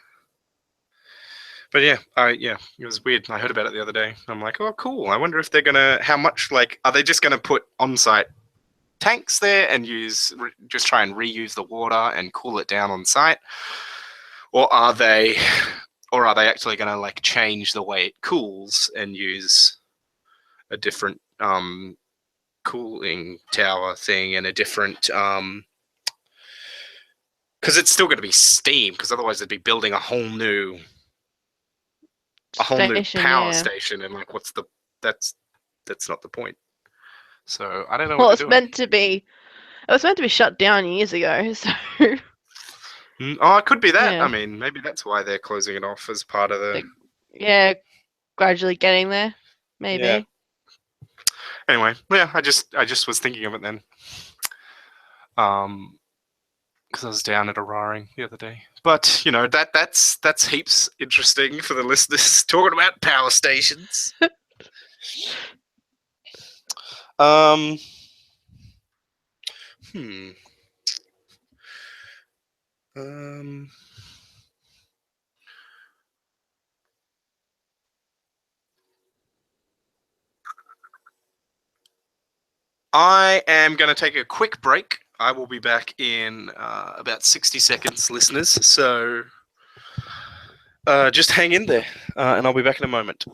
But yeah, it was weird. I heard about it the other day. I'm like, oh, cool. I wonder if they're gonna, how much, like, are they just gonna put on-site tanks there and just try and reuse the water and cool it down on site, or are they actually gonna like change the way it cools and use a different cooling tower thing and a different because it's still going to be steam, because otherwise they'd be building a whole new power station, and like that's not the point. So I don't know. Well, what it's meant to be. It was meant to be shut down years ago. So. Oh, it could be that. Yeah. I mean, maybe that's why they're closing it off as part of the. Yeah, gradually getting there. Maybe. Yeah. Anyway, yeah, I just was thinking of it then. Because I was down at Araring the other day. But you know that's heaps interesting for the listeners talking about power stations. Hmm. I am going to take a quick break. I will be back in about 60 seconds, listeners. So just hang in there, and I'll be back in a moment.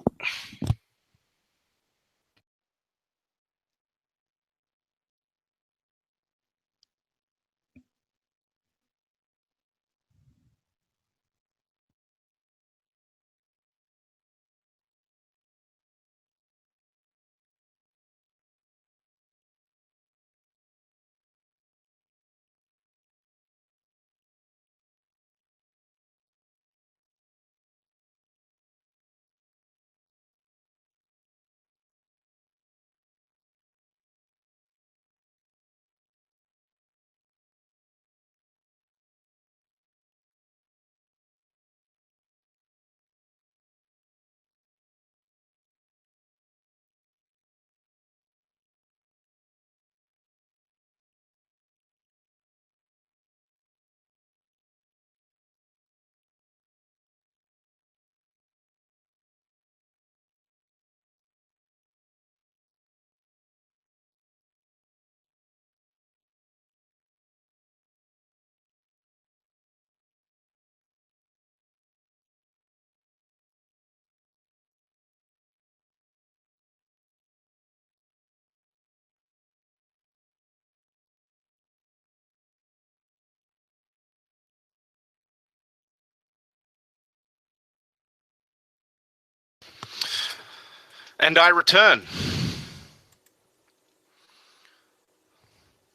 And I return.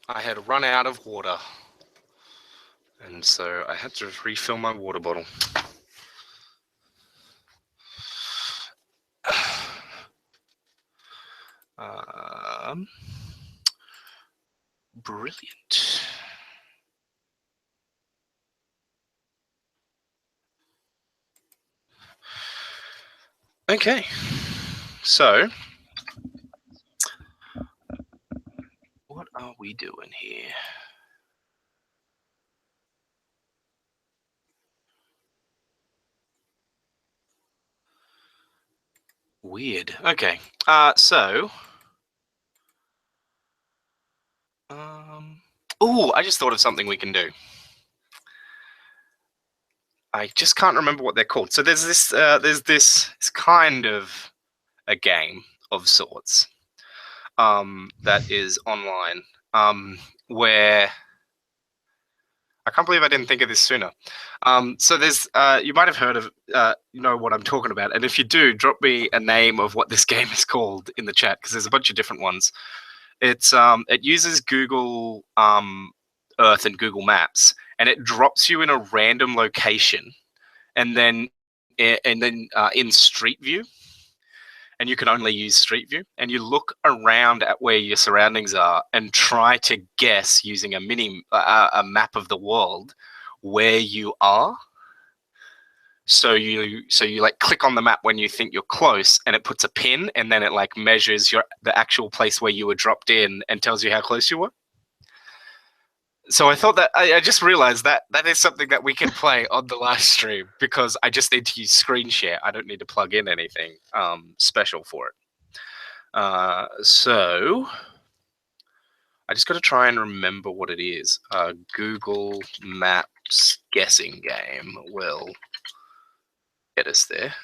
I had run out of water. And so I had to refill my water bottle. Brilliant. Okay, so what are we doing here? Weird. Okay, so oh, I just thought of something we can do. I just can't remember what they're called. So there's this kind of a game of sorts that is online where I can't believe I didn't think of this sooner. So there's you might have heard of you know what I'm talking about, and if you do, drop me a name of what this game is called in the chat because there's a bunch of different ones. It uses Google Earth and Google Maps, and it drops you in a random location, and then in Street View, and you can only use Street View, and you look around at where your surroundings are and try to guess using a map of the world where you are. So you like click on the map when you think you're close, and it puts a pin, and then it like measures the actual place where you were dropped in and tells you how close you were. So I thought that I just realized that is something that we can play on the live stream because I just need to use screen share. I don't need to plug in anything special for it. So I just got to try and remember what it is. Google Maps guessing game will get us there.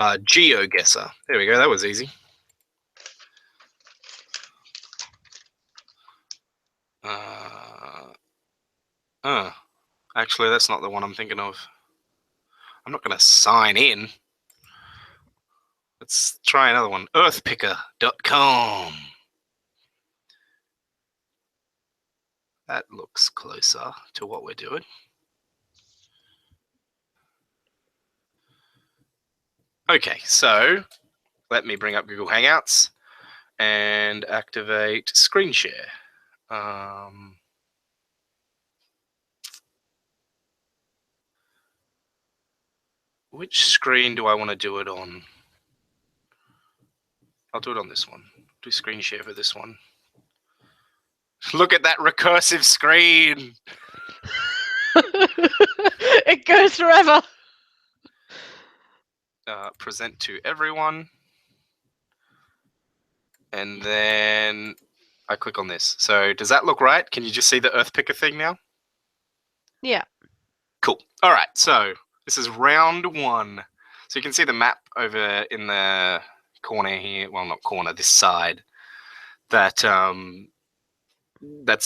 GeoGuessr. There we go. That was easy. Actually, that's not the one I'm thinking of. I'm not going to sign in. Let's try another one. Earthpicker.com. That looks closer to what we're doing. Okay, so let me bring up Google Hangouts and activate screen share. Which screen do I want to do it on? I'll do it on this one. Do screen share for this one. Look at that recursive screen. It goes forever. Present to everyone. And then I click on this. So does that look right? Can you just see the Earthpicker thing now? Yeah. Cool. All right. So this is round one. So you can see the map over in the corner here. Well, not corner, this side. That's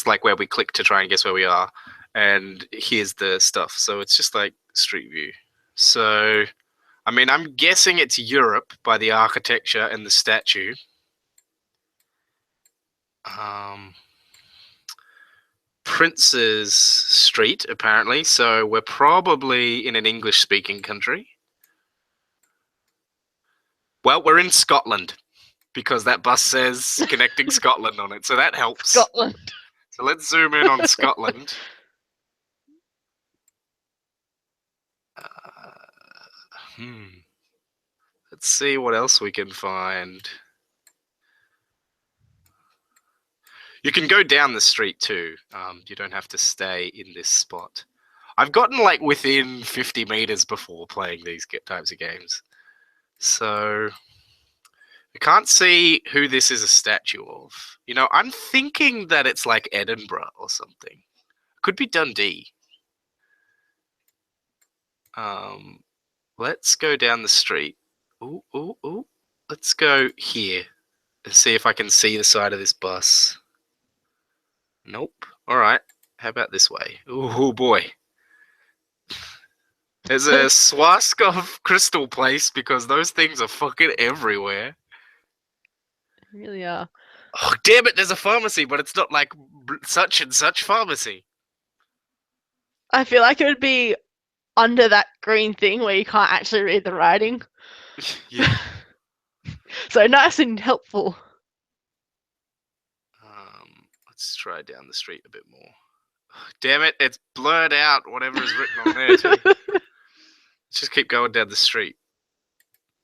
like where we click to try and guess where we are. And here's the stuff. So it's just like Street View. So, I mean, I'm guessing it's Europe by the architecture and the statue. Prince's Street, apparently. So we're probably in an English-speaking country. Well, we're in Scotland because that bus says connecting Scotland on it. So that helps. Scotland. So let's zoom in on Scotland. Let's see what else we can find. You can go down the street too. You don't have to stay in this spot. I've gotten like within 50 meters before playing these types of games. So I can't see who this is a statue of. You know, I'm thinking that it's like Edinburgh or something. Could be Dundee. Let's go down the street. Ooh. Let's go here and see if I can see the side of this bus. Nope. All right. How about this way? Oh boy. There's a Swarovski crystal place because those things are fucking everywhere. Really are. Oh, damn it, there's a pharmacy, but it's not like such and such pharmacy. I feel like it would be under that green thing where you can't actually read the writing. Yeah. So nice and helpful. Let's try down the street a bit more. Damn it, it's blurred out, whatever is written on there too. Let's just keep going down the street.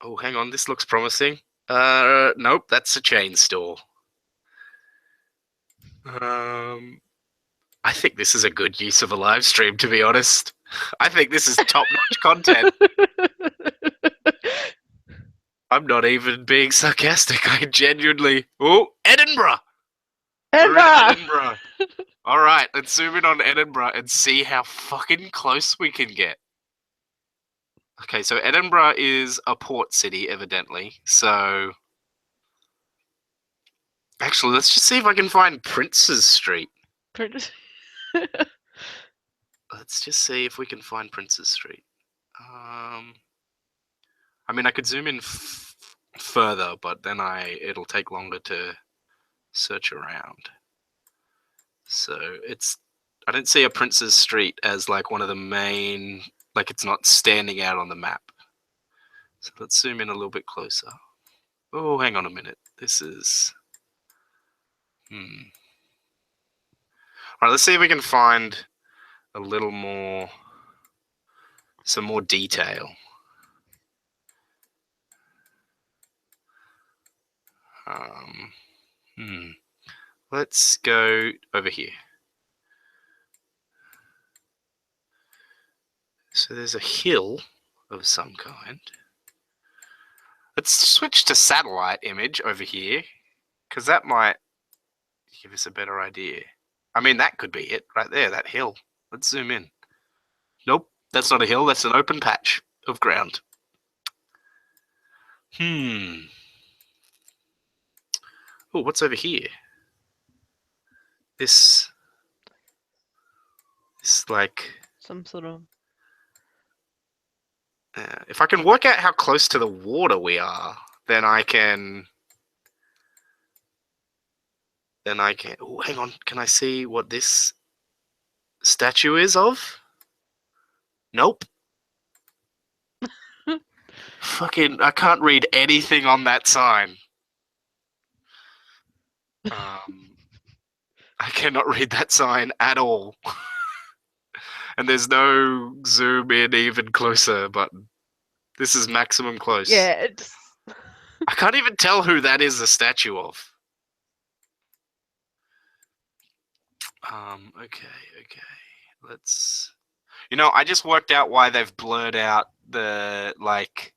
Oh, hang on, this looks promising. Nope, that's a chain store. I think this is a good use of a live stream, to be honest. I think this is top-notch content. I'm not even being sarcastic. I genuinely... Oh, Edinburgh! Edinburgh! All right, let's zoom in on Edinburgh and see how fucking close we can get. Okay, so Edinburgh is a port city, evidently. So... Actually, let's just see if I can find Princes Street. Let's just see if we can find Princes Street. I mean, I could zoom in further, but then it'll take longer to search around. So I don't see a Princes Street as like one of the main, like it's not standing out on the map. So let's zoom in a little bit closer. Oh, hang on a minute. This is... All right, let's see if we can find a little more, some more detail. Let's go over here. So there's a hill of some kind. Let's switch to satellite image over here, because that might give us a better idea. I mean, that could be it right there, that hill. Let's zoom in. Nope, that's not a hill, that's an open patch of ground. Oh, what's over here? This like... Some sort of... if I can work out how close to the water we are, then I can... Oh, hang on. Can I see what this statue is of? Nope. Fucking, I can't read anything on that sign. I cannot read that sign at all. And there's no zoom in even closer button. This is maximum close. Yeah. I can't even tell who that is a statue of. Okay. Let's... You know, I just worked out why they've blurred out the, like...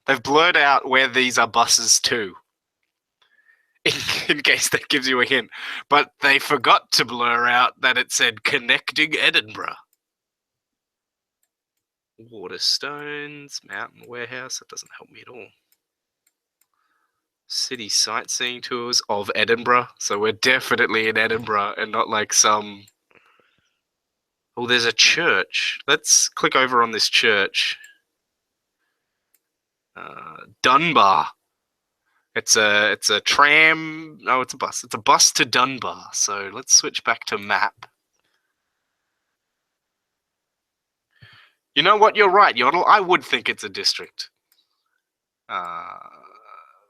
They've blurred out where these are buses to. In case that gives you a hint. But they forgot to blur out that it said connecting Edinburgh. Waterstones, Mountain Warehouse, that doesn't help me at all. City sightseeing tours of Edinburgh. So we're definitely in Edinburgh and not like some... Oh, there's a church. Let's click over on this church. Dunbar. It's a tram. No, it's a bus. It's a bus to Dunbar. So let's switch back to map. You know what? You're right, Yodel. I would think it's a district.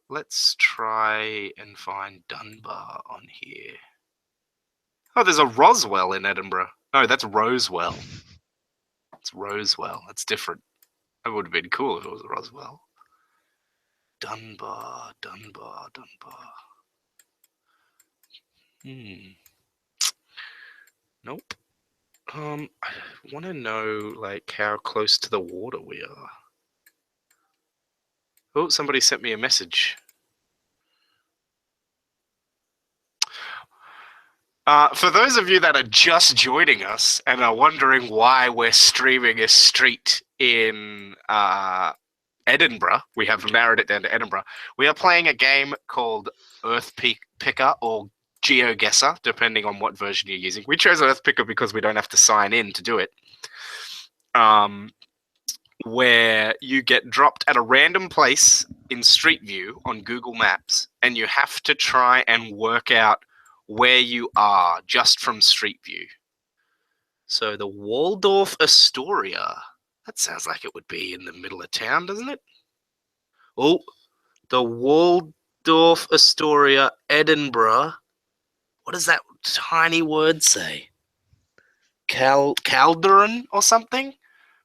Let's try and find Dunbar on here. Oh, there's a Roswell in Edinburgh. No, that's Rosewell. It's Rosewell. That's different. That would have been cool if it was a Roswell. Dunbar. Nope. I want to know, like, how close to the water we are. Oh, somebody sent me a message. For those of you that are just joining us and are wondering why we're streaming a street in Edinburgh, we have narrowed it down to Edinburgh. We are playing a game called Earth Picker or GeoGuessr, depending on what version you're using. We chose Earth Picker because we don't have to sign in to do it. where you get dropped at a random place in Street View on Google Maps, and you have to try and work out where you are just from Street View. So the Waldorf Astoria. That sounds like it would be in the middle of town, doesn't it? Oh, the Waldorf Astoria, Edinburgh. What does that tiny word say? Caldron or something?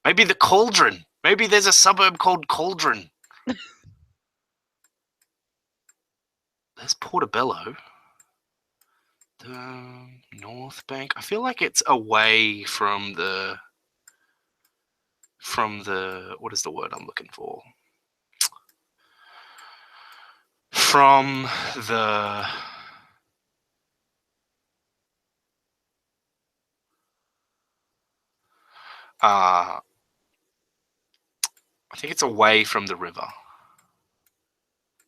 Maybe the Cauldron. Maybe there's a suburb called Cauldron. There's Portobello. The North Bank. I feel like it's away from the what is the word I'm looking for? From the I think it's away from the river.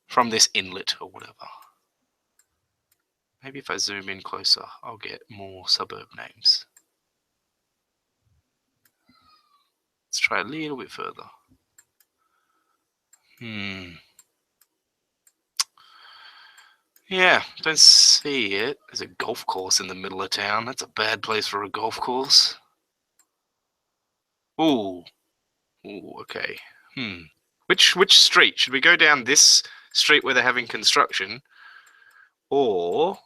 From this inlet or whatever. Maybe if I zoom in closer, I'll get more suburb names. Let's try a little bit further. Yeah, don't see it. There's a golf course in the middle of town. That's a bad place for a golf course. Ooh, okay. Which street? Should we go down this street where they're having construction? Or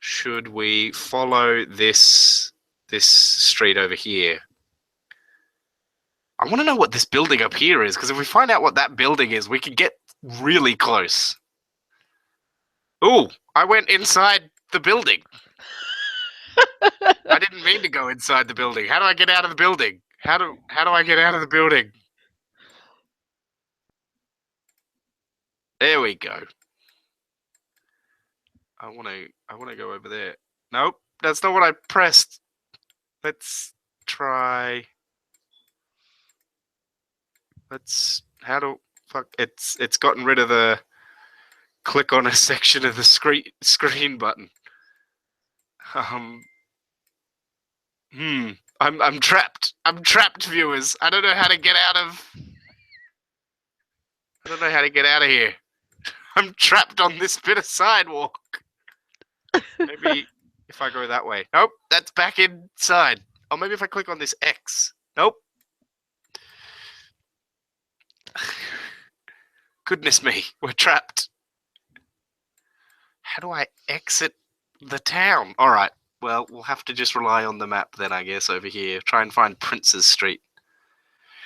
should we follow this street over here? I want to know what this building up here is, because if we find out what that building is, we can get really close. Ooh, I went inside the building. I didn't mean to go inside the building. How do I get out of the building? How do I get out of the building? There we go. I want to go over there. Nope, that's not what I pressed. Let's try. It's gotten rid of the click on a section of the screen button. I'm trapped. I'm trapped, viewers. I don't know how to get out of here. I'm trapped on this bit of sidewalk. Maybe if I go that way. Nope, that's back inside. Or maybe if I click on this X. Nope. Goodness me, we're trapped. How do I exit the town? All right, well, we'll have to just rely on the map then, I guess, over here. Try and find Prince's Street.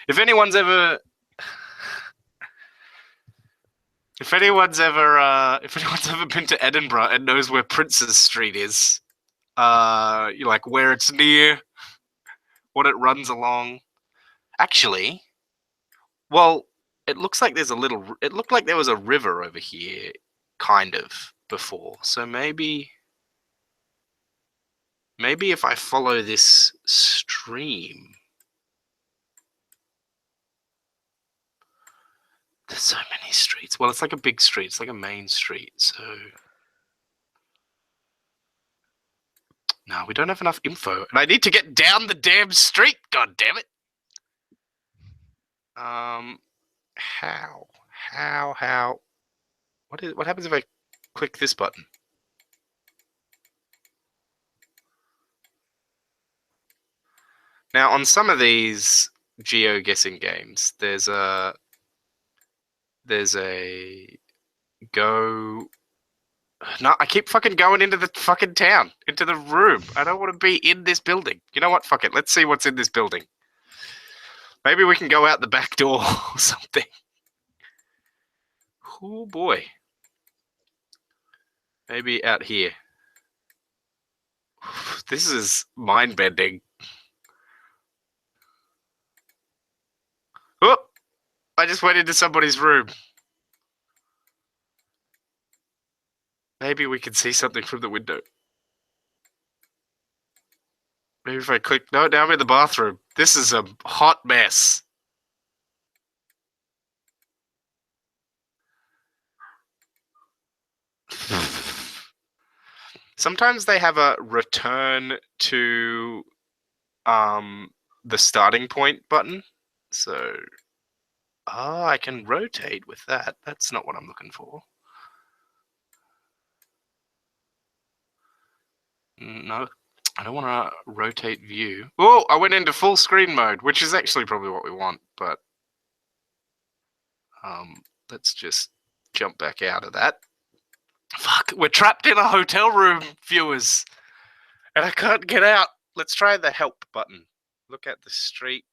If anyone's ever been to Edinburgh and knows where Prince's Street is, like where it's near, what it runs along. Actually, well, it looks like it looked like there was a river over here, kind of, before. So maybe if I follow this stream. There's so many streets. Well, it's like a big street. It's like a main street. So no, we don't have enough info. And I need to get down the damn street. God damn it. How? What happens if I click this button? Now, on some of these geo-guessing games, there's a go. No, I keep fucking going into the fucking town, into the room. I don't want to be in this building. You know what? Fuck it. Let's see what's in this building. Maybe we can go out the back door or something. Oh boy. Maybe out here. This is mind-bending. Oh! I just went into somebody's room. Maybe we can see something from the window. Maybe if I click... No, now I'm in the bathroom. This is a hot mess. Sometimes they have a return to the starting point button. So, I can rotate with that. That's not what I'm looking for. No, I don't want to rotate view. Oh, I went into full screen mode, which is actually probably what we want, but let's just jump back out of that. Fuck, we're trapped in a hotel room, viewers, and I can't get out. Let's try the help button. Look at the street.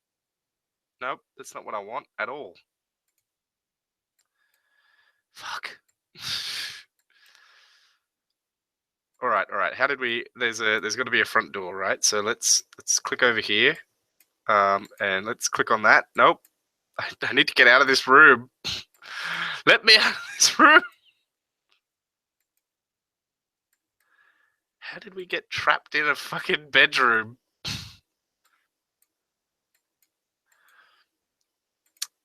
Nope, that's not what I want at all. Fuck. All right. How did we? There's got to be a front door, right? So let's click over here, and let's click on that. Nope. I need to get out of this room. Let me out of this room. How did we get trapped in a fucking bedroom?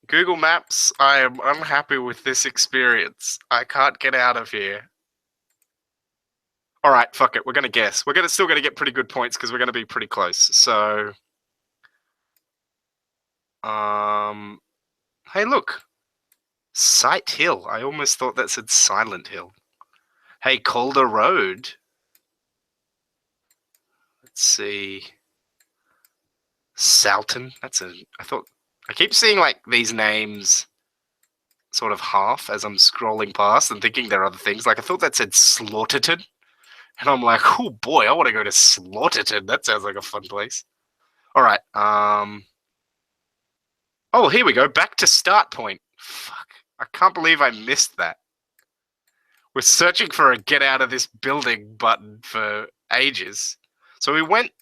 Google Maps, I am unhappy with this experience. I can't get out of here. All right, fuck it. We're going to guess. We're still going to get pretty good points because we're going to be pretty close. So, hey, look. Sight Hill. I almost thought that said Silent Hill. Hey, Calder Road. Let's see. Salton. I keep seeing like these names sort of half as I'm scrolling past and thinking there are other things. Like I thought that said Slaughterton. And I'm like, oh boy, I want to go to Slaughterton. That sounds like a fun place. All right. Oh, here we go. Back to start point. Fuck. I can't believe I missed that. We're searching for a get out of this building button for ages. So we went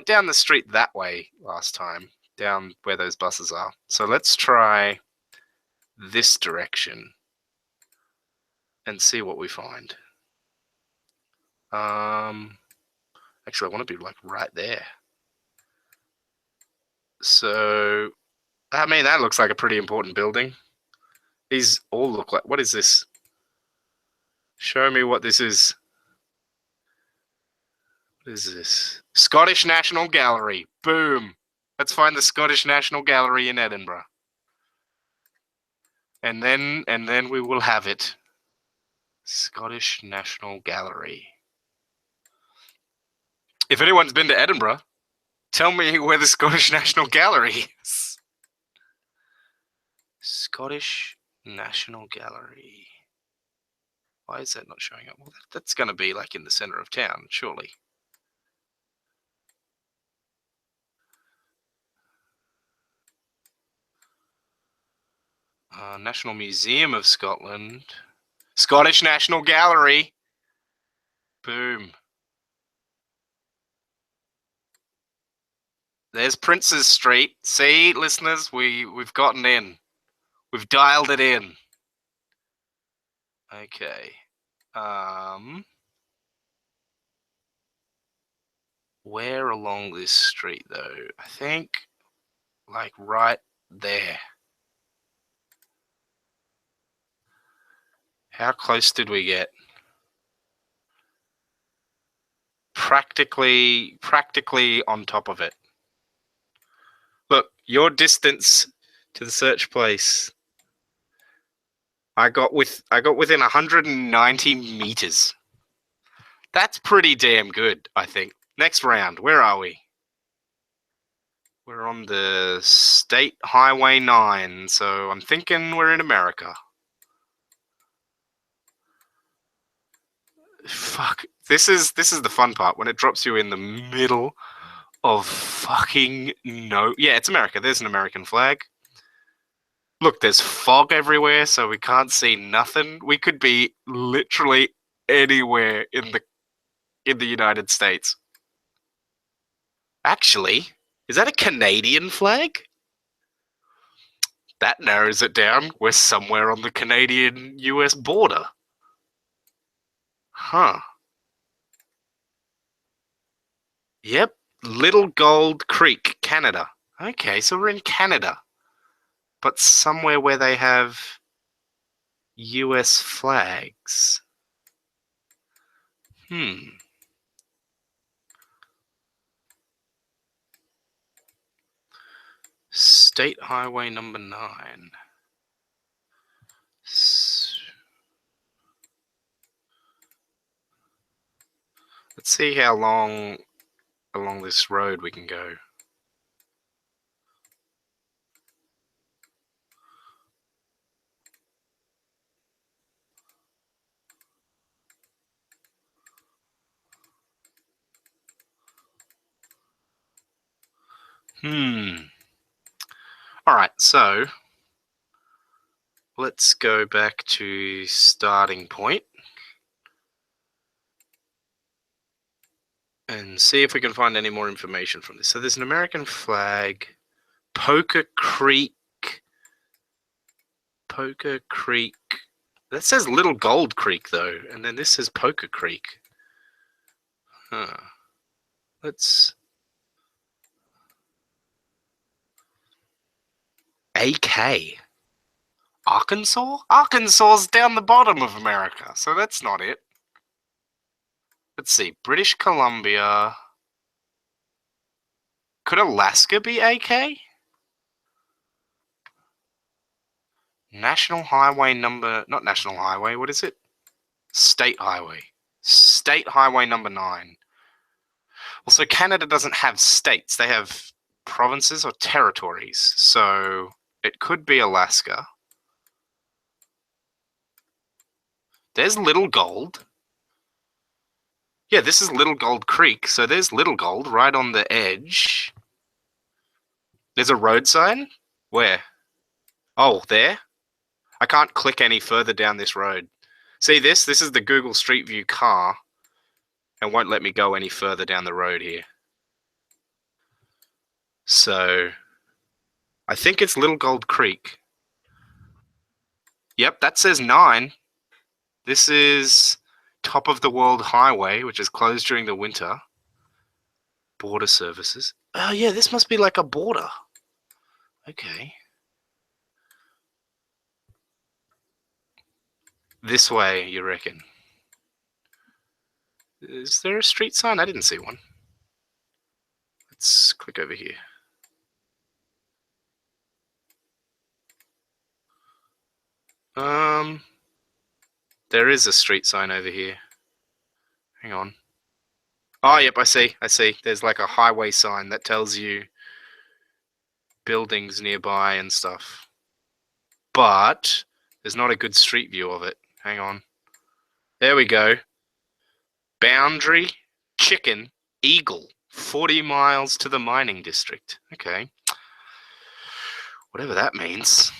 down the street that way last time, down where those buses are. So let's try this direction and see what we find. Actually, I want to be like right there. So, I mean, that looks like a pretty important building. These all look like, what is this? Show me what this is. What is this? Scottish National Gallery. Boom. Let's find the Scottish National Gallery in Edinburgh. And then we will have it. Scottish National Gallery. If anyone's been to Edinburgh, tell me where the Scottish National Gallery is. Scottish National Gallery. Why is that not showing up? Well, that's going to be like in the center of town, surely. National Museum of Scotland. Scottish National Gallery. Boom. There's Princes Street. See, listeners, we've gotten in. We've dialed it in. Okay. Where along this street, though? I think, like, right there. How close did we get? Practically on top of it. Look, your distance to the search place. I got within 190 meters. That's pretty damn good, I think. Next round, where are we? We're on the State Highway 9, so I'm thinking we're in America. Fuck. This is the fun part, when it drops you in the middle of fucking no. Yeah, it's America. There's an American flag. Look, there's fog everywhere, so we can't see nothing. We could be literally anywhere in the United States. Actually, is that a Canadian flag? That narrows it down. We're somewhere on the Canadian-US border. Huh. Yep. Little Gold Creek, Canada. Okay, so we're in Canada. But somewhere where they have US flags. State Highway number 9. Let's see how long along this road we can go. All right, so let's go back to starting point and see if we can find any more information from this. So there's an American flag, Poker Creek. That says Little Gold Creek though, and then this says Poker Creek. Let's AK. Arkansas? Arkansas's down the bottom of America, so that's not it. Let's see, British Columbia. Could Alaska be AK? National Highway number, not National Highway, what is it? State Highway. State Highway number 9. Well, so Canada doesn't have states, they have provinces or territories, so it could be Alaska. There's Little Gold. Yeah, this is Little Gold Creek, so there's Little Gold right on the edge. There's a road sign? Where? Oh, there? I can't click any further down this road. See this? This is the Google Street View car. And won't let me go any further down the road here. So, I think it's Little Gold Creek. Yep, that says 9. This is Top of the World Highway, which is closed during the winter. Border services. Oh yeah, this must be like a border. Okay. This way, you reckon? Is there a street sign? I didn't see one. Let's click over here. There is a street sign over here. Hang on. Oh, yep, I see. There's like a highway sign that tells you buildings nearby and stuff. But there's not a good street view of it. Hang on. There we go. Boundary, Chicken, Eagle, 40 miles to the mining district. Okay. Whatever that means.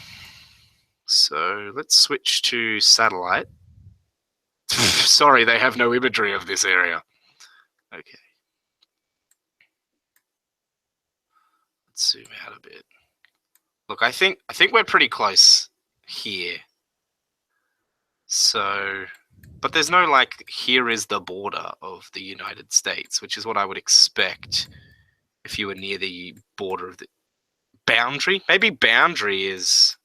So let's switch to satellite. Sorry, they have no imagery of this area. Okay. Let's zoom out a bit. Look, I think we're pretty close here. So, but there's no like, here is the border of the United States, which is what I would expect if you were near the border of the boundary. Maybe boundary is.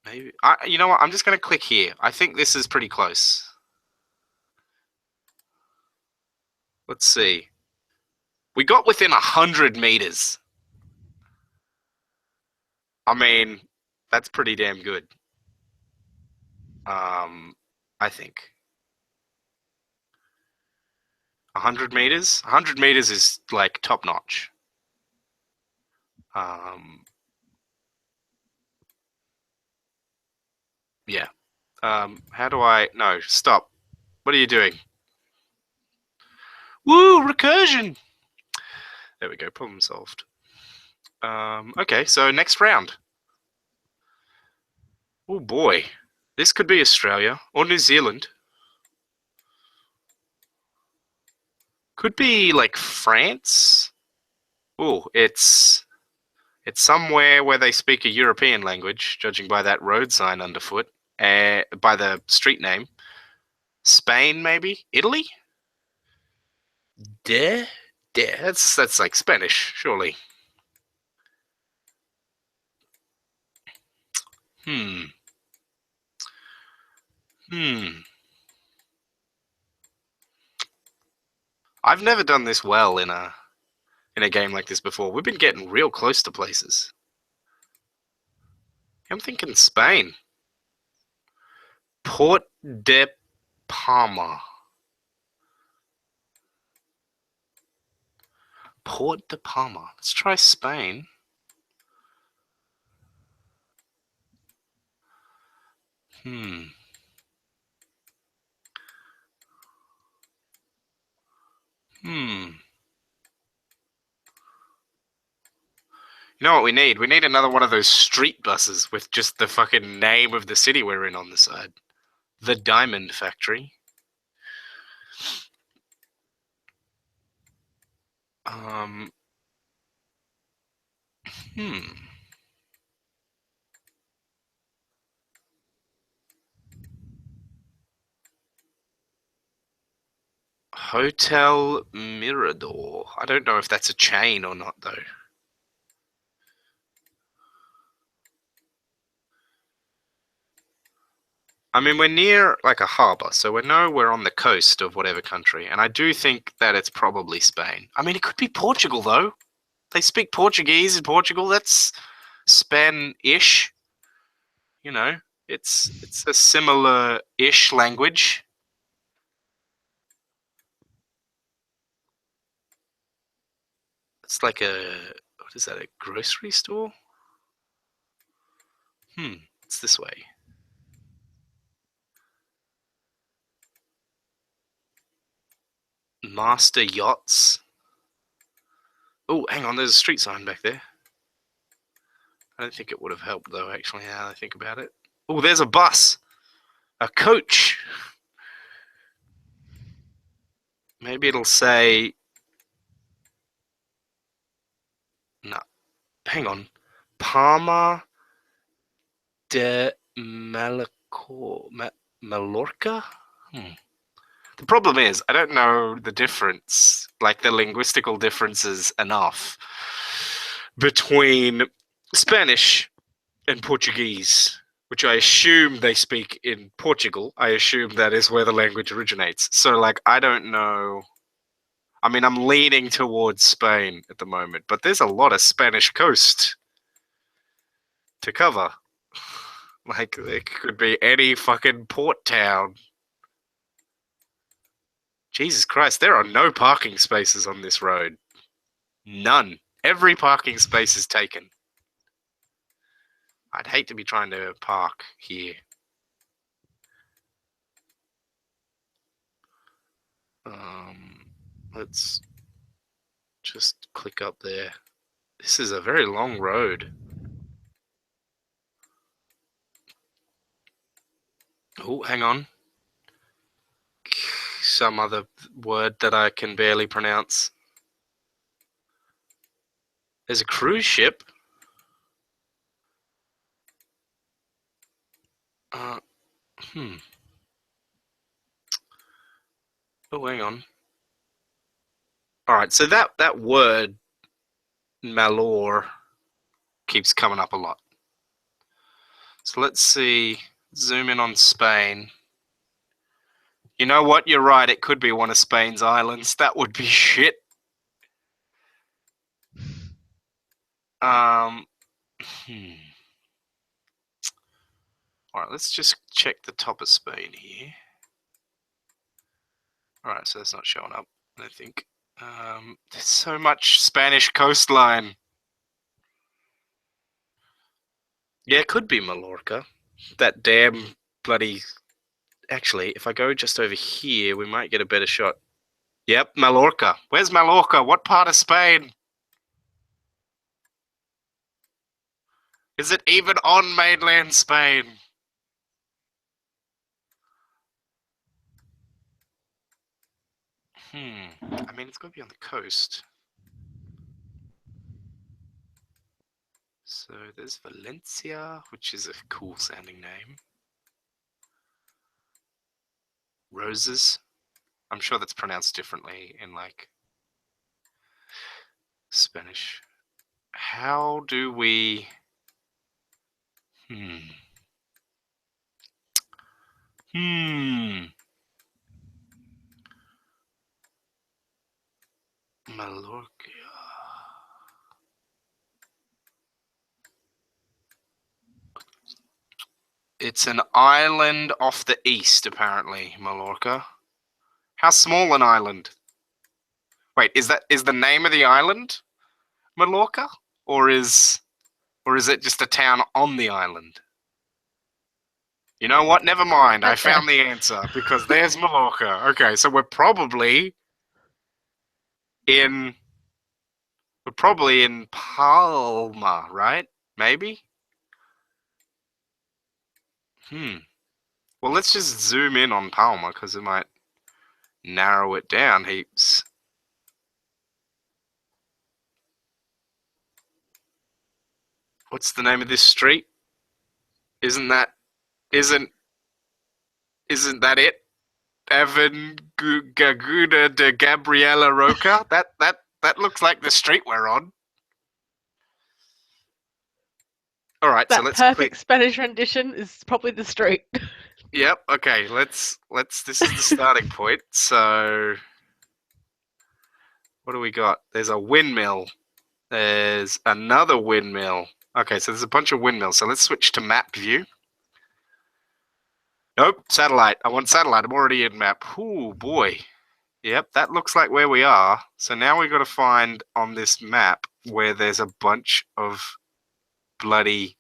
Maybe you know what? I'm just going to click here. I think this is pretty close. Let's see. We got within 100 meters. I mean, that's pretty damn good. I think. 100 meters? 100 meters is like top notch. Yeah. How do I... No, stop. What are you doing? Woo, recursion! There we go, problem solved. Okay, so next round. Oh boy. This could be Australia or New Zealand. Could be like France. Oh, it's somewhere where they speak a European language, judging by that road sign underfoot, by the street name. Spain, maybe? Italy? That's like Spanish, surely. I've never done this well in a game like this before. We've been getting real close to places. I'm thinking Spain. Port de Palma. Port de Palma. Let's try Spain. Hmm. You know what we need? We need another one of those street buses with just the fucking name of the city we're in on the side. The Diamond Factory. Hmm. Hotel Mirador. I don't know if that's a chain or not, though. I mean, we're near like a harbour, so we know we're on the coast of whatever country, and I do think that it's probably Spain. I mean, it could be Portugal, though. They speak Portuguese in Portugal. That's Spanish. You know, it's a similar-ish language. It's like what is that? A grocery store? It's this way. Master Yachts. Oh, hang on, there's a street sign back there. I don't think it would have helped, though, actually, now that I think about it. Oh, there's a bus. A coach. Maybe it'll say... No. Hang on. Palma de Mallorca? The problem is, I don't know the difference, like the linguistical differences enough between Spanish and Portuguese, which I assume they speak in Portugal. I assume that is where the language originates. So, like, I don't know. I mean, I'm leaning towards Spain at the moment, but there's a lot of Spanish coast to cover. Like, it could be any fucking port town. Jesus Christ, there are no parking spaces on this road. None. Every parking space is taken. I'd hate to be trying to park here. Let's just click up there. This is a very long road. Oh, hang on. Some other word that I can barely pronounce. There's a cruise ship. Oh, hang on. All right, so that word, Malor, keeps coming up a lot. So let's see. Zoom in on Spain. You know what? You're right. It could be one of Spain's islands. That would be shit. All right, let's just check the top of Spain here. All right, so that's not showing up, I think. There's so much Spanish coastline. Yeah, it could be Mallorca. That damn bloody... Actually, if I go just over here, we might get a better shot. Yep, Mallorca. Where's Mallorca? What part of Spain? Is it even on mainland Spain? I mean, it's got to be on the coast. So there's Valencia, which is a cool sounding name. Roses. I'm sure that's pronounced differently in like Spanish. How do we... Mallorca. It's an island off the east, apparently, Mallorca. How small an island? Wait, is the name of the island Mallorca? Or is it just a town on the island? You know what? Never mind. I found the answer because there's Mallorca. Okay, so we're probably in Palma, right? Maybe? Well, let's just zoom in on Palma because it might narrow it down heaps. What's the name of this street? Isn't that it? Avenida de Gabriela Roca? That looks like the street we're on. All right, That so let's perfect Spanish rendition is probably the street. Yep. Okay. Let's. This is the starting point. So, what do we got? There's a windmill. There's another windmill. Okay, so there's a bunch of windmills. So let's switch to map view. Nope, satellite. I want satellite. I'm already in map. Oh boy. Yep, that looks like where we are. So now we've got to find on this map where there's a bunch of bloody.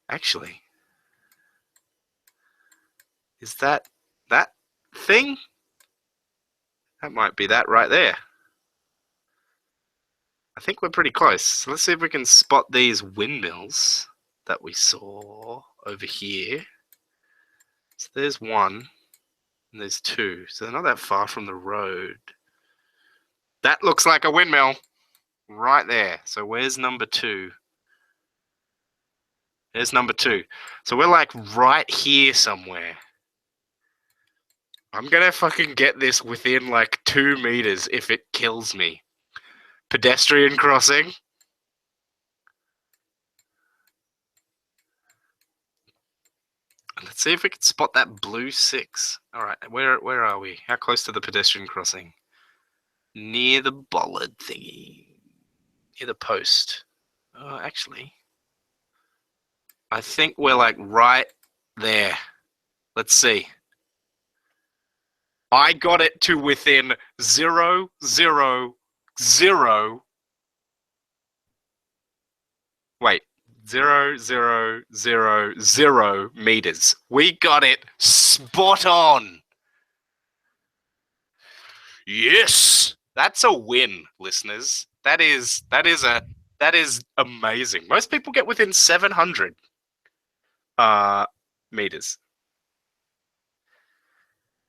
Actually, is that thing? That might be that right there. I think we're pretty close. So let's see if we can spot these windmills that we saw over here. So there's one, and there's two. So they're not that far from the road. That looks like a windmill right there. So where's number two? There's number two. So we're like right here somewhere. I'm gonna fucking get this within like 2 meters if it kills me. Pedestrian crossing. Let's see if we can spot that blue 6. All right, where are we? How close to the pedestrian crossing? Near the bollard thingy. Near the post. Actually, I think we're like right there. Let's see. I got it to within 0, 0, 0. Wait, 0, 0, 0, 0 meters. We got it spot on. Yes, that's a win, listeners. That is amazing. Most people get within 700 meters.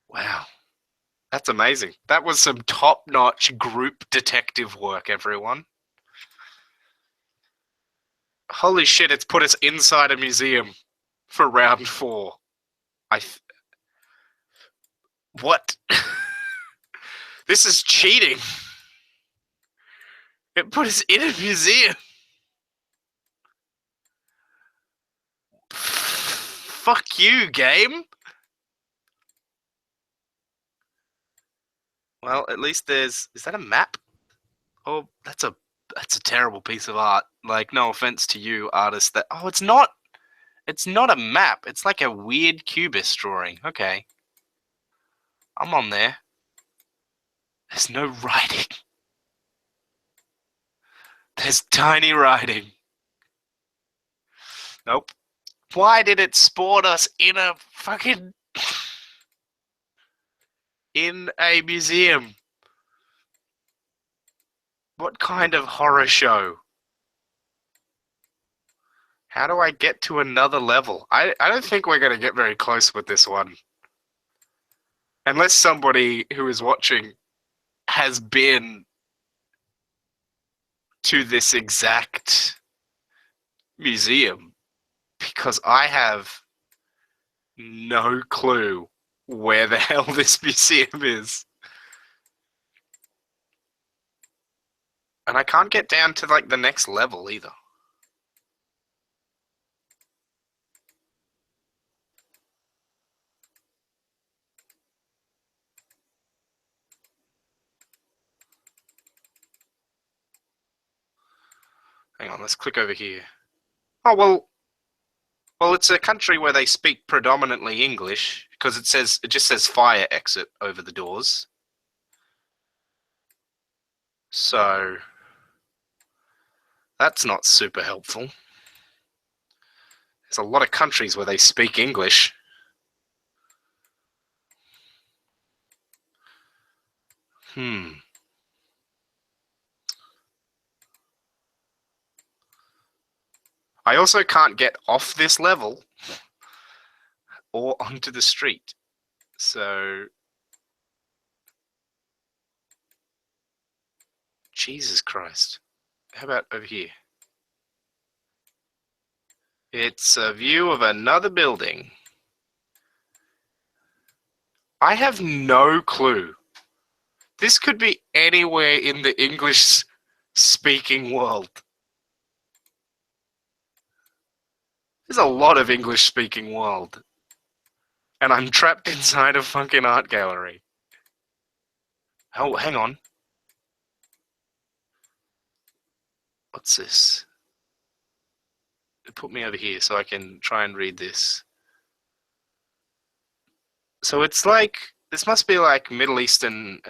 Wow. That's amazing. That was some top-notch group detective work, everyone. Holy shit, it's put us inside a museum for round 4. What? This is cheating. It put us in a museum. Fuck you, game. Well, at least is that a map? Oh, that's a terrible piece of art. Like, no offense to you, artist. It's not a map. It's like a weird cubist drawing. Okay. I'm on there. There's no writing. There's tiny writing. Nope. Why did it spawn us in a fucking in a museum? What kind of horror show? How do I get to another level? I don't think we're going to get very close with this one. Unless somebody who is watching has been to this exact museum, because I have no clue where the hell this museum is. And I can't get down to like the next level either. Hang on, let's click over here. Oh, well, it's a country where they speak predominantly English because it just says fire exit over the doors. So that's not super helpful. There's a lot of countries where they speak English. I also can't get off this level or onto the street. So, Jesus Christ. How about over here? It's a view of another building. I have no clue. This could be anywhere in the English-speaking world. There's a lot of English-speaking world. And I'm trapped inside a fucking art gallery. Oh, hang on. What's this? Put me over here so I can try and read this. So it's like, this must be like Middle Eastern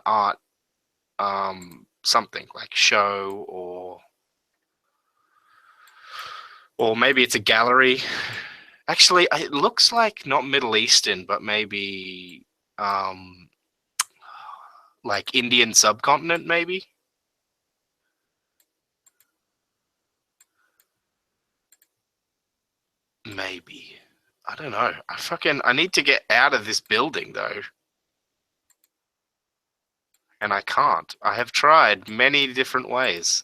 art, something like show or maybe it's a gallery. Actually, it looks like not Middle Eastern, but maybe like Indian subcontinent, maybe. Maybe. I don't know. I need to get out of this building though. And I can't. I have tried many different ways.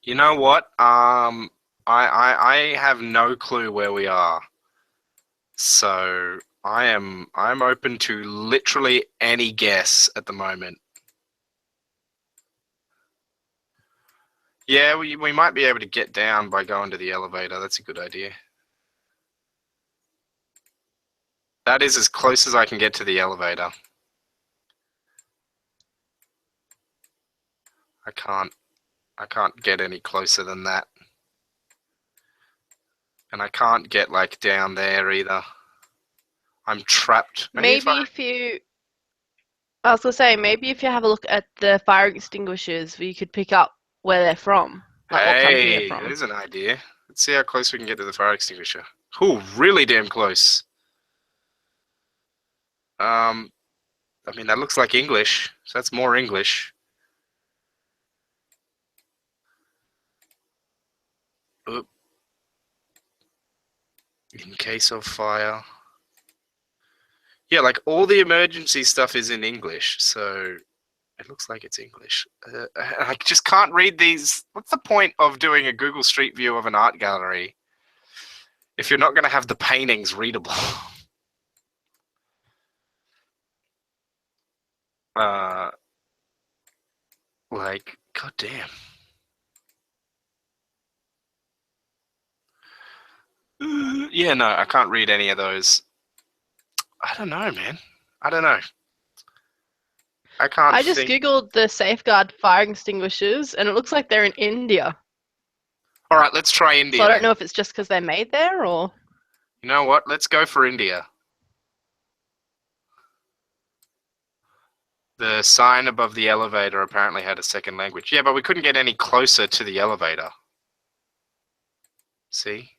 You know what? I have no clue where we are. So I'm open to literally any guess at the moment. Yeah, we might be able to get down by going to the elevator. That's a good idea. That is as close as I can get to the elevator. I can't get any closer than that. And I can't get like down there either. I'm trapped. I was gonna say, maybe if you have a look at the fire extinguishers, you could pick up where they're from, like what country they're from. There's an idea. Let's see how close we can get to the fire extinguisher. Ooh, really damn close. I mean, that looks like English, so that's more English. Oop. In case of fire. Yeah, like all the emergency stuff is in English, so it looks like it's English. I just can't read these. What's the point of doing a Google Street View of an art gallery if you're not going to have the paintings readable? Like, goddamn. Yeah, no, I can't read any of those. I don't know, man. I don't know. I just googled the safeguard fire extinguishers, and it looks like they're in India. All right, let's try India. So I don't know if it's just because they're made there, or... You know what? Let's go for India. The sign above the elevator apparently had a second language. Yeah, but we couldn't get any closer to the elevator. See?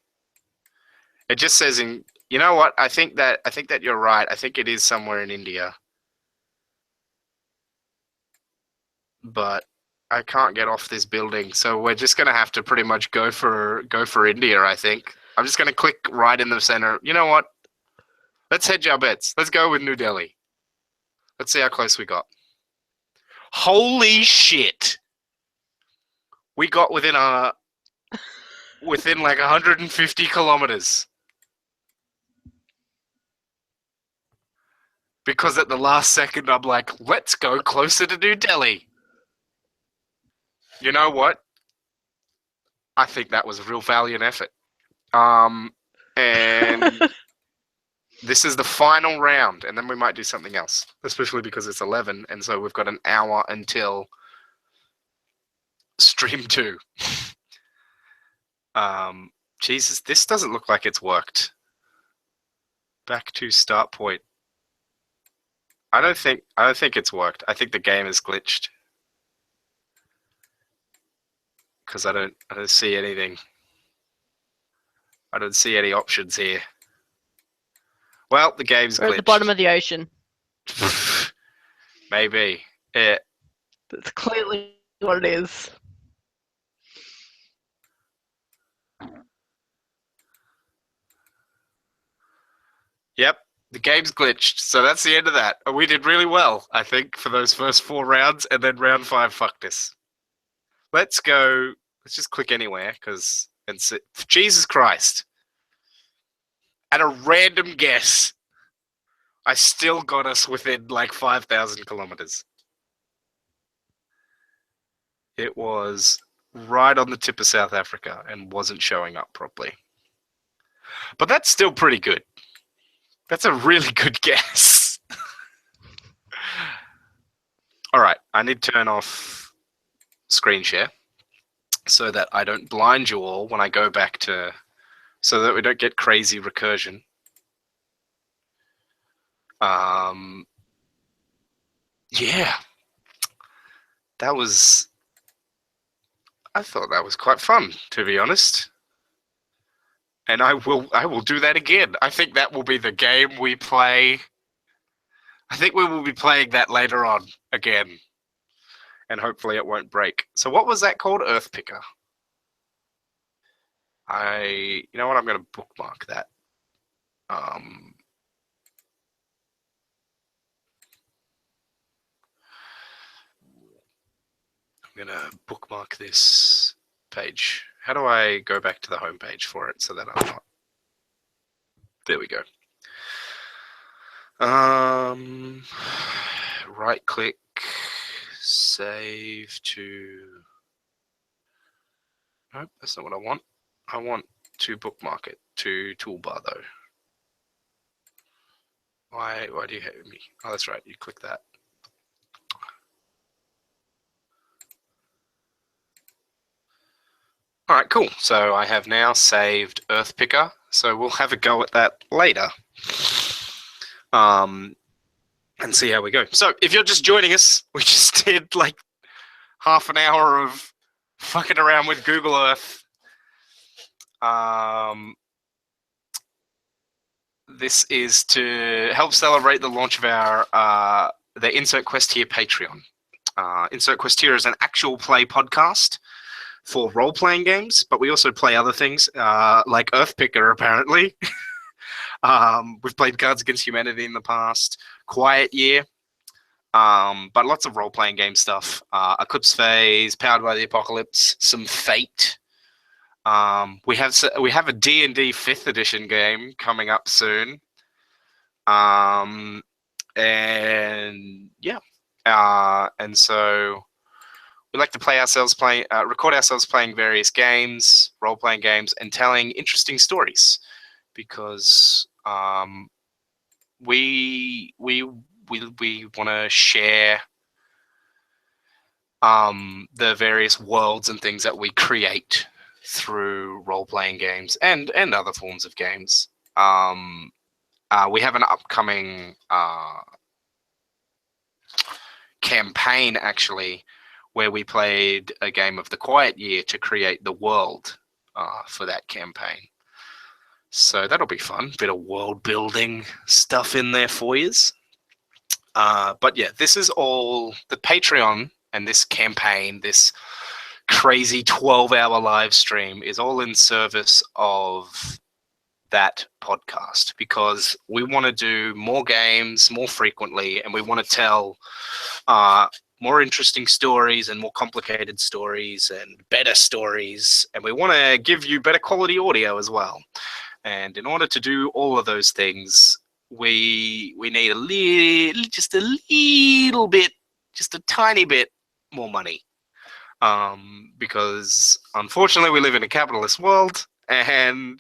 It just says in... You know what? I think that you're right. I think it is somewhere in India. But I can't get off this building, so we're just gonna have to pretty much go for India, I think. I'm just gonna click right in the center. You know what? Let's hedge our bets. Let's go with New Delhi. Let's see how close we got. Holy shit! We got within like 150 kilometers. Because at the last second, I'm like, let's go closer to New Delhi. You know what? I think that was a real valiant effort. And this is the final round, and then we might do something else, especially because it's 11, and so we've got an hour until Stream 2. Jesus, this doesn't look like it's worked. Back to start point. I don't think it's worked. I think the game is glitched. Because I don't see anything. I don't see any options here. Well, the game's glitched. We're at the bottom of the ocean. Maybe. Yeah. That's clearly what it is. Yep, the game's glitched, so that's the end of that. We did really well, I think, for those first 4 rounds, and then round 5 fucked us. Let's go. Let's just click anywhere, because Jesus Christ. At a random guess, I still got us within like 5,000 kilometers. It was right on the tip of South Africa and wasn't showing up properly. But that's still pretty good. That's a really good guess. All right, I need to turn off screen share so that I don't blind you all when I go back to, so that we don't get crazy recursion. Yeah, I thought that was quite fun, to be honest. And I will do that again. I think that will be the game we play. I think we will be playing that later on again. And hopefully it won't break. So what was that called? Earth Picker. You know what? I'm going to bookmark that. I'm going to bookmark this page. How do I go back to the home page for it so that I'm not... There we go. Right click, save to... Nope, that's not what I want. I want to bookmark it to toolbar though. Why do you hate me? Oh, that's right, you click that. All right, cool. So I have now saved Earth Picker. So we'll have a go at that later. And see how we go. So if you're just joining us, we just did like half an hour of fucking around with Google Earth. This is to help celebrate the launch of our the Insert Quest Here Patreon. Insert Quest Here is an actual play podcast for role-playing games, but we also play other things, like Earth Picker, apparently. We've played Cards Against Humanity in the past, Quiet Year, but lots of role-playing game stuff. Eclipse Phase, Powered by the Apocalypse, some Fate. We have a D&D 5th edition game coming up soon. And yeah. And so we like to record ourselves playing various games, role-playing games, and telling interesting stories, because we want to share the various worlds and things that we create through role-playing games and other forms of games. We have an upcoming campaign, actually, where we played a game of the Quiet Year to create the world for that campaign. So that'll be fun. Bit of world building stuff in there for you. But yeah, this is all the Patreon, and this campaign, this crazy 12-hour live stream, is all in service of that podcast, because we want to do more games more frequently, and we want to tell more interesting stories and more complicated stories and better stories, and we want to give you better quality audio as well. And in order to do all of those things, we need just a tiny bit more money, because unfortunately we live in a capitalist world, and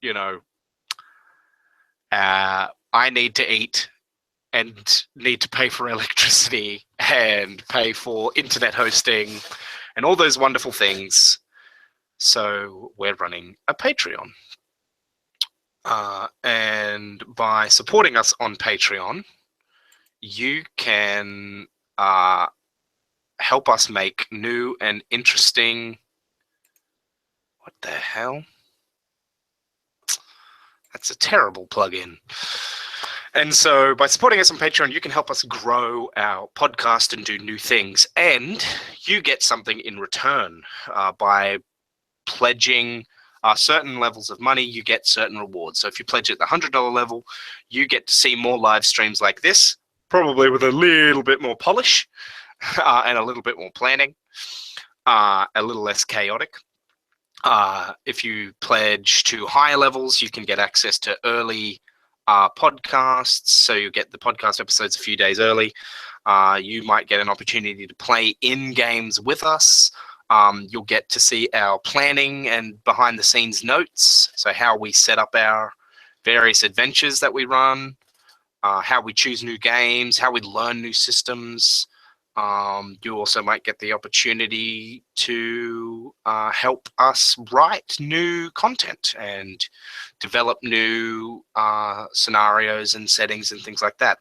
you know, I need to eat and need to pay for electricity and pay for internet hosting and all those wonderful things. So we're running a Patreon. And by supporting us on Patreon, you can help us make new and interesting... What the hell? That's a terrible plugin. And so by supporting us on Patreon, you can help us grow our podcast and do new things. And you get something in return. By pledging certain levels of money, you get certain rewards. So if you pledge at the $100 level, you get to see more live streams like this, probably with a little bit more polish and a little bit more planning, a little less chaotic. If you pledge to higher levels, you can get access to early podcasts, so you get the podcast episodes a few days early. You might get an opportunity to play in games with us. You'll get to see our planning and behind the scenes notes, so how we set up our various adventures that we run, how we choose new games, how we learn new systems. You also might get the opportunity to help us write new content and develop new scenarios and settings and things like that.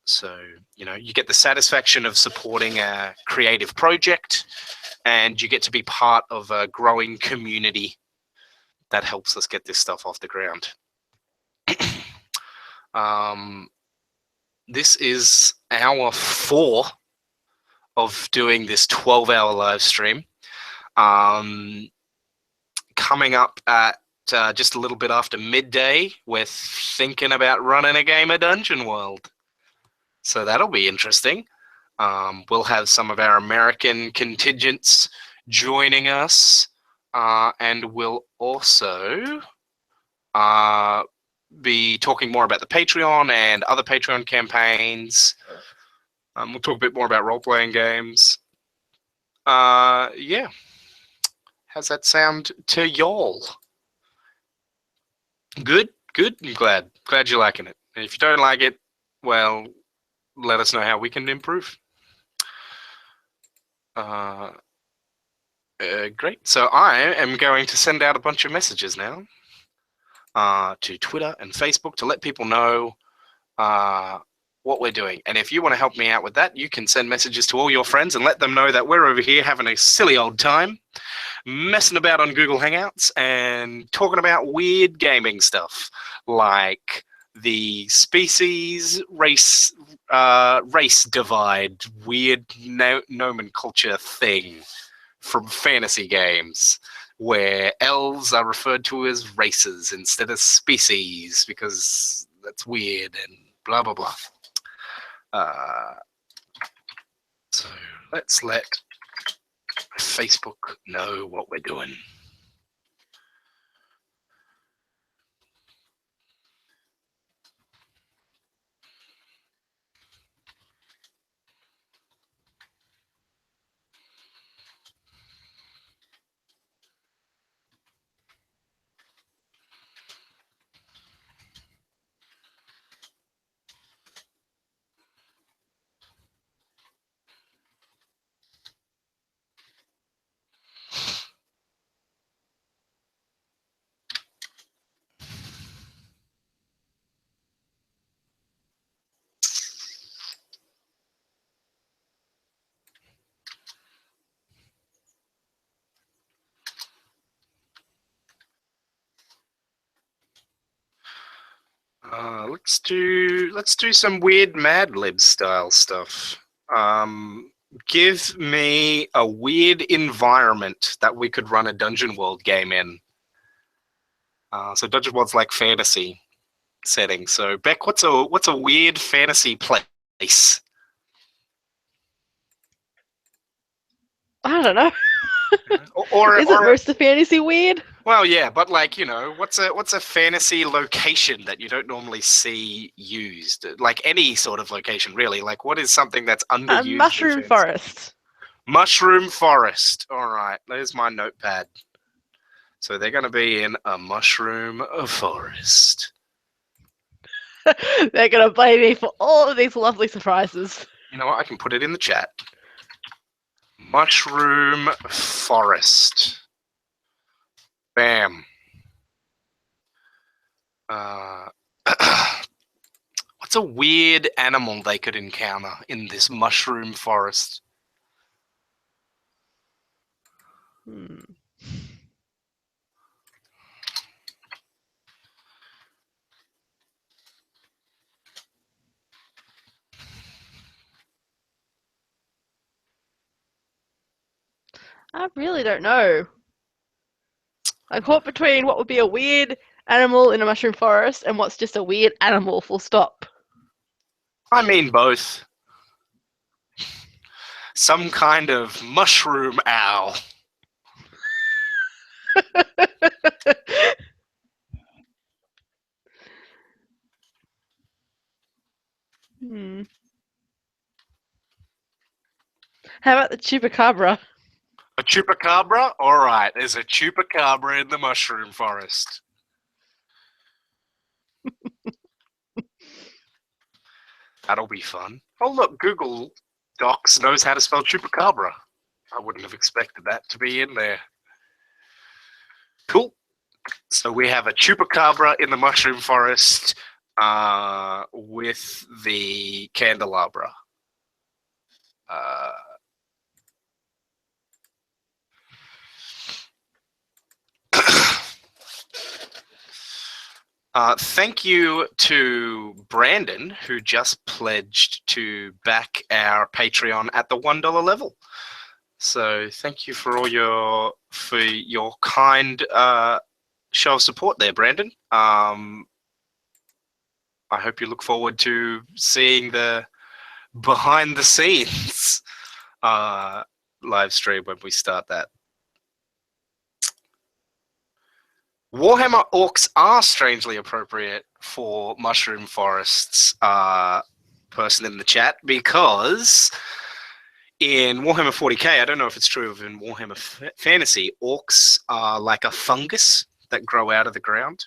So, you know, you get the satisfaction of supporting a creative project, and you get to be part of a growing community that helps us get this stuff off the ground. This is hour 4 of doing this 12-hour live stream. Coming up at just a little bit after midday, we're thinking about running a game of Dungeon World. So that'll be interesting. We'll have some of our American contingents joining us, and we'll also be talking more about the Patreon and other Patreon campaigns. We'll talk a bit more about role-playing games. Yeah. How's that sound to y'all? Good? Good? I'm glad. Glad you're liking it. And if you don't like it, well, let us know how we can improve. Great. So I am going to send out a bunch of messages now to Twitter and Facebook to let people know what we're doing. And if you want to help me out with that, you can send messages to all your friends and let them know that we're over here having a silly old time, messing about on Google Hangouts and talking about weird gaming stuff like the species race divide, weird nomenclature thing from fantasy games, where elves are referred to as races instead of species because that's weird and blah blah blah. So let's let Facebook know what we're doing. Let's do some weird Mad Lib style stuff. Give me a weird environment that we could run a Dungeon World game in. So Dungeon World's like fantasy setting. So Beck, what's a weird fantasy place? I don't know. Or Isn't most of fantasy weird? Well, yeah, but like, you know, what's a fantasy location that you don't normally see used? Like any sort of location, really. Like, what is something that's underused? Mushroom Forest. Mushroom Forest. All right, there's my notepad. So they're going to be in a mushroom forest. They're going to blame me for all of these lovely surprises. You know what? I can put it in the chat. Mushroom forest. Bam. What's a weird animal they could encounter in this mushroom forest? I really don't know. I'm caught between what would be a weird animal in a mushroom forest and what's just a weird animal, full stop. I mean both. Some kind of mushroom owl. How about the chupacabra? A chupacabra? Alright, there's a chupacabra in the mushroom forest. That'll be fun. Oh look, Google Docs knows how to spell chupacabra. I wouldn't have expected that to be in there. Cool. So we have a chupacabra in the mushroom forest with the candelabra. Thank you to Brandon, who just pledged to back our Patreon at the $1 level. So thank you for your kind show of support there, Brandon. I hope you look forward to seeing the behind the scenes live stream when we start that. Warhammer Orcs are strangely appropriate for mushroom forests, person in the chat, because in Warhammer 40k, I don't know if it's true of in Warhammer Fantasy, orcs are like a fungus that grow out of the ground.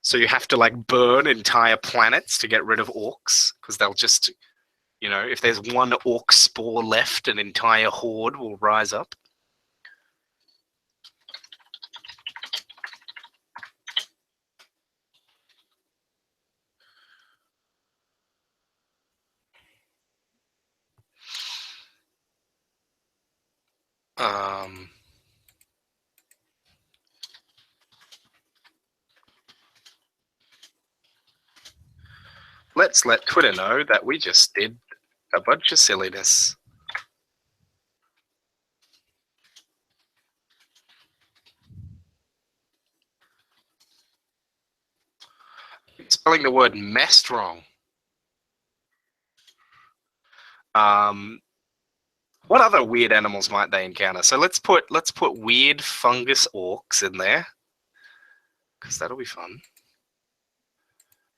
So you have to like burn entire planets to get rid of orcs, because they'll just, you know, if there's one orc spore left, an entire horde will rise up. Let's let Twitter know that we just did a bunch of silliness. Spelling the word messed wrong. What other weird animals might they encounter? So let's put weird fungus orcs in there, because that'll be fun.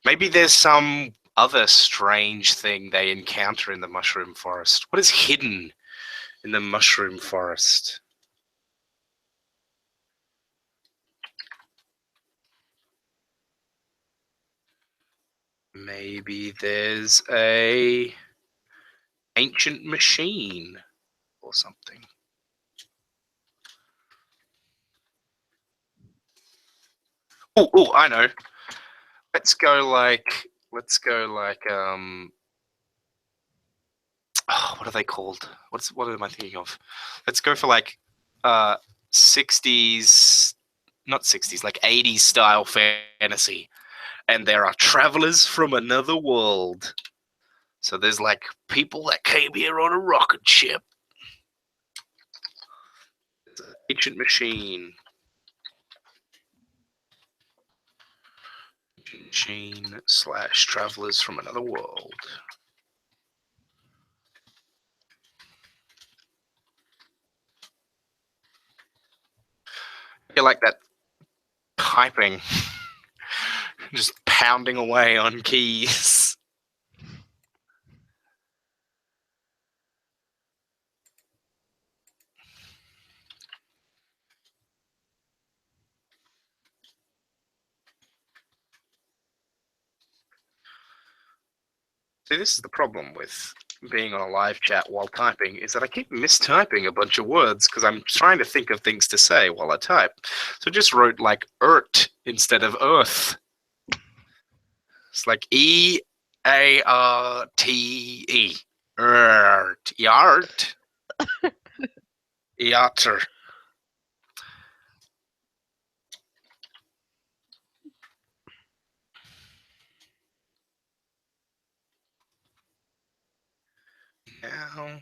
Maybe there's some other strange thing they encounter in the mushroom forest. What is hidden in the mushroom forest? Maybe there's a ancient machine or something. Oh, I know. Let's go like what are they called? What am I thinking of? Let's go for like 60s, not 60s, like 80s style fantasy. And there are travelers from another world. So there's like people that came here on a rocket ship. It's an ancient machine. Machine / travelers from another world. I like that typing, just pounding away on keys. See, this is the problem with being on a live chat while typing is that I keep mistyping a bunch of words because I'm trying to think of things to say while I type. So I just wrote like ERT instead of earth. It's like EARTE. ERT. Yart. Yatter. Now.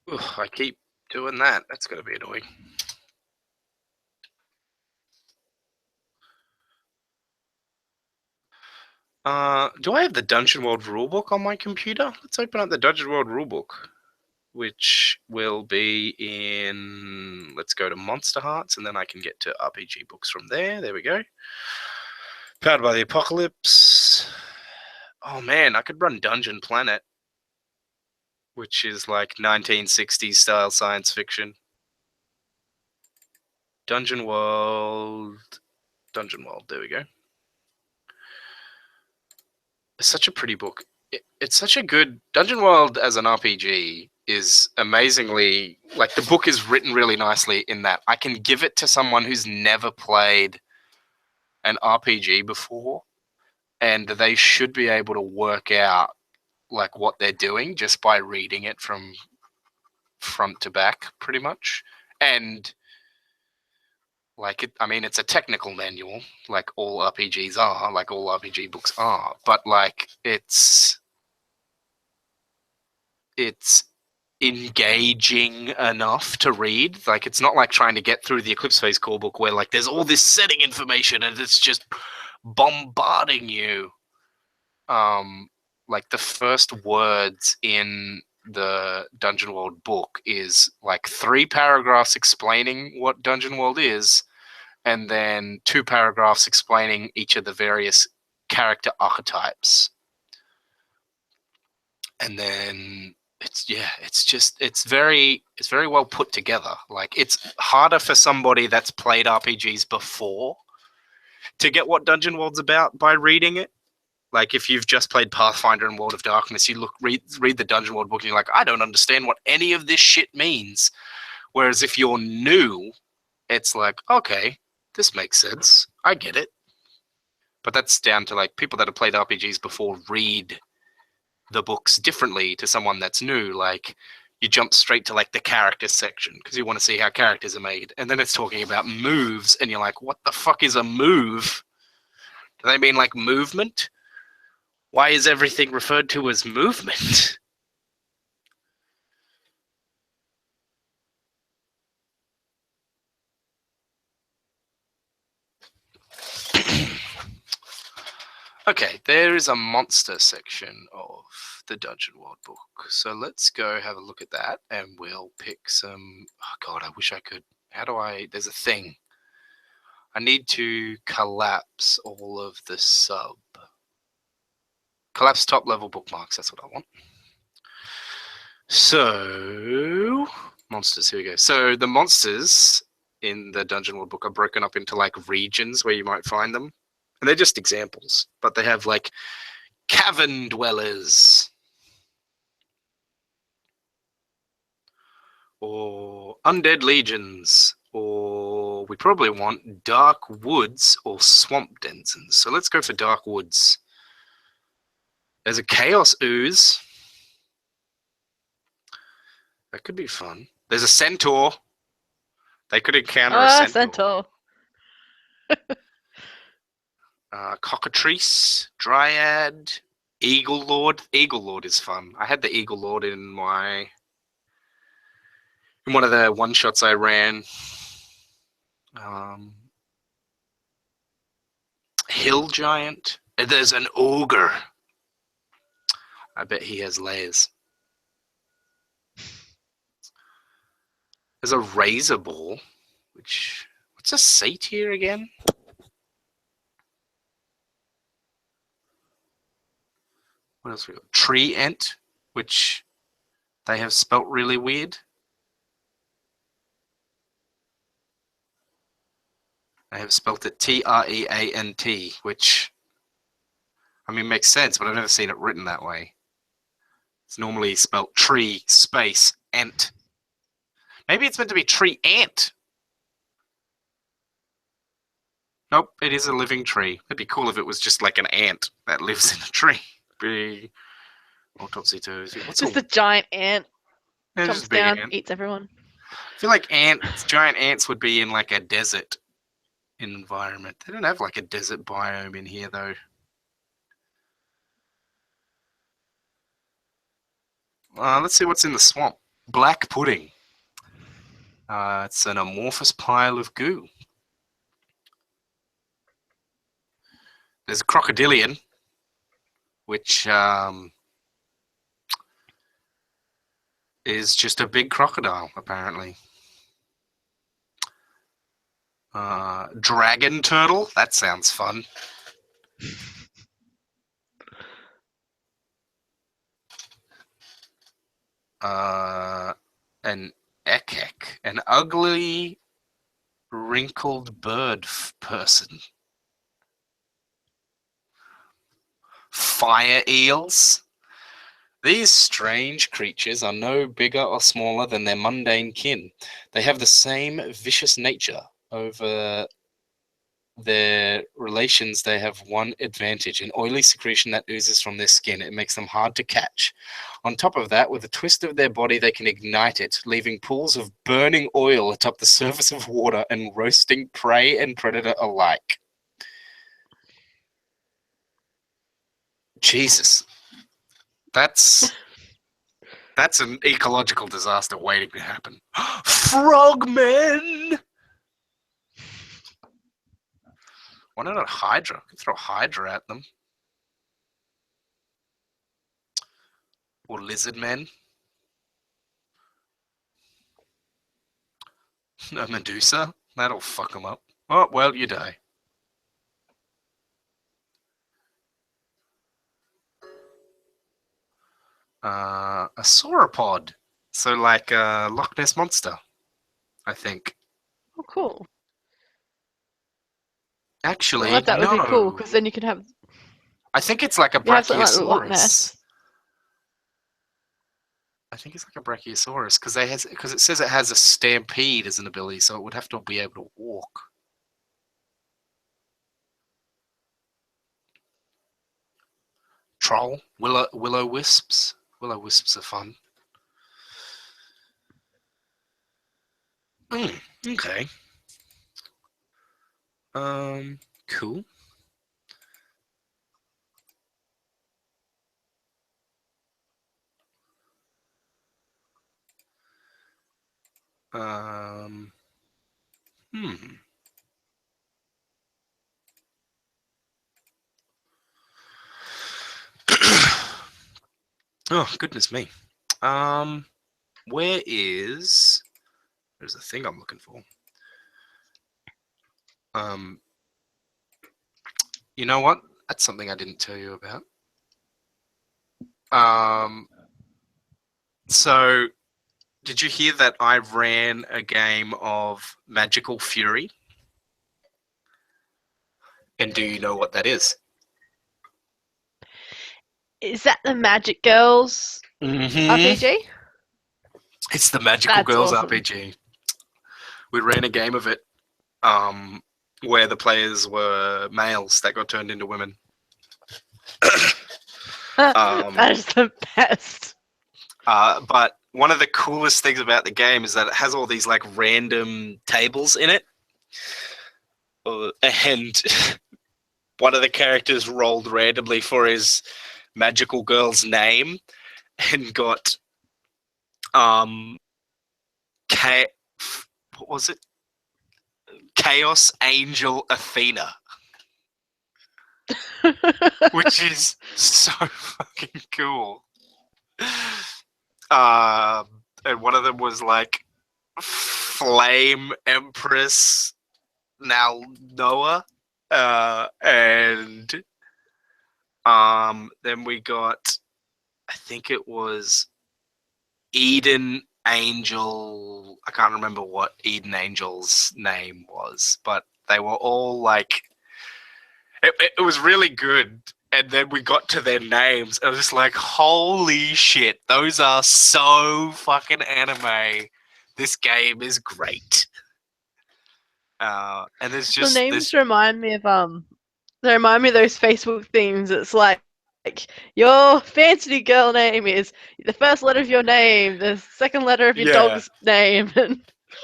Ugh, I keep doing that. That's going to be annoying. Do I have the Dungeon World rulebook on my computer? Let's open up the Dungeon World rulebook, which will be in. Let's go to Monster Hearts, and then I can get to RPG books from there. There we go. Powered by the Apocalypse. Oh man, I could run Dungeon Planet, which is like 1960s style science fiction. Dungeon World. There we go. It's such a pretty book. It's such a good Dungeon World as an RPG is amazingly like the book is written really nicely in that I can give it to someone who's never played an RPG before and they should be able to work out like what they're doing just by reading it from front to back pretty much. And like it, I mean, it's a technical manual, like all RPGs are, like all RPG books are, but like it's engaging enough to read. Like it's not like trying to get through the Eclipse Phase core book where like there's all this setting information and it's just bombarding you. Like the first words in the Dungeon World book is like 3 paragraphs explaining what Dungeon World is, and then 2 paragraphs explaining each of the various character archetypes. And then it's very well put together. Like it's harder for somebody that's played RPGs before to get what Dungeon World's about by reading it. Like if you've just played Pathfinder and World of Darkness, you read the Dungeon World book and you're like, I don't understand what any of this shit means. Whereas if you're new, it's like, okay, this makes sense. I get it. But that's down to like people that have played RPGs before read the books differently to someone that's new. Like you jump straight to like the character section because you want to see how characters are made. And then it's talking about moves and you're like, what the fuck is a move? Do they mean like movement? Why is everything referred to as movement? Okay, there is a monster section of the Dungeon World book. So let's go have a look at that and we'll pick some. Oh God, I wish I could. How do I? There's a thing. I need to collapse all of the collapse top level bookmarks. That's what I want. So monsters, here we go. So the monsters in the Dungeon World book are broken up into like regions where you might find them. And they're just examples, but they have like cavern dwellers or undead legions, or we probably want dark woods or swamp denizens. So let's go for dark woods. There's a chaos ooze. That could be fun. There's a centaur. They could encounter a centaur. Cockatrice, dryad, eagle lord. Eagle lord is fun. I had the eagle lord in one of the one shots I ran. Hill giant. There's an ogre. I bet he has layers. There's a razor ball, what's a satyr again? What else we got? Tree ant, which they have spelt really weird. I have spelt it Treant, which, I mean, makes sense, but I've never seen it written that way. It's normally spelt tree space ant. Maybe it's meant to be tree ant. Nope, it is a living tree. It'd be cool if it was just like an ant that lives in a tree. Be topsy-turvy. Just a giant ant Yeah, jumps just a big down, ant. eats everyone. I feel like giant ants would be in like a desert environment. They don't have like a desert biome in here though. Let's see what's in the swamp. Black pudding. It's an amorphous pile of goo. There's a crocodilian, which is just a big crocodile, apparently. Dragon turtle. That sounds fun. An ekek, an ugly, wrinkled bird person. Fire eels. These strange creatures are no bigger or smaller than their mundane kin. They have the same vicious nature. Over their relations, they have one advantage, an oily secretion that oozes from their skin. It makes them hard to catch. On top of that, with a twist of their body, they can ignite it, leaving pools of burning oil atop the surface of water and roasting prey and predator alike. Jesus. That's an ecological disaster waiting to happen. Frogmen! Why not a hydra? I could throw a hydra at them. Or lizard men. A Medusa? That'll fuck them up. Oh, well, you die. A sauropod. So like a Loch Ness Monster, I think. Oh, cool. Actually, Well, that would no. be cool because then you can have. I think it's like a You have something like the Loch Brachiosaurus. Ness. I think it's like a Brachiosaurus because it says it has a stampede as an ability, so it would have to be able to walk. Troll, will-o'-wisps. Will-o'-wisps are fun. Okay. Cool. Oh, goodness me. There's a thing I'm looking for. You know what? That's something I didn't tell you about. So did you hear that I ran a game of Magical Fury? And do you know what that is? Is that the Magic Girls RPG? It's the Magical That's Girls awesome. RPG. We ran a game of it where the players were males that got turned into women. That is the best. But one of the coolest things about the game is that it has all these like random tables in it. And one of the characters rolled randomly for his magical girl's name and got what was it? Chaos Angel Athena. Which is so fucking cool. And one of them was like Flame Empress now Noah. And then we got, I think it was Eden Angel. I can't remember what Eden Angel's name was, but They were all like, it was really good. And then we got to their names. I was just like, holy shit, those are so fucking anime. This game is great. And there's The just names remind me of they remind me of those Facebook things. It's like your fancy girl name is the first letter of your name, the second letter of your dog's name, and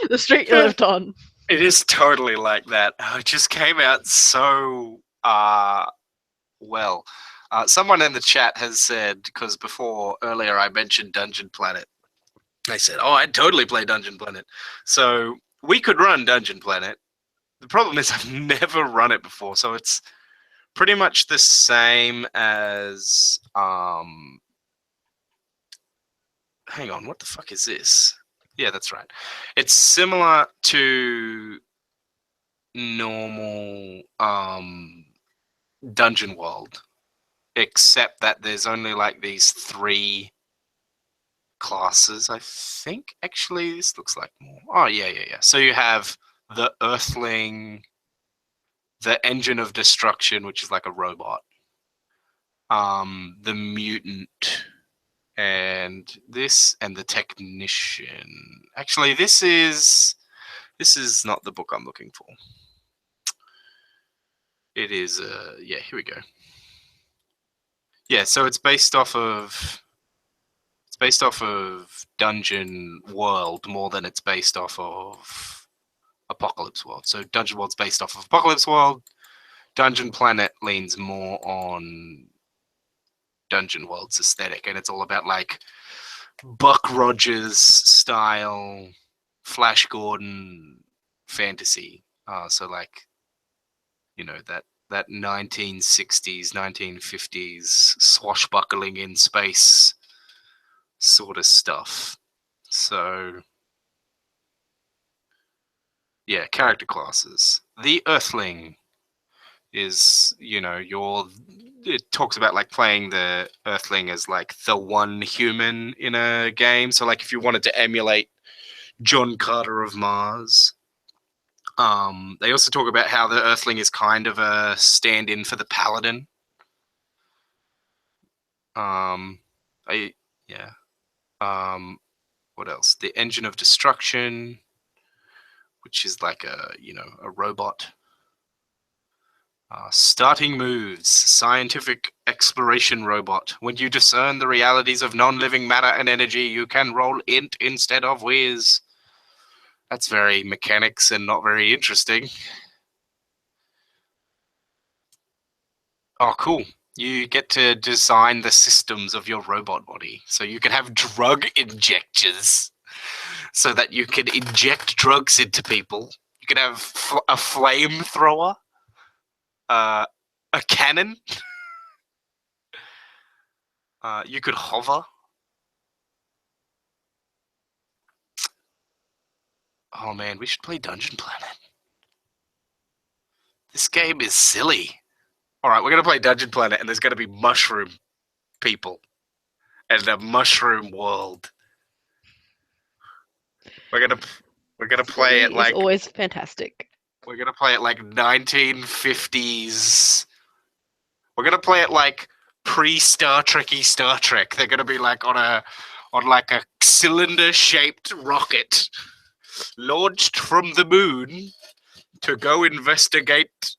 the street you lived on. It is totally like that. It just came out so well. Someone in the chat has said, because earlier I mentioned Dungeon Planet. They said, oh, I'd totally play Dungeon Planet. So we could run Dungeon Planet. The problem is I've never run it before, so it's pretty much the same as hang on, what the fuck is this? Yeah, that's right. It's similar to normal Dungeon World, except that there's only like these 3 classes, I think. Actually, this looks like more. Oh, yeah. So you have the Earthling, the Engine of Destruction, which is like a robot, the Mutant, and the Technician. Actually, this is not the book I'm looking for. It is yeah, here we go. Yeah, so it's based off of Dungeon World more than it's based off of Apocalypse World. So Dungeon World's based off of Apocalypse World. Dungeon Planet leans more on Dungeon World's aesthetic, and it's all about like Buck Rogers style, Flash Gordon fantasy. So like, you know, that 1960s, 1950s swashbuckling in space sort of stuff. So yeah, character classes. The Earthling is, you know, it talks about like playing the Earthling as like the one human in a game. So like if you wanted to emulate John Carter of Mars. They also talk about how the Earthling is kind of a stand-in for the Paladin. What else? The Engine of Destruction, which is like a robot. Starting moves, scientific exploration robot. When you discern the realities of non-living matter and energy, you can roll int instead of whiz. That's very mechanics and not very interesting. Oh, cool. You get to design the systems of your robot body. So you can have drug injectors so that you can inject drugs into people. You can have a flamethrower, a cannon. You could hover. Oh man, we should play Dungeon Planet. This game is silly. Alright, we're going to play Dungeon Planet and there's going to be mushroom people and a mushroom world. We're gonna play it like it's always fantastic. We're gonna play it like 1950s. We're gonna play it like pre-Star Trekky Star Trek. They're gonna be like on like a cylinder-shaped rocket launched from the moon to go investigate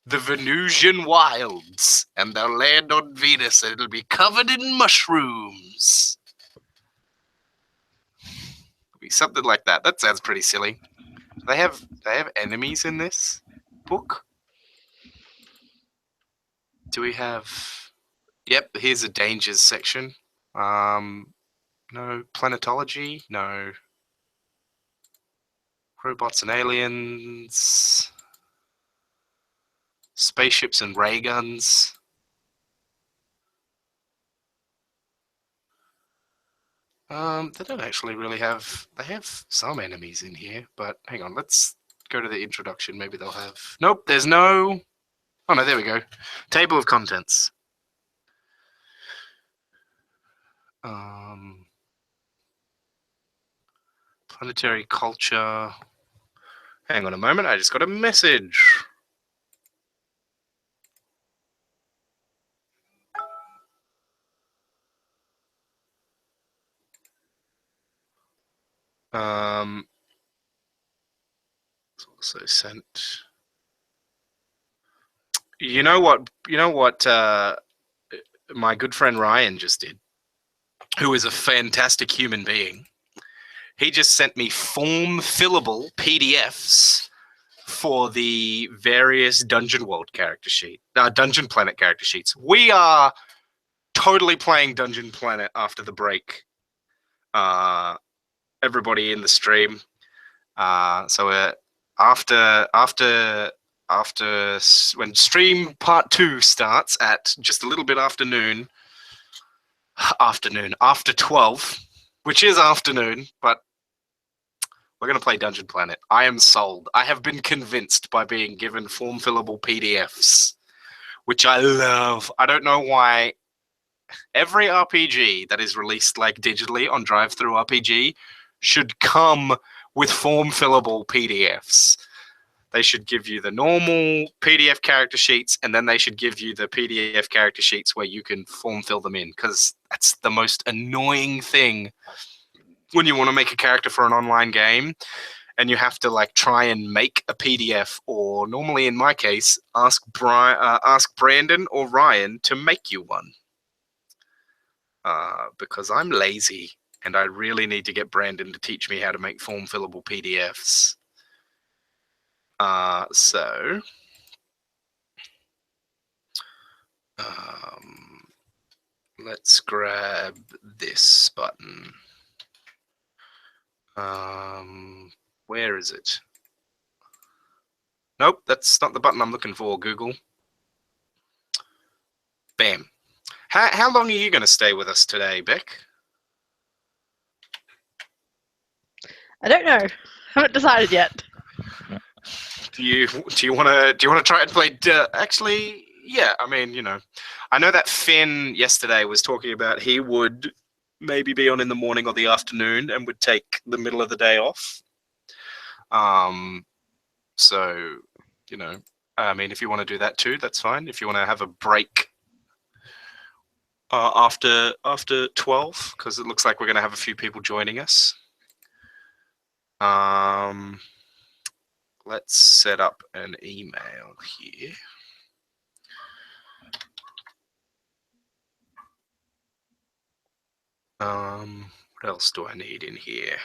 the Venusian wilds, and they'll land on Venus, and it'll be covered in mushrooms. Something like that. That sounds pretty silly. They have enemies in this book? Do we have... Yep, here's a dangers section. No. Planetology? No. Robots and aliens. Spaceships and ray guns. They don't actually really have... They have some enemies in here, but hang on, let's go to the introduction. Maybe they'll have... Nope, there's no... Oh no, there we go. Table of contents. Planetary culture. Hang on a moment, I just got a message. It's also sent. You know what? My good friend Ryan just did, who is a fantastic human being. He just sent me form fillable PDFs for the various Dungeon Planet character sheets. We are totally playing Dungeon Planet after the break. Everybody in the stream. So after when stream part 2 starts at just a little bit after 12, which is afternoon, but we're going to play Dungeon Planet. I am sold. I have been convinced by being given form fillable PDFs, which I love. I don't know why every RPG that is released like digitally on DriveThru RPG should come with form fillable PDFs. They should give you the normal PDF character sheets, and then they should give you the PDF character sheets where you can form fill them in, because that's the most annoying thing when you want to make a character for an online game and you have to like try and make a PDF, or normally in my case, ask Brandon or Ryan to make you one. Because I'm lazy and I really need to get Brandon to teach me how to make form fillable PDFs. So let's grab this button. Where is it? Nope, that's not the button I'm looking for, Google. Bam. How long are you going to stay with us today, Beck? I don't know. Haven't decided yet. Do you want to try and play? Actually, yeah. I mean, I know that Finn yesterday was talking about he would maybe be on in the morning or the afternoon and would take the middle of the day off. So, I mean, if you want to do that too, that's fine. If you want to have a break after 12, because it looks like we're going to have a few people joining us. Let's set up an email here. What else do I need in here?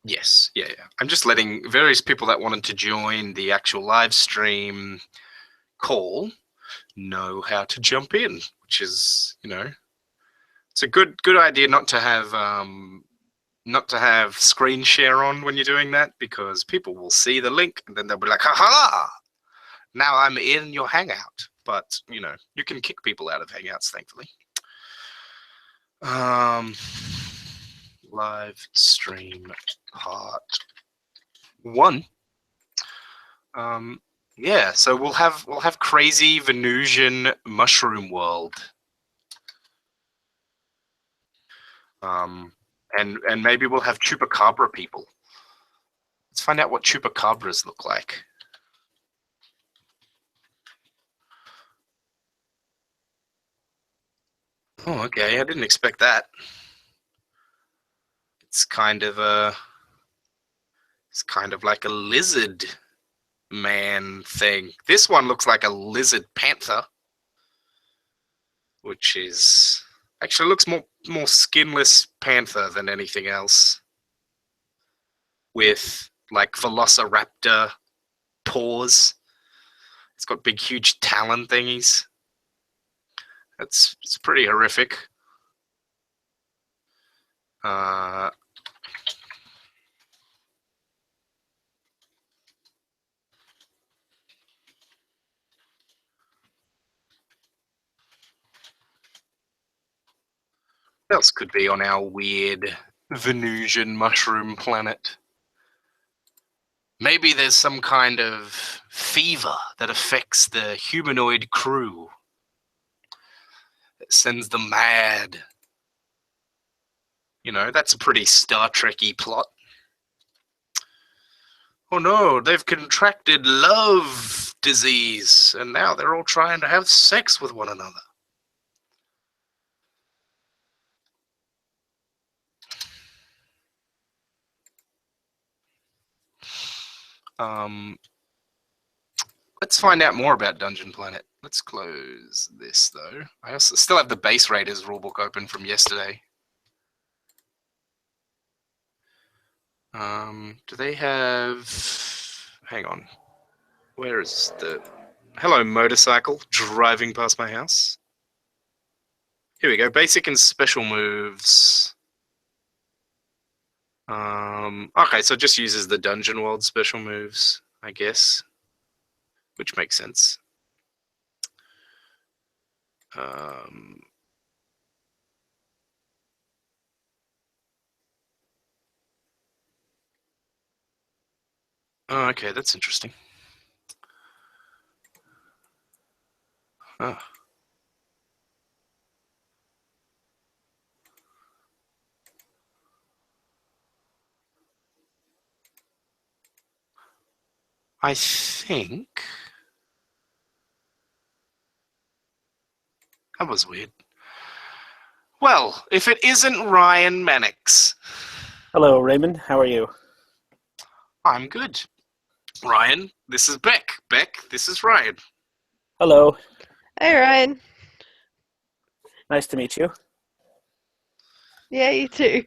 Yes, yeah. I'm just letting various people that wanted to join the actual live stream call know how to jump in, which is, it's a good idea not to have screen share on when you're doing that, because people will see the link and then they'll be like, haha, now I'm in your Hangout. But, you can kick people out of Hangouts, thankfully. Live stream part 1. Yeah, so we'll have crazy Venusian mushroom world. And maybe we'll have chupacabra people. Let's find out what chupacabras look like. Oh, okay. I didn't expect that. It's kind of like a lizard man thing. This one looks like a lizard panther, which is actually looks more skinless panther than anything else, with like velociraptor paws. It's got big, huge talon thingies. It's pretty horrific. What else could be on our weird Venusian mushroom planet? Maybe there's some kind of fever that affects the humanoid crew. It sends them mad. You know, that's a pretty Star Trek-y plot. Oh no, they've contracted love disease, and now they're all trying to have sex with one another. Let's find out more about Dungeon Planet. Let's close this, though. I also still have the Base Raiders rulebook open from yesterday. Do they have... Hang on. Where is the... Hello, motorcycle, driving past my house. Here we go, basic and special moves. Okay, so it just uses the Dungeon World special moves, I guess. Which makes sense. Okay, that's interesting. Oh. I think... That was weird. Well, if it isn't Ryan Mannix. Hello, Raymond. How are you? I'm good. Ryan, this is Beck. Beck, this is Ryan. Hello. Hey, Ryan. Nice to meet you. Yeah, you too.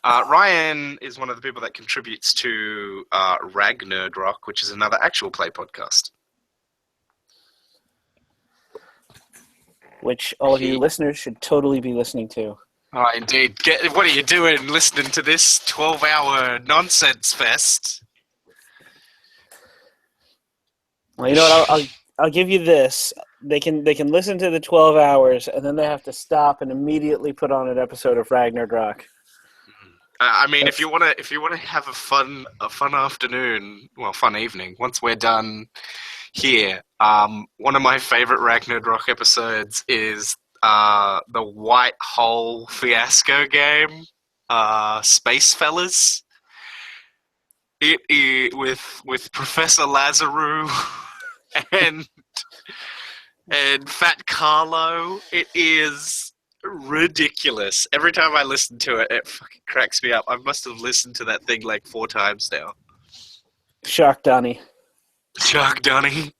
Ryan is one of the people that contributes to Ragnerdrock, which is another actual play podcast. Which all of you listeners should totally be listening to. Oh, indeed. What are you doing listening to this 12-hour nonsense fest? Well, you know what? I'll give you this. They can listen to the 12 hours, and then they have to stop and immediately put on an episode of Ragnarok. I mean, if you want to have a fun afternoon, well, fun evening. Once we're done here, one of my favorite Ragnarok episodes is the White Hole Fiasco game, Space Fellas. It with Professor Lazaru and Fat Carlo. It is ridiculous. Every time I listen to it, it fucking cracks me up. I must have listened to that thing like 4 times now. Shark Donnie. Shark Donnie,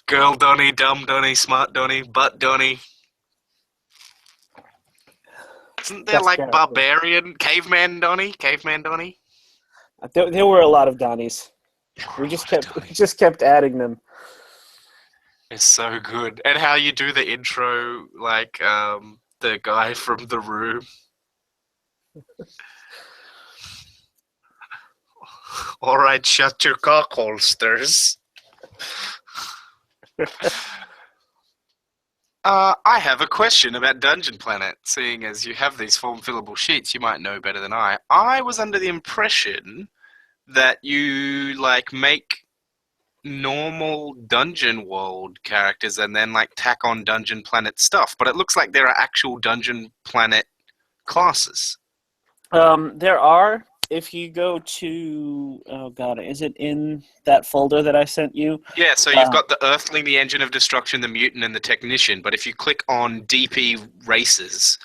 Girl Donnie, Dumb Donnie, Smart Donnie, Butt Donnie. Isn't there like Barbarian, Caveman Donnie? Caveman Donnie? There were a lot of Donnies. We just kept adding them. It's so good. And how you do the intro, like the guy from The Room. All right, shut your cock holsters. I have a question about Dungeon Planet. Seeing as you have these form-fillable sheets, you might know better than I. I was under the impression that you like make normal Dungeon World characters and then like tack on Dungeon Planet stuff, but it looks like there are actual Dungeon Planet classes. There are. If you go to, oh god, is it in that folder that I sent you? Yeah, so you've got the Earthling, the Engine of Destruction, the Mutant, and the Technician, but if you click on DP races,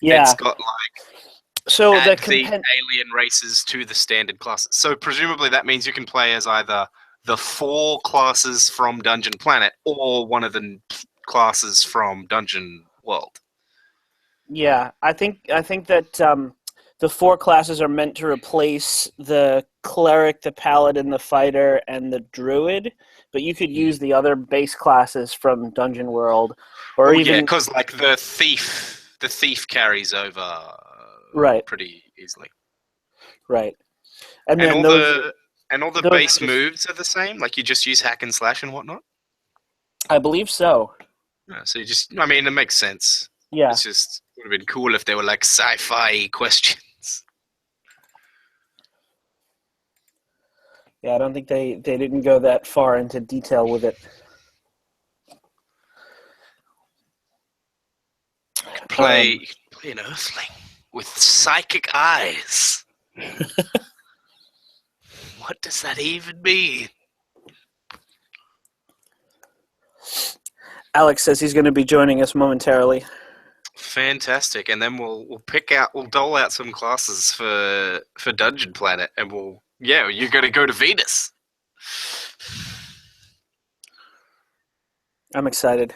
it's got like add the alien races to the standard classes. So presumably that means you can play as either the 4 classes from Dungeon Planet or one of the classes from Dungeon World. Yeah, I think that the 4 classes are meant to replace the cleric, the paladin, the fighter, and the druid. But you could use the other base classes from Dungeon World, or even because like the thief carries over pretty easily. Right, and all then all the base moves are the same. Like you just use hack and slash and whatnot. I believe so. Yeah, so I mean, it makes sense. Yeah, it's just would have been cool if they were like sci-fi questions. Yeah, I don't think they didn't go that far into detail with it. You could play an Earthling with psychic eyes. What does that even mean? Alex says he's going to be joining us momentarily. Fantastic, and then we'll dole out some classes for Dungeon Planet, and you're going to go to Venus. I'm excited.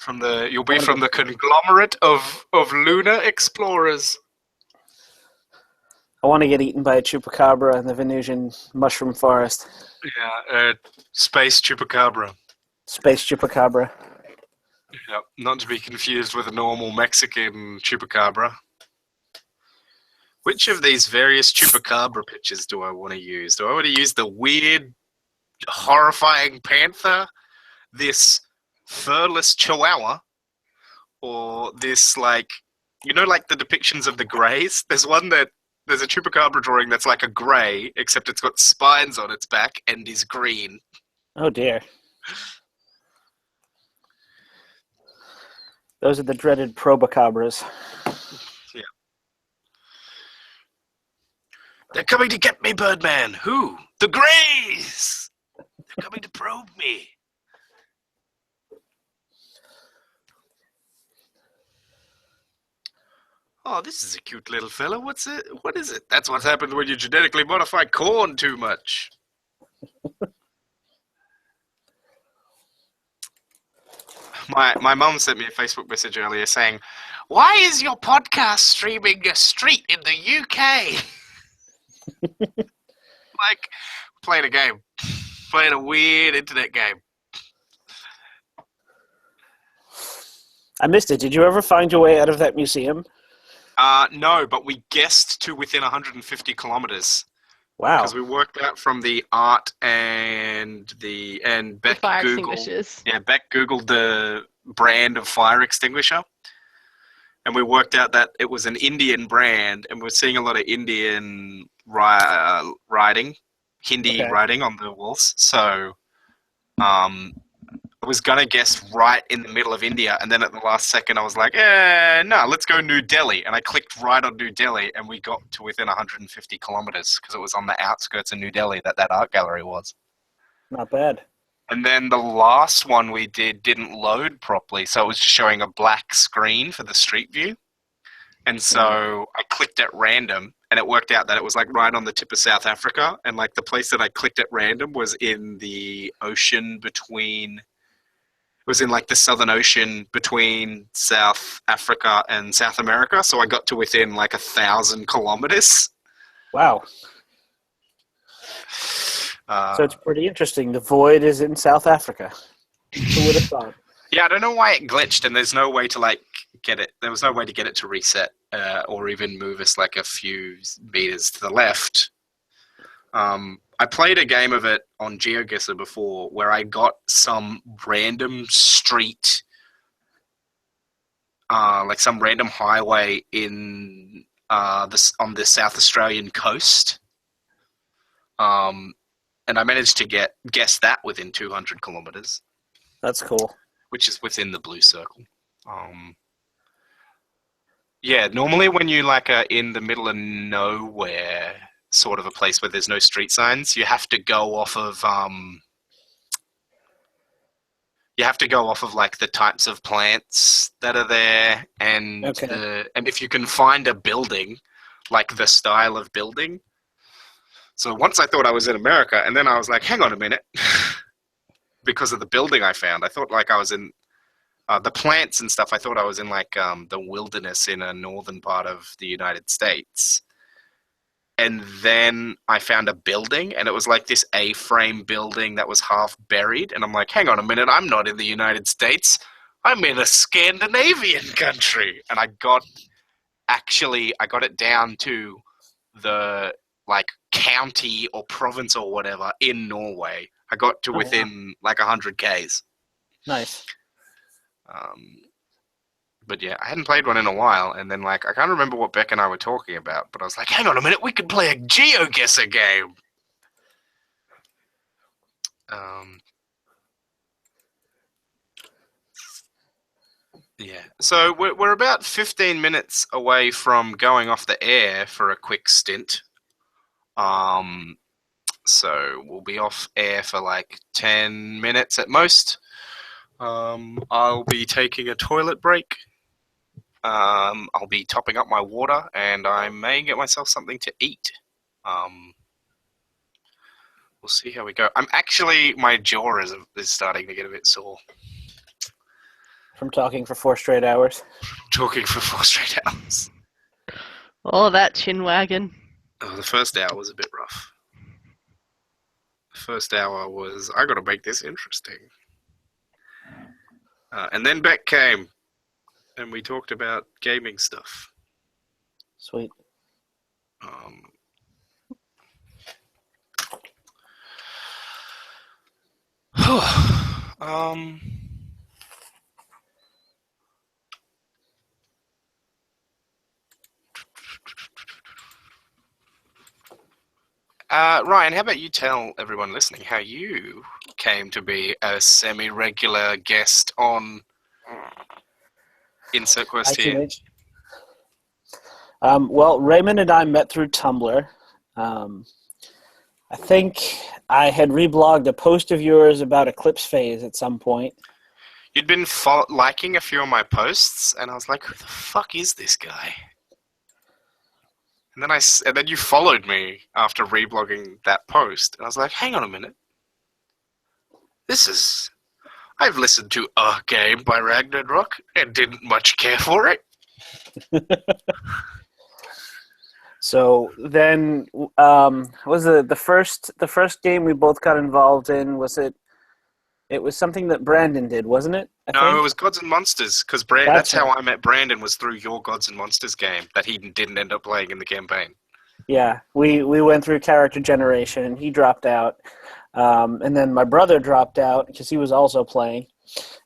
You'll be from the conglomerate of lunar explorers. I want to get eaten by a chupacabra in the Venusian mushroom forest. Yeah, space chupacabra. Space chupacabra. Yep, not to be confused with a normal Mexican chupacabra. Which of these various chupacabra pictures do I want to use? Do I want to use the weird, horrifying panther, this furless chihuahua, or this, like the depictions of the greys? There's a chupacabra drawing that's like a grey, except it's got spines on its back and is green. Oh dear. Those are the dreaded probacabras. Yeah. They're coming to get me, Birdman. Who? The Greys! They're coming to probe me. Oh, this is a cute little fella. What is it? That's what happens when you genetically modify corn too much. My mum sent me a Facebook message earlier saying, "Why is your podcast streaming a street in the UK?" Like, playing a game. Playing a weird internet game. I missed it. Did you ever find your way out of that museum? No, but we guessed to within 150 kilometers. Wow. Because we worked out from the art and Beck fire Googled. extinguishers. Yeah, Beck Googled the brand of fire extinguisher, and we worked out that it was an Indian brand, and we're seeing a lot of Indian writing, Hindi writing on the walls. So, I was gonna guess right in the middle of India, and then at the last second I was like, no, let's go New Delhi. And I clicked right on New Delhi, and we got to within 150 kilometers because it was on the outskirts of New Delhi that art gallery was. Not bad. And then the last one we didn't load properly, so it was just showing a black screen for the street view. And so I clicked at random, and it worked out that it was like right on the tip of South Africa, and like the place that I clicked at random was in the ocean between... It was in like the Southern Ocean between South Africa and South America, so I got to within like 1,000 kilometers. Wow. So it's pretty interesting. The void is in South Africa. Who would have thought? Yeah, I don't know why it glitched, and there's no way to like get it. There was no way to get it to reset or even move us like a few meters to the left. I played a game of it on GeoGuessr before where I got some random street, like some random highway in on the South Australian coast. And I managed to guess that within 200 kilometers. That's cool. Which is within the blue circle. Yeah, normally when you like are in the middle of nowhere, sort of a place where there's no street signs, you have to go off of like the types of plants that are there, and and if you can find a building, like the style of building. So once I thought I was in America, and then I was like, hang on a minute, because of the building I found. I thought like I was in the plants and stuff. I thought I was in like the wilderness in a northern part of the United States. And then I found a building, and it was like this A-frame building that was half buried. And I'm like, hang on a minute, I'm not in the United States. I'm in a Scandinavian country. And I got it down to the like county or province or whatever in Norway. I got to within like 100 Ks. Nice. But yeah, I hadn't played one in a while, and then like I can't remember what Beck and I were talking about, but I was like, hang on a minute, we could play a GeoGuessr game. Yeah. So we're about 15 minutes away from going off the air for a quick stint. So we'll be off air for like 10 minutes at most. I'll be taking a toilet break. I'll be topping up my water, and I may get myself something to eat. We'll see how we go. My jaw is starting to get a bit sore. From talking for 4 straight hours. Talking for 4 straight hours. Oh, that chin wagon. Oh, the first hour was a bit rough. The first hour was, I got to make this interesting. And then Beck came, and we talked about gaming stuff. Sweet. Ryan, how about you tell everyone listening how you came to be a semi-regular guest on Insert Quest here? Well, Raymond and I met through Tumblr. I think I had reblogged a post of yours about Eclipse Phase at some point. You'd been liking a few of my posts, and I was like, who the fuck is this guy? And then you followed me after reblogging that post, and I was like, hang on a minute. I've listened to A Game by Ragnarok and didn't much care for it. So then, was the first game we both got involved in? Was it? It was something that Brandon did, wasn't it? I think? It was Gods and Monsters, because that's how I met Brandon, was through your Gods and Monsters game that he didn't end up playing in the campaign. Yeah, we went through character generation, and he dropped out. And then my brother dropped out because he was also playing.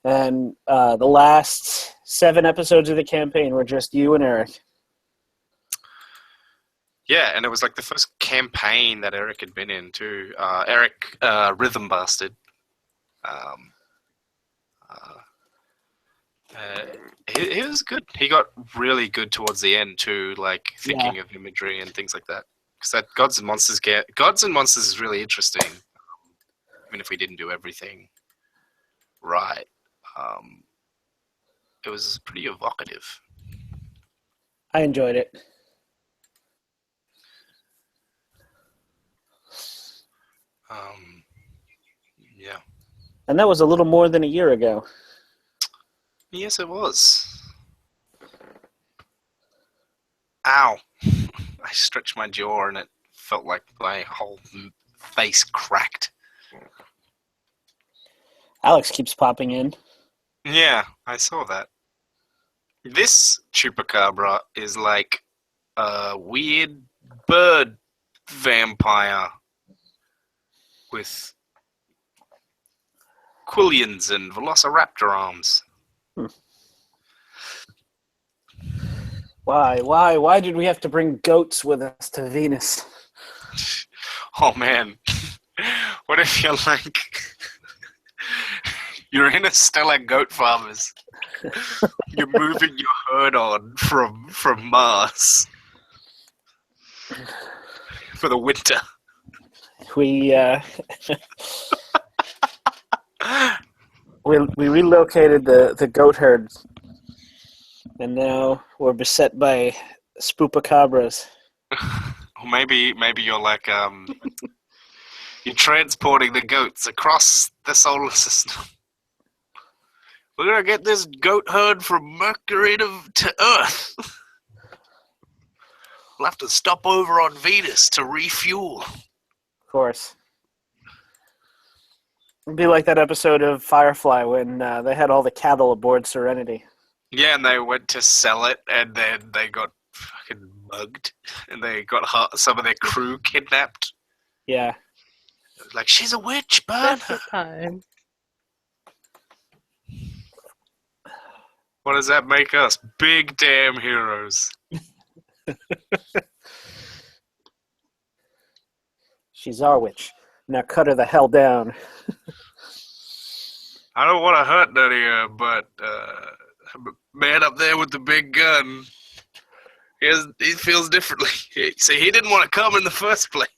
And the last 7 episodes of the campaign were just you and Eric. Yeah, and it was like the first campaign that Eric had been in, too. Eric, Rhythm Bastard. He was good. He got really good towards the end too, like thinking of imagery and things like that. Because that Gods and Monsters is really interesting. Even if we didn't do everything right, it was pretty evocative. I enjoyed it. Yeah. And that was a little more than a year ago. Yes, it was. Ow. I stretched my jaw and it felt like my whole face cracked. Alex keeps popping in. Yeah, I saw that. This Chupacabra is like a weird bird vampire with quillions and velociraptor arms. Why did we have to bring goats with us to Venus? Oh man, what if you're like, you're in a Stellar Goat Farmers, you're moving your herd on from Mars for the winter. We relocated the goat herd, and now we're beset by spoopacabras. Or maybe you're like you're transporting the goats across the solar system. We're gonna get this goat herd from Mercury to Earth. We'll have to stop over on Venus to refuel. Of course. It'd be like that episode of Firefly when they had all the cattle aboard Serenity. Yeah, and they went to sell it, and then they got fucking mugged, and they got some of their crew kidnapped. Yeah. It was like, she's a witch, burn That's her. the time. What does that make us? Big damn heroes. She's our witch. Now cut her the hell down. I don't want to hurt none of you, but man up there with the big gun, he feels differently. See, he didn't want to come in the first place.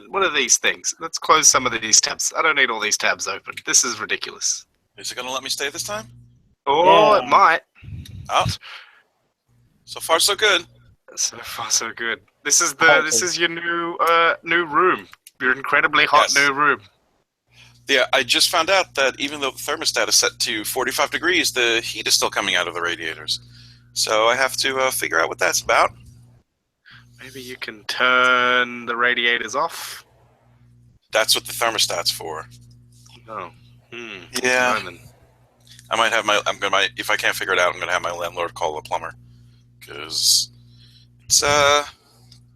What are these things? Let's close some of these tabs. I don't need all these tabs open. This is ridiculous. Is it going to let me stay this time? Oh, Yeah. it might. Oh. So far, so good. So far, so good. This is your new room. Your incredibly hot Yes. new room. Yeah, I just found out that even though the thermostat is set to 45 degrees, the heat is still coming out of the radiators. So I have to figure out what that's about. Maybe you can turn the radiators off. That's what the thermostat's for. Oh. Yeah. Fine then. I might have if I can't figure it out, I'm gonna have my landlord call a plumber because it's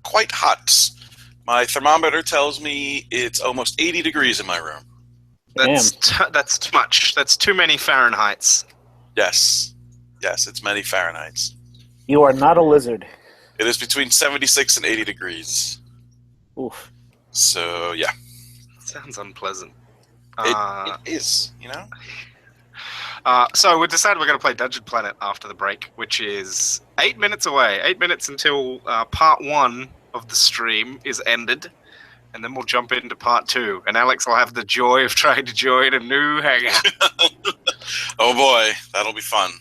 quite hot. My thermometer tells me it's almost 80 degrees in my room. That's too much. That's too many Fahrenheits. Yes, it's many Fahrenheits. You are not a lizard. It is between 76 and 80 degrees. Oof. So yeah, Sounds unpleasant. it is. You know. So we decided we're going to play Dungeon Planet after the break, which is 8 minutes away. 8 minutes until part 1 of the stream is ended, and then we'll jump into part 2. And Alex will have the joy of trying to join a new hangout. Oh boy, that'll be fun.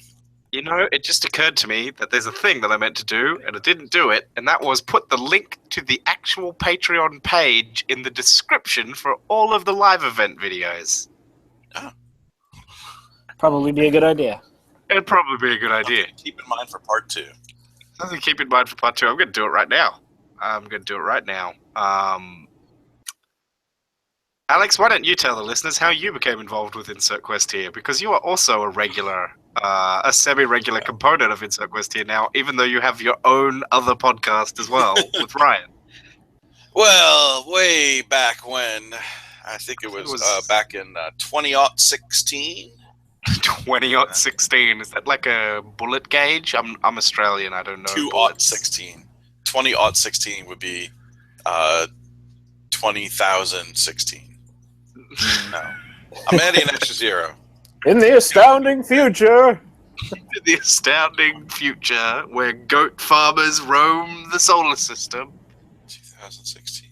You know, it just occurred to me that there's a thing that I meant to do, and I didn't do it, and that was put the link to the actual Patreon page in the description for all of the live event videos. Probably be a good idea. It'd probably be a good idea. Keep in mind for part 2. Something to keep in mind for part 2. I'm going to do it right now. Alex, why don't you tell the listeners how you became involved with Insert Quest here? Because you are also a semi-regular component of Insert Quest here now, even though you have your own other podcast as well with Ryan. Well, way back when, I think it was back in 2016. 20-16. Is that like a bullet gauge? I'm Australian. I don't know. 2016. 2016 would be 20,016. No, I'm adding an extra zero. In the astounding future. The astounding future where goat farmers roam the solar system. 2016.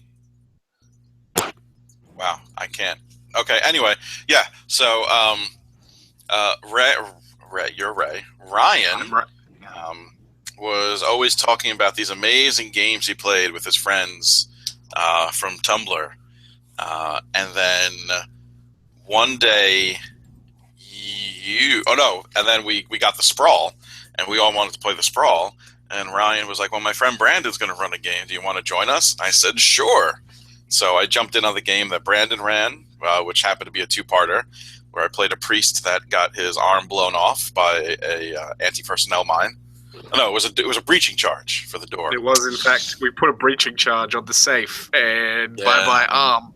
Wow, I can't. Okay, anyway, yeah. So, you're Ray. Ryan was always talking about these amazing games he played with his friends from Tumblr. And then one day and then we got the Sprawl, and we all wanted to play the Sprawl, and Ryan was like, well, my friend Brandon's going to run a game. Do you want to join us? I said, sure. So I jumped in on the game that Brandon ran, which happened to be a two-parter, where I played a priest that got his arm blown off by a anti-personnel mine. No, it was a breaching charge for the door. It was, in fact, we put a breaching charge on the safe, and bye-bye arm.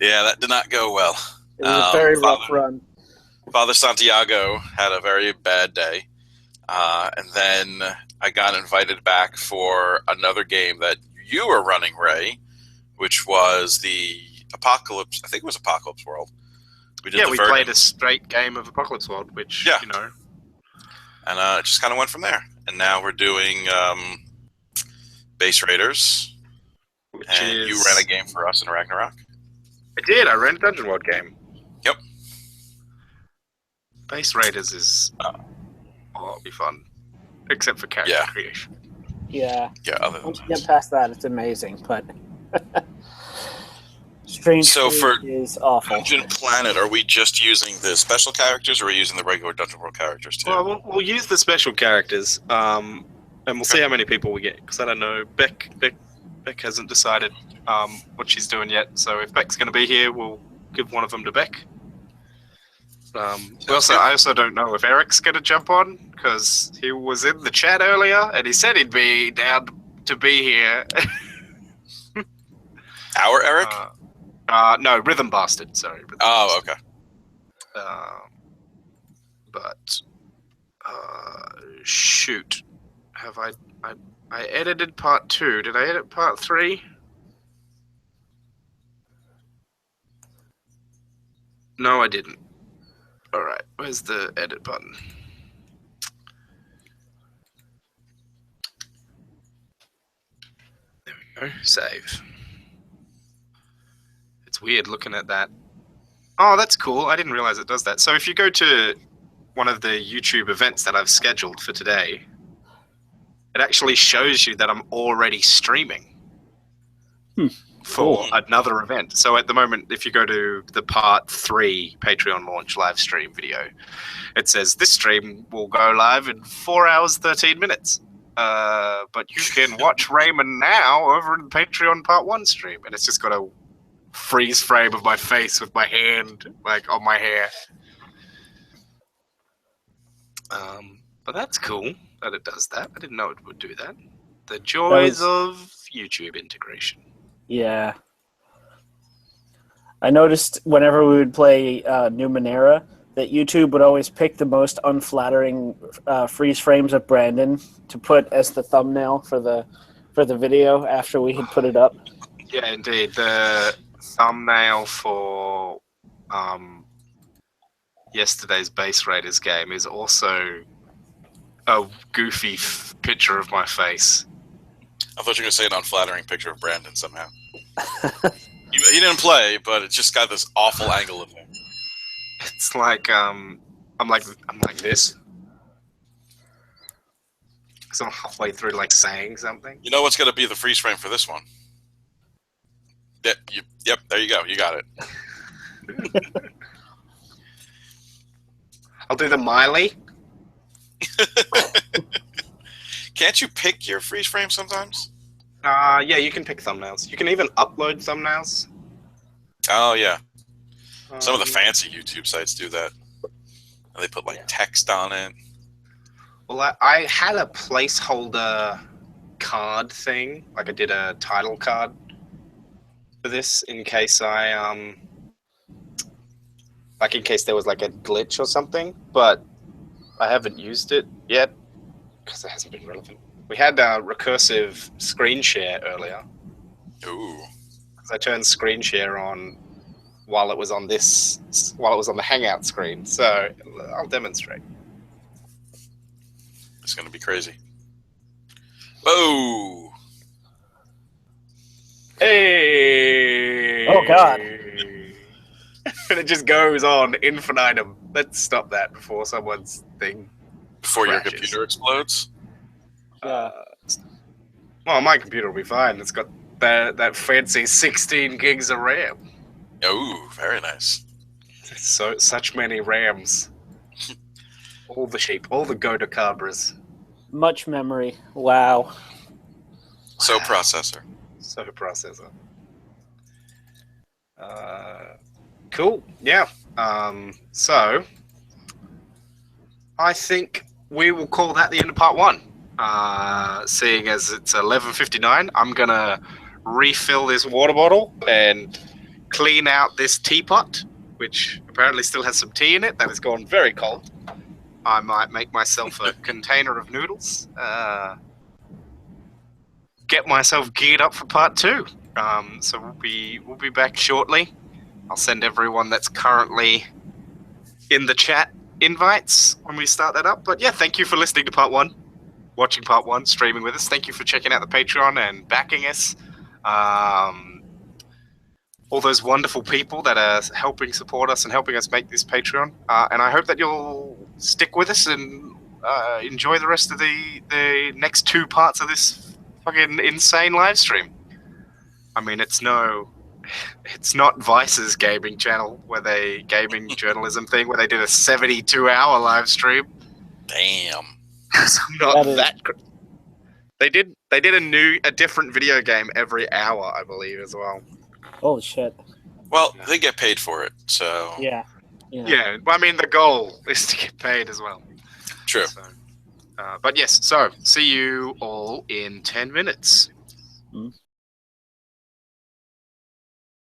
Yeah, that did not go well. It was a very rough run. Father Santiago had a very bad day. And then I got invited back for another game that you were running, Ray, which was the Apocalypse. I think it was Apocalypse World. We played a straight game of Apocalypse World, which, yeah. And it just kind of went from there. And now we're doing Base Raiders. You ran a game for us in Ragnarok. I did. I ran a Dungeon World game. Yep. Base Raiders is... it'll be fun. Except for character creation. Yeah. Yeah, other than Once you get past that, it's amazing, but... Strange Fleet is awful. Dungeon Planet, are we just using the special characters, or are we using the regular Dungeon World characters, too? Well, we'll use the special characters, and we'll see how many people we get, because I don't know. Beck hasn't decided what she's doing yet, so if Beck's going to be here, we'll give one of them to Beck. I also don't know if Eric's going to jump on, because he was in the chat earlier, and he said he'd be down to be here. Our Eric? No, Rhythm Bastard, sorry. Oh, okay. but shoot, have I edited part 2? Did I edit part 3? No, I didn't. All right, where's the edit button? There we go. Save. It's weird looking at that. Oh, that's cool. I didn't realize it does that. So if you go to one of the YouTube events that I've scheduled for today, it actually shows you that I'm already streaming for another event. So at the moment, if you go to the part 3 Patreon launch live stream video, it says this stream will go live in 4 hours, 13 minutes. But you can watch Raymond now over in the Patreon part 1 stream. And it's just got a freeze frame of my face with my hand like on my hair. But that's cool that it does that. I didn't know it would do that. The joys of YouTube integration. Yeah. I noticed whenever we would play Numenera that YouTube would always pick the most unflattering freeze frames of Brandon to put as the thumbnail for the video after we had put it up. Yeah, indeed. The thumbnail for yesterday's Base Raiders game is also a goofy picture of my face. I thought you were going to say an unflattering picture of Brandon somehow. He didn't play, but it's just got this awful angle of him. It's like I'm like this. So I'm halfway through like saying something. You know what's going to be the freeze frame for this one? Yep, there you go. You got it. I'll do the Miley. Can't you pick your freeze frame sometimes? Yeah, you can pick thumbnails. You can even upload thumbnails. Oh, yeah. Some of the fancy YouTube sites do that. And they put like text on it. Well, I had a placeholder card thing. Like I did a title card for this in case in case there was like a glitch or something. But I haven't used it yet because it hasn't been relevant. We had a recursive screen share earlier. Ooh. Because I turned screen share on while it was on the Hangout screen. So I'll demonstrate. It's going to be crazy. Whoa! Hey! Oh, God. And it just goes on infinitum. Let's stop that before someone's thing Before your crashes. computer explodes? Well, my computer will be fine. It's got that fancy 16 gigs of RAM. Oh, very nice. Such many RAMs. All the sheep, all the Godacabras. Much memory. Wow. So processor. So processor. Cool. Yeah. So I think we will call that the end of part 1. Seeing as it's 11:59, I'm gonna refill this water bottle and clean out this teapot, which apparently still has some tea in it that has gone very cold. I might make myself a container of noodles. Get myself geared up for part 2. So we'll be back shortly. I'll send everyone that's currently in the chat invites when we start that up. But yeah, thank you for listening to part 1, watching part 1, streaming with us. Thank you for checking out the Patreon and backing us. All those wonderful people that are helping support us and helping us make this Patreon. And I hope that you'll stick with us and enjoy the rest of the next 2 parts of this fucking insane live stream. I mean, it's not Vice's gaming channel gaming journalism thing where they did a 72-hour live stream. Damn. I'm not that. They did a different video game every hour, I believe, as well. Holy shit. Well, they get paid for it, so... Yeah. Yeah, I mean, the goal is to get paid as well. True. So, but yes, so see you all in 10 minutes.